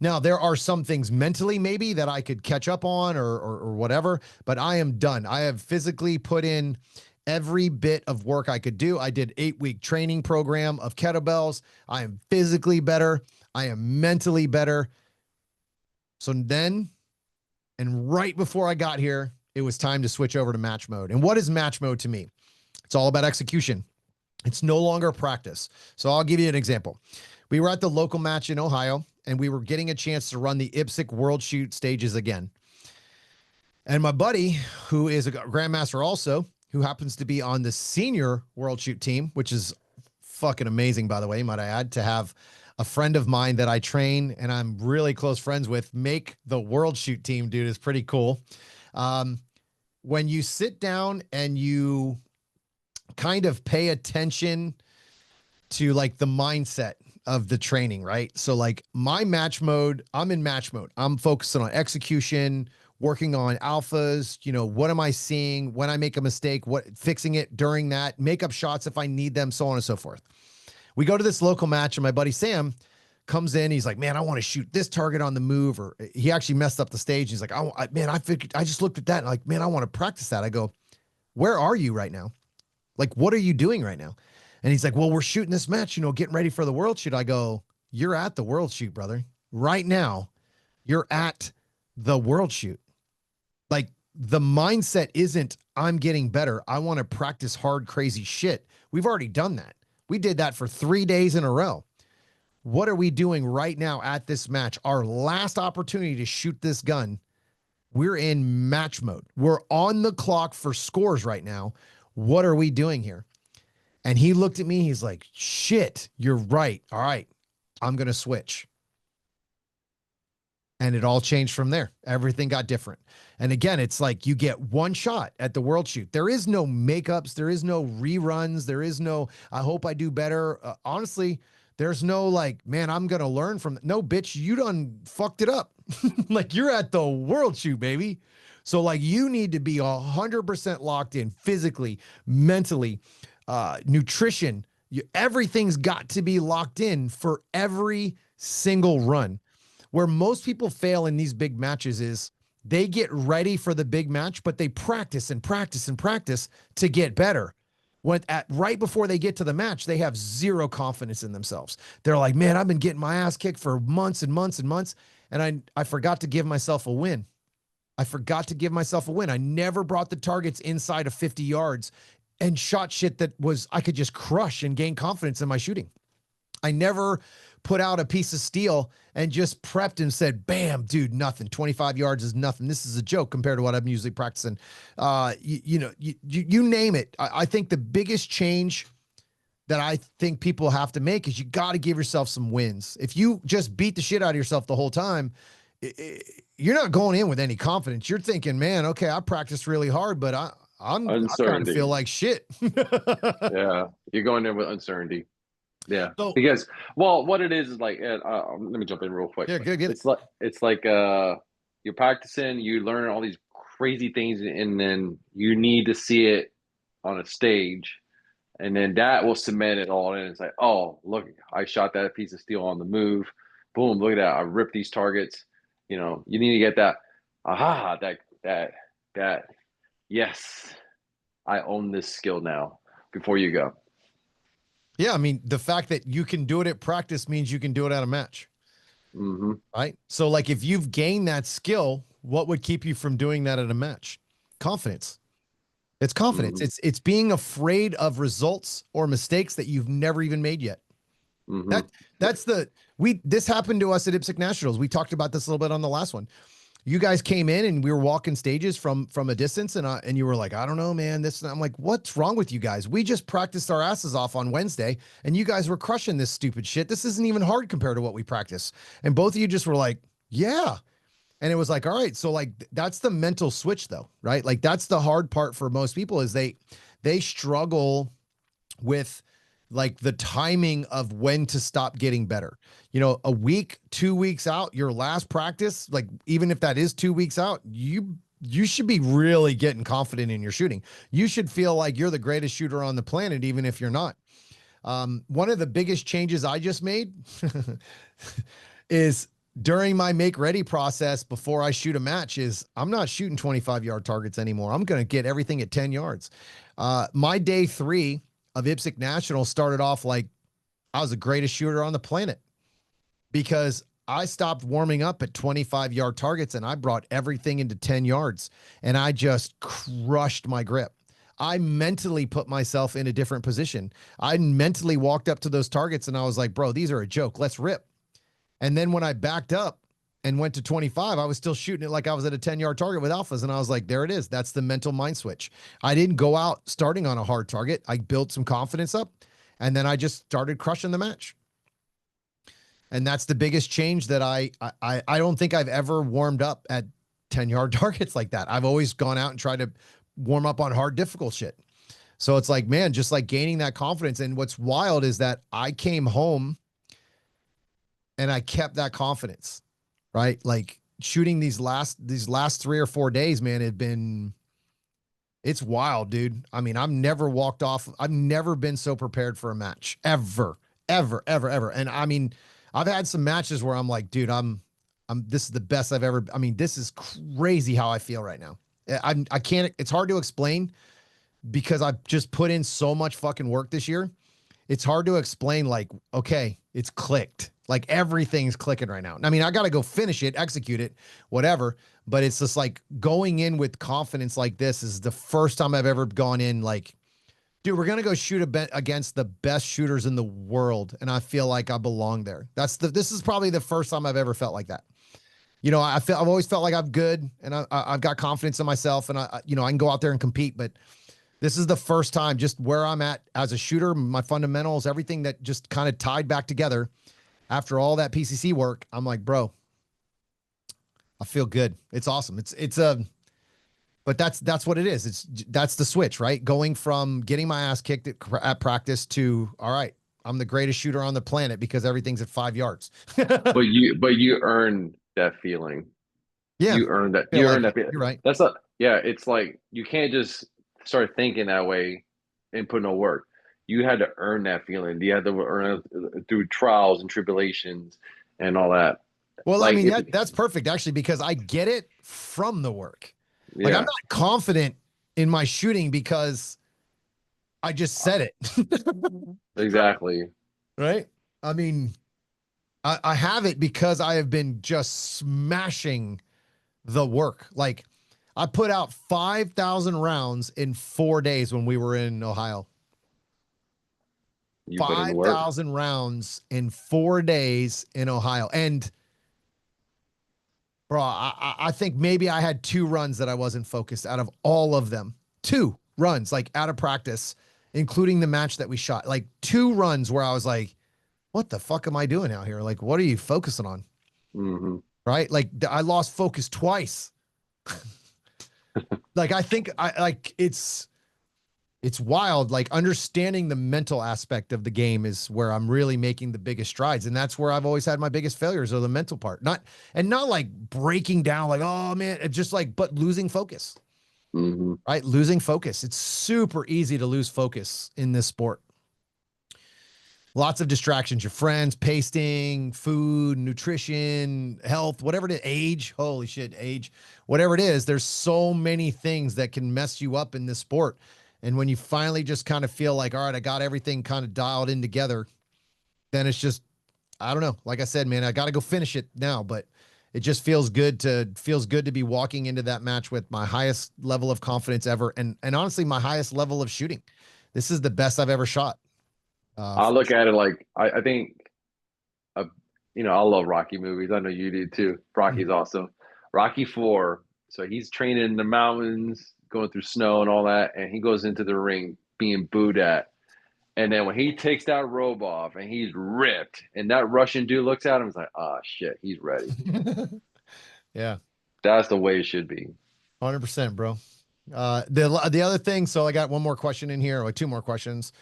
Now, there are some things mentally maybe that I could catch up on or whatever, but I am done. I have physically put in every bit of work I could do. I did 8-week training program of kettlebells. I am physically better. I am mentally better. So then, and right before I got here, it was time to switch over to match mode. And what is match mode to me? It's all about execution. It's no longer practice. So I'll give you an example. We were at the local match in Ohio, and we were getting a chance to run the IPSC World Shoot stages again. And my buddy, who is a grandmaster also, who happens to be on the senior World Shoot team, which is fucking amazing, by the way, might I add, to have a friend of mine that I train and I'm really close friends with make the World Shoot team, dude, is pretty cool. When you sit down and you kind of pay attention to like the mindset of the training, right? So like my match mode, I'm in match mode. I'm focusing on execution, working on alphas, what am I seeing when I make a mistake, fixing it during that, make up shots if I need them, so on and so forth. We go to this local match and my buddy Sam comes in. He's like, man, I want to shoot this target on the move. Or he actually messed up the stage. He's like, I just looked at that and like, man, I want to practice that. I go, where are you right now? Like, what are you doing right now? And he's like, well, we're shooting this match, getting ready for the World Shoot. I go, you're at the World Shoot, brother. Right now, you're at the World Shoot. Like the mindset isn't I'm getting better. I want to practice hard, crazy shit. We've already done that. We did that for 3 days in a row. What are we doing right now at this match? Our last opportunity to shoot this gun. We're in match mode. We're on the clock for scores right now. What are we doing here? And he looked at me. He's like, shit, you're right. All right, I'm going to switch. And it all changed from there. Everything got different. And again, it's like you get one shot at the World Shoot. There is no makeups. There is no reruns. There is no, I hope I do better. Honestly, there's no like, man, I'm going to learn from no, bitch, you done fucked it up. Like you're at the World Shoot, baby. So like you need to be 100% locked in physically, mentally, nutrition. Everything's got to be locked in for every single run. Where most people fail in these big matches is they get ready for the big match, but they practice and practice and practice to get better. Right before they get to the match, they have zero confidence in themselves. They're like, man, I've been getting my ass kicked for months and months and months, and I forgot to give myself a win. I forgot to give myself a win. I never brought the targets inside of 50 yards and shot shit that I could just crush and gain confidence in my shooting. I never put out a piece of steel and just prepped and said, bam, dude, nothing. 25 yards is nothing. This is a joke compared to what I'm usually practicing. You name it. I think the biggest change that I think people have to make is you got to give yourself some wins. If you just beat the shit out of yourself the whole time, you're not going in with any confidence. You're thinking, man, okay, I practiced really hard, but I'm starting to feel like shit. Yeah, you're going in with uncertainty. Yeah, So because well, what it is like, let me jump in real quick. yeah, good, get it. It's like you're practicing, you learn all these crazy things, and then you need to see it on a stage, and then that will cement it all in. It's like, oh, look, I shot that piece of steel on the move. Boom, look at that. I ripped these targets. You need to get that, aha, that, yes, I own this skill now before you go. Yeah, I mean, the fact that you can do it at practice means you can do it at a match, Hmm. right? So, like, if you've gained that skill, what would keep you from doing that at a match? Confidence. It's confidence. Hmm. It's being afraid of results or mistakes that you've never even made yet. Hmm. That that's the we this happened to us at IPSC Nationals. We talked about this a little bit on the last one. You guys came in and we were walking stages from a distance, and you were like, I don't know, man. This, I'm like, what's wrong with you guys? We just practiced our asses off on Wednesday, and you guys were crushing this stupid shit. This isn't even hard compared to what we practice. And both of you just were like, yeah. And it was like, all right, so like that's the mental switch though, right? Like that's the hard part for most people is they struggle with like the timing of when to stop getting better. A week, 2 weeks out, your last practice, like even if that is 2 weeks out, you should be really getting confident in your shooting. You should feel like you're the greatest shooter on the planet, even if you're not. One of the biggest changes I just made is during my make ready process before I shoot a match is I'm not shooting 25-yard targets anymore. I'm going to get everything at 10 yards. My day 3 of IPSC National started off like I was the greatest shooter on the planet because I stopped warming up at 25-yard targets and I brought everything into 10 yards and I just crushed my grip. I mentally put myself in a different position. I mentally walked up to those targets and I was like, bro, these are a joke. Let's rip. And then when I backed up and went to 25, I was still shooting it like I was at a 10-yard target with alphas. And I was like, there it is. That's the mental mind switch. I didn't go out starting on a hard target. I built some confidence up and then I just started crushing the match. And that's the biggest change that I don't think I've ever warmed up at 10-yard targets like that. I've always gone out and tried to warm up on hard, difficult shit. So it's like, man, just like gaining that confidence. And what's wild is that I came home and I kept that confidence, right? Like shooting these last 3 or 4 days, man, it's wild, dude. I mean, I've never been so prepared for a match ever, ever, ever, ever. And I mean, I've had some matches where I'm like, dude, this is the best I've ever, I mean, this is crazy how I feel right now. I can't, it's hard to explain because I've just put in so much fucking work this year. It's hard to explain, like, okay, it's clicked. Like everything's clicking right now. I mean, I got to go finish it, execute it, whatever. But it's just like going in with confidence like this is the first time I've ever gone in like, dude, we're going to go shoot against the best shooters in the world. And I feel like I belong there. This is probably the first time I've ever felt like that. I've always felt like I'm good and I've got confidence in myself and I can go out there and compete, but this is the first time just where I'm at as a shooter, my fundamentals, everything that just kind of tied back together after all that PCC work. I'm like, bro, I feel good. It's awesome. But that's what it is. That's the switch, right? Going from getting my ass kicked at practice to, all right, I'm the greatest shooter on the planet because everything's at 5 yards. But you earn that feeling. Yeah, You earn that. feel You earn like that it. feeling. You're right. That's not. Yeah, it's like you can't just start thinking that way and put no work. You had to earn that feeling. You had to earn it through trials and tribulations and all that. Well, I Like mean, if that's perfect actually, because I get it from the work. Like I'm yeah, not confident in my shooting because I just said it. exactly. Right? I mean, I have it because I have been just smashing the work. Like I put out 5,000 rounds in 4 days when we were in Ohio. You put in the work. 5,000 rounds in 4 days in Ohio. And bro, I think maybe I had 2 runs that I wasn't focused out of all of them. 2 runs, like out of practice, including the match that we shot. Like 2 runs where I was like, what the fuck am I doing out here? Like, what are you focusing on? Hmm. Right? Like I lost focus twice. Like I think it's wild. Like understanding the mental aspect of the game is where I'm really making the biggest strides. And that's where I've always had my biggest failures, or the mental part. Not like breaking down, like, oh man, it's just like, but losing focus, Hmm. right? Losing focus. It's super easy to lose focus in this sport. Lots of distractions, your friends, pasting, food, nutrition, health, whatever it is, age, holy shit, age, whatever it is, there's so many things that can mess you up in this sport. And when you finally just kind of feel like, all right, I got everything kind of dialed in together, then it's just, I don't know. Like I said, man, I got to go finish it now, but it just feels good to be walking into that match with my highest level of confidence ever. And honestly, my highest level of shooting. This is the best I've ever shot. I For look at it like I think uh, I love Rocky movies. I know you do too. sure. Rocky's awesome. Rocky 4. So he's training in the mountains, going through snow and all that, and he goes into the ring being booed at. And then when he takes that robe off and he's ripped, and that Russian dude looks at him, he's like, "Ah, shit, he's ready." Yeah, That's the way it should be. 100%, bro. The other thing, so I got one more question in here, or two more questions.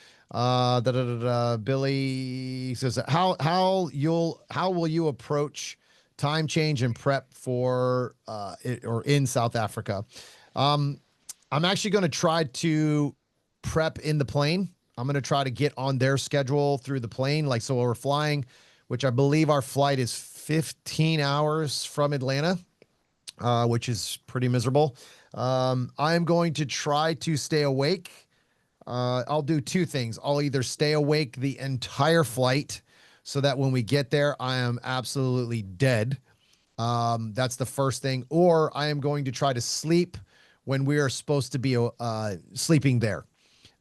Billy says, how will you approach time change and prep for it, or in South Africa? Um, I'm actually going to try to prep in the plane. I'm going to try to get on their schedule through the plane. Like, so we're flying, which I believe our flight is 15 hours from Atlanta, which is pretty miserable. I'm going to try to stay awake. I'll do two things. I'll either stay awake the entire flight so that when we get there, I am absolutely dead. That's the first thing. Or I am going to try to sleep when we are supposed to be sleeping there.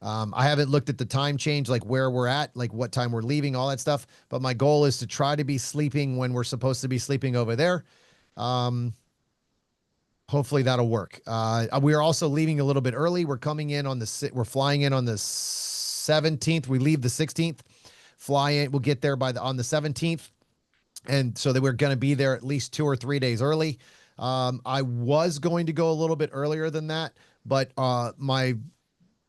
I haven't looked at the time change, like where we're at, like what time we're leaving, all that stuff. But my goal is to try to be sleeping when we're supposed to be sleeping over there. Um, Hopefully that'll work. We are also leaving a little bit early. We're flying in on the 17th. We leave the 16th. Fly in. We'll get there on the 17th, and so that we're going to be there at least 2 or 3 days early. I was going to go a little bit earlier than that, but my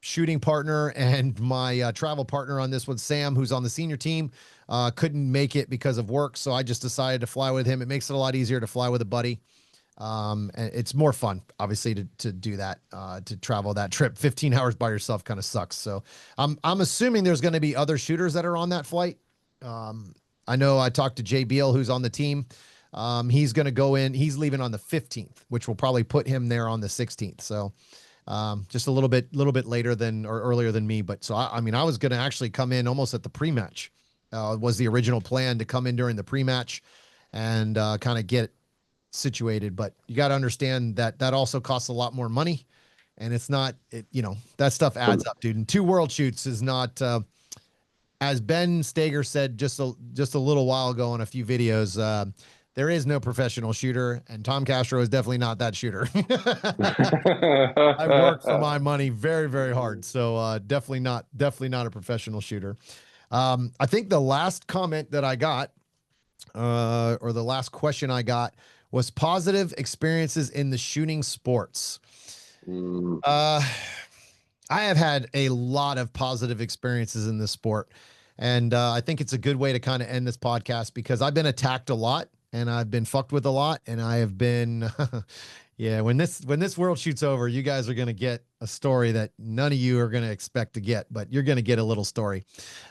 shooting partner and my travel partner on this one, Sam, who's on the senior team, couldn't make it because of work. So I just decided to fly with him. It makes it a lot easier to fly with a buddy. And it's more fun, obviously, to do that, to travel that trip. 15 hours by yourself kind of sucks. So I'm assuming there's going to be other shooters that are on that flight. I know I talked to Jay Beal, who's on the team. He's going to go in. He's leaving on the 15th, which will probably put him there on the 16th. So just a little bit later than, or earlier than me. But so I mean, I was going to actually come in almost at the pre-match. Was the original plan to come in during the pre-match and kind of get situated, but you got to understand that that also costs a lot more money, and it's not that stuff adds up, dude. And two world shoots is not as Ben Stager said just a little while ago on a few videos. There is no professional shooter, and Tom Castro is definitely not that shooter. I work for my money very, very hard, so definitely not a professional shooter. I think the last comment that I got, or the last question I got, was positive experiences in the shooting sports. Mm. I have had a lot of positive experiences in this sport. And I think it's a good way to kind of end this podcast because I've been attacked a lot and I've been fucked with a lot. And I have been, yeah, when this world shoots over, you guys are going to get a story that none of you are going to expect to get, but you're going to get a little story.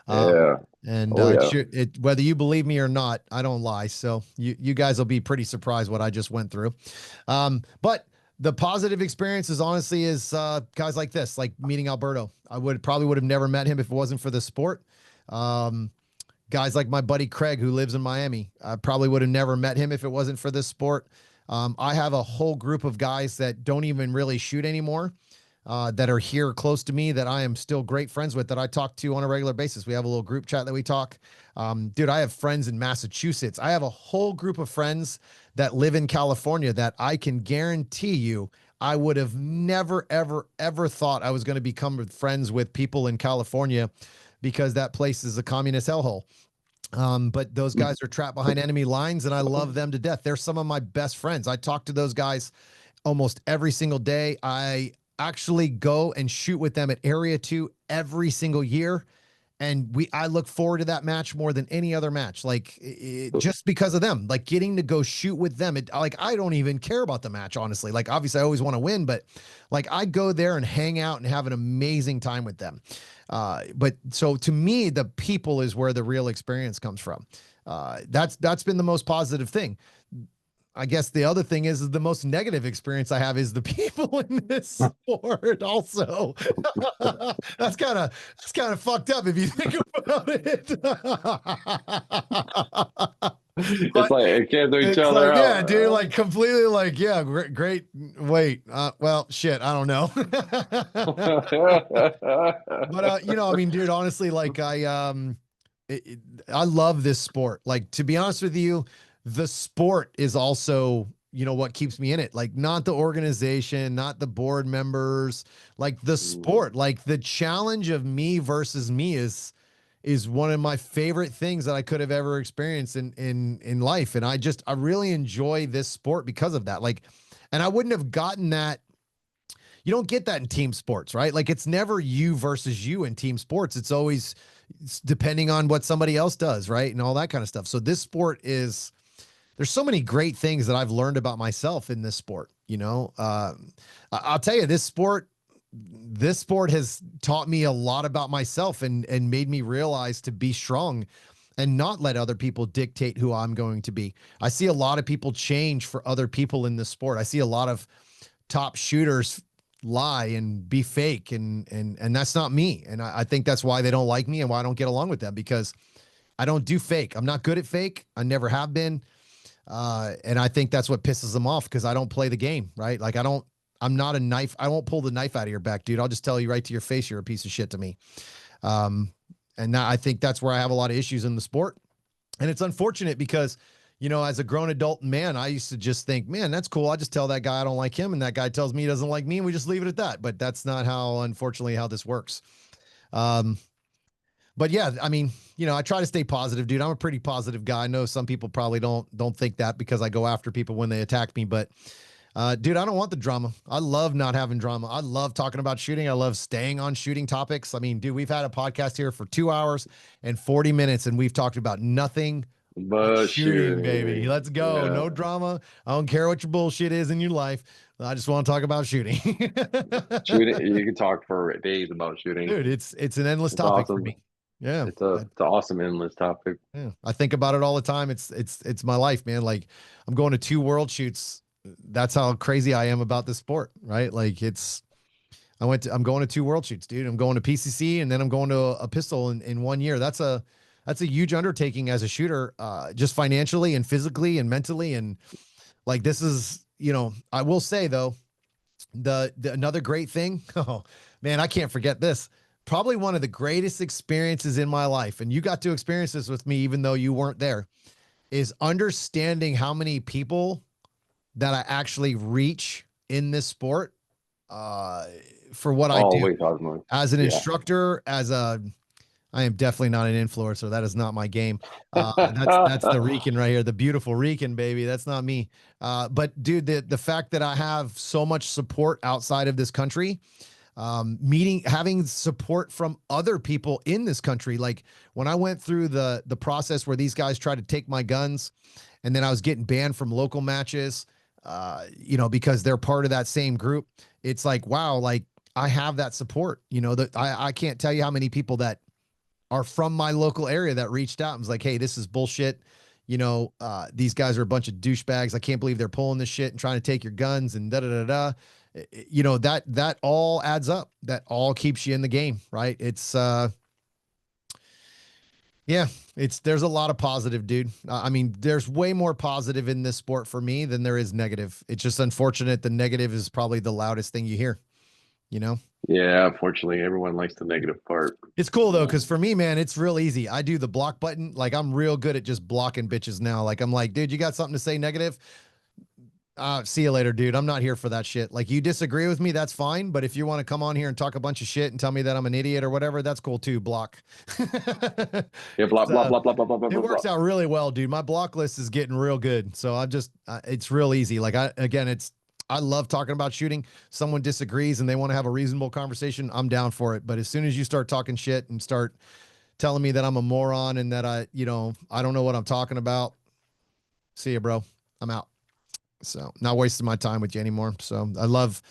Yeah. And Oh yeah. whether you believe me or not, I don't lie. So you guys will be pretty surprised what I just went through. But the positive experiences, honestly, is guys like this, like meeting Alberto. I probably would have never met him if it wasn't for the sport. Um, Guys like my buddy Craig, who lives in Miami. I probably would have never met him if it wasn't for this sport. I have a whole group of guys that don't even really shoot anymore, that are here close to me that I am still great friends with, that I talk to on a regular basis. We have a little group chat that we talk. Dude, I have friends in Massachusetts. I have a whole group of friends that live in California that I can guarantee you I would have never, ever, ever thought I was going to become friends with people in California because that place is a communist hellhole. But those guys are trapped behind enemy lines, and I love them to death. They're some of my best friends. I talk to those guys almost every single day. actually go and shoot with them at Area 2 every single year. And I look forward to that match more than any other match, like just because of them, like getting to go shoot with them. Like I don't even care about the match, honestly. Like obviously I always want to win, but like I go there and hang out and have an amazing time with them. But so to me, the people is where the real experience comes from. That's been the most positive thing. I guess the other thing is the most negative experience I have is the people in this sport also. That's kind of fucked up if you think about it. It's But like it cancel each it's other like, yeah, out. dude, like completely like, yeah, great. Wait, well, shit, I don't know. But I mean, dude, honestly, like it, it- I love this sport. Like to be honest with you, the sport is also, what keeps me in it. Like not the organization, not the board members, like the sport, like the challenge of me versus me is one of my favorite things that I could have ever experienced in life. And I really enjoy this sport because of that. Like, and I wouldn't have gotten that. You don't get that in team sports, right? Like it's never you versus you in team sports. It's depending on what somebody else does, right? And all that kind of stuff. So this sport is there's so many great things that I've learned about myself in this sport. I'll tell you, this sport has taught me a lot about myself and made me realize to be strong and not let other people dictate who I'm going to be. I see a lot of people change for other people in this sport. I see a lot of top shooters lie and be fake and that's not me. And I think that's why they don't like me and why I don't get along with them because I don't do fake. I'm not good at fake. I never have been. And I think that's what pisses them off because I don't play the game, right? Like I'm not a knife. I won't pull the knife out of your back, dude. I'll just tell you right to your face, you're a piece of shit to me. Um, and I think that's where I have a lot of issues in the sport. And it's unfortunate because, as a grown adult man, I used to just think, man, that's cool. I just tell that guy I don't like him, and that guy tells me he doesn't like me, and we just leave it at that. But that's not unfortunately, how this works. Um, but yeah, I mean, I try to stay positive, dude. I'm a pretty positive guy. I know some people probably don't think that because I go after people when they attack me, but dude, I don't want the drama. I love not having drama. I love talking about shooting. I love staying on shooting topics. I mean, dude, we've had a podcast here for 2 hours and 40 minutes, and we've talked about nothing but But shooting, baby. shooting, Let's go. yeah, No drama. I don't care what your bullshit is in your life. I just want to talk about shooting. shooting. You can talk for days about shooting. Dude, it's an endless It's topic for awesome. me. Yeah. It's an awesome endless topic. Yeah, I think about it all the time. It's my life, man. Like I'm going to 2 world shoots. That's how crazy I am about this sport, right? Like I'm going to 2 world shoots, dude. I'm going to PCC and then I'm going to a pistol in one year. That's a huge undertaking as a shooter, just financially and physically and mentally. And like, this is, I will say though, the another great thing. Oh man, I can't forget this. Probably one of the greatest experiences in my life. And you got to experience this with me, even though you weren't there, is understanding how many people that I actually reach in this sport uh, for what I Oh, do wait, Cosmo. as an Yeah. instructor, I am definitely not an influencer. That is not my game. That's the Rican right here, the beautiful Rican baby. That's not me. But dude, the fact that I have so much support outside of this country, having support from other people in this country. Like when I went through the process where these guys tried to take my guns, and then I was getting banned from local matches, because they're part of that same group. It's like, wow, like I have that support. That I can't tell you how many people that are from my local area that reached out and was like, hey, this is bullshit. These guys are a bunch of douchebags. I can't believe they're pulling this shit and trying to take your guns and da da da da. That all adds up. That all keeps you in the game, right? Yeah, there's a lot of positive, dude. I mean, there's way more positive in this sport for me than there is negative. It's just unfortunate the negative is probably the loudest thing you hear, you know? Yeah, unfortunately, everyone likes the negative part. It's cool though, because for me, man, it's real easy. I do the block button. Like I'm real good at just blocking bitches now. Like I'm like, dude, you got something to say negative? See you later, dude. I'm not here for that shit. Like you disagree with me, that's fine. But if you want to come on here and talk a bunch of shit and tell me that I'm an idiot or whatever, that's cool too. Block. Yeah, blah It's blah blah blah blah blah blah it blah blah. works out really well, dude. My block list is getting real good. So I'm just it's real easy. Like I love talking about shooting. Someone disagrees and they want to have a reasonable conversation, I'm down for it. But as soon as you start talking shit and start telling me that I'm a moron and that I don't know what I'm talking about, see you, bro. I'm out. So not wasting my time with you anymore. So I love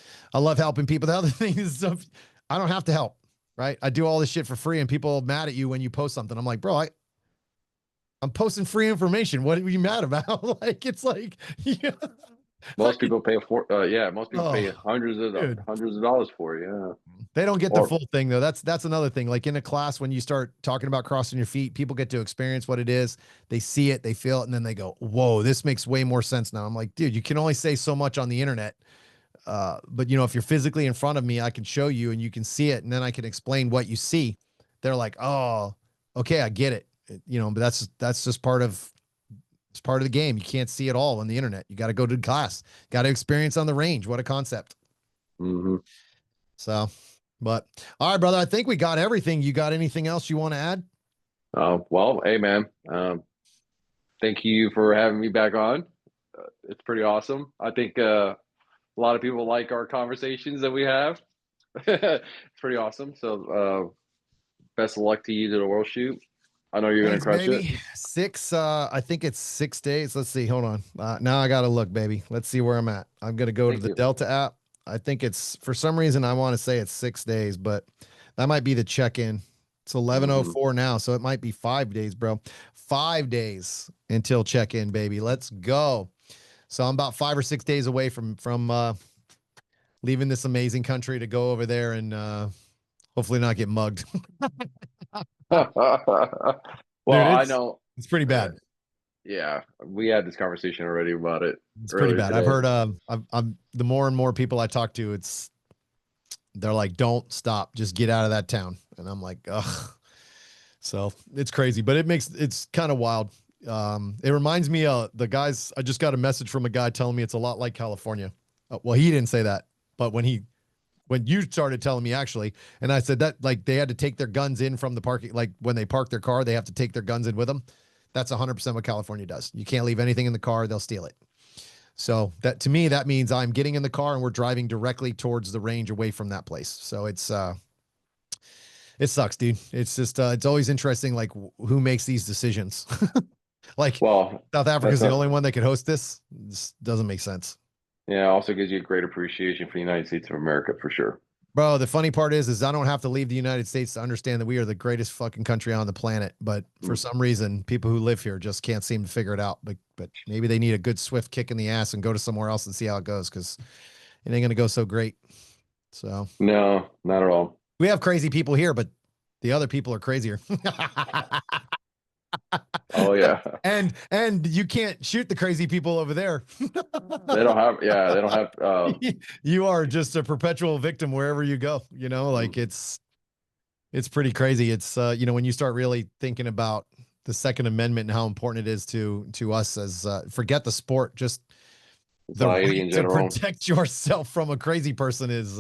helping people. The other thing is stuff I don't have to help, right? I do all this shit for free and people are mad at you when you post something. I'm like, bro, I'm posting free information. What are you mad about? Like, it's like, yeah, I Most people pay most people pay oh, dude. hundreds of dollars for it. Yeah. They don't get the Or full thing though. That's another thing. Like in a class, when you start talking about crossing your feet, people get to experience what it is. They see it, they feel it, and then they go, "Whoa, this makes way more sense now." I'm like, dude, you can only say so much on the internet. But if you're physically in front of me, I can show you and you can see it, and then I can explain what you see. They're like, "Oh, okay, I get it." But that's just part of it's part of the game. You can't see it all on the internet. You got to go to class. Got to experience on the range. What a concept. hmm So, but all right, brother. I think we got everything. You got anything else you want to add? well, hey man, thank you for having me back on. It's pretty awesome. I think a lot of people like our conversations that we have. It's pretty awesome. So best of luck to you to the World Shoot. I know you're gonna Thanks, crush it. baby. I think it's 6 days. Let's see. Hold on. Now I got to look, baby. Let's see where I'm at. I'm going to go to Thank the you. Delta app. I think it's, for some reason, I want to say it's 6 days, but that might be the check-in. It's hmm 11:04 now, so it might be 5 days, bro. 5 days until check-in, baby. Let's go. So I'm about 5 or 6 days away from leaving this amazing country to go over there and hopefully not get mugged. Well, Dude, I it's know. it's pretty Uh, bad. yeah, we had this conversation already about it It's pretty earlier bad. I've today. heard I'm the more and more people I talk to, they're like, don't stop, just get out of that town. And I'm like, ugh. So it's crazy, but it's kind of wild. It reminds me the guys, I just got a message from a guy telling me it's a lot like California. Well, he didn't say that, but when you started telling me actually, and I said that like they had to take their guns in from the parking, like when they park their car, they have to take their guns in with them. That's 100% what California does. You can't leave anything in the car, they'll steal it. So that to me, that means I'm getting in the car and we're driving directly towards the range away from that place. So it sucks, dude. It's just it's always interesting, like who makes these decisions. Like Well, South Africa's that's the not. only one that could host this. This doesn't make sense. Yeah, also gives you a great appreciation for the United States of America for sure. Bro, the funny part is I don't have to leave the United States to understand that we are the greatest fucking country on the planet. But for Mm. some reason, people who live here just can't seem to figure it out. But maybe they need a good swift kick in the ass and go to somewhere else and see how it goes because it ain't gonna go so great. So No, not at all. we have crazy people here, but the other people are crazier. Oh yeah, and you can't shoot the crazy people over there. they don't have. Yeah, they don't have. You are just a perpetual victim wherever you go. Like Mm. it's pretty crazy. It's when you start really thinking about the Second Amendment and how important it is to us as forget the sport, just the Society right in to general. protect yourself from a crazy person is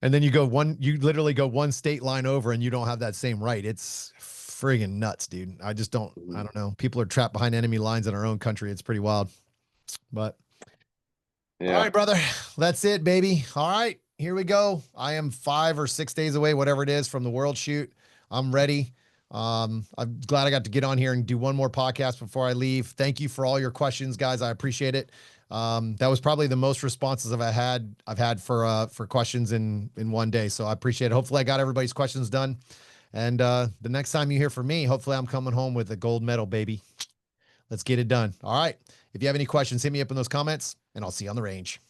and then you literally go one state line over and you don't have that same right. It's friggin' nuts, dude. I Mhm. don't know. People are trapped behind enemy lines in our own country. It's pretty wild. But all Yeah. right, brother. That's it, baby. All right, here we go. I am 5 or 6 days away, whatever it is, from the world shoot. I'm ready. I'm glad I got to get on here and do one more podcast before I leave. Thank you for all your questions, guys. I appreciate it. That was probably the most responses I've had for questions in one day. So I appreciate it. Hopefully I got everybody's questions done. And the next time you hear from me, hopefully I'm coming home with a gold medal, baby. Let's get it done. All right. If you have any questions, hit me up in those comments, and I'll see you on the range.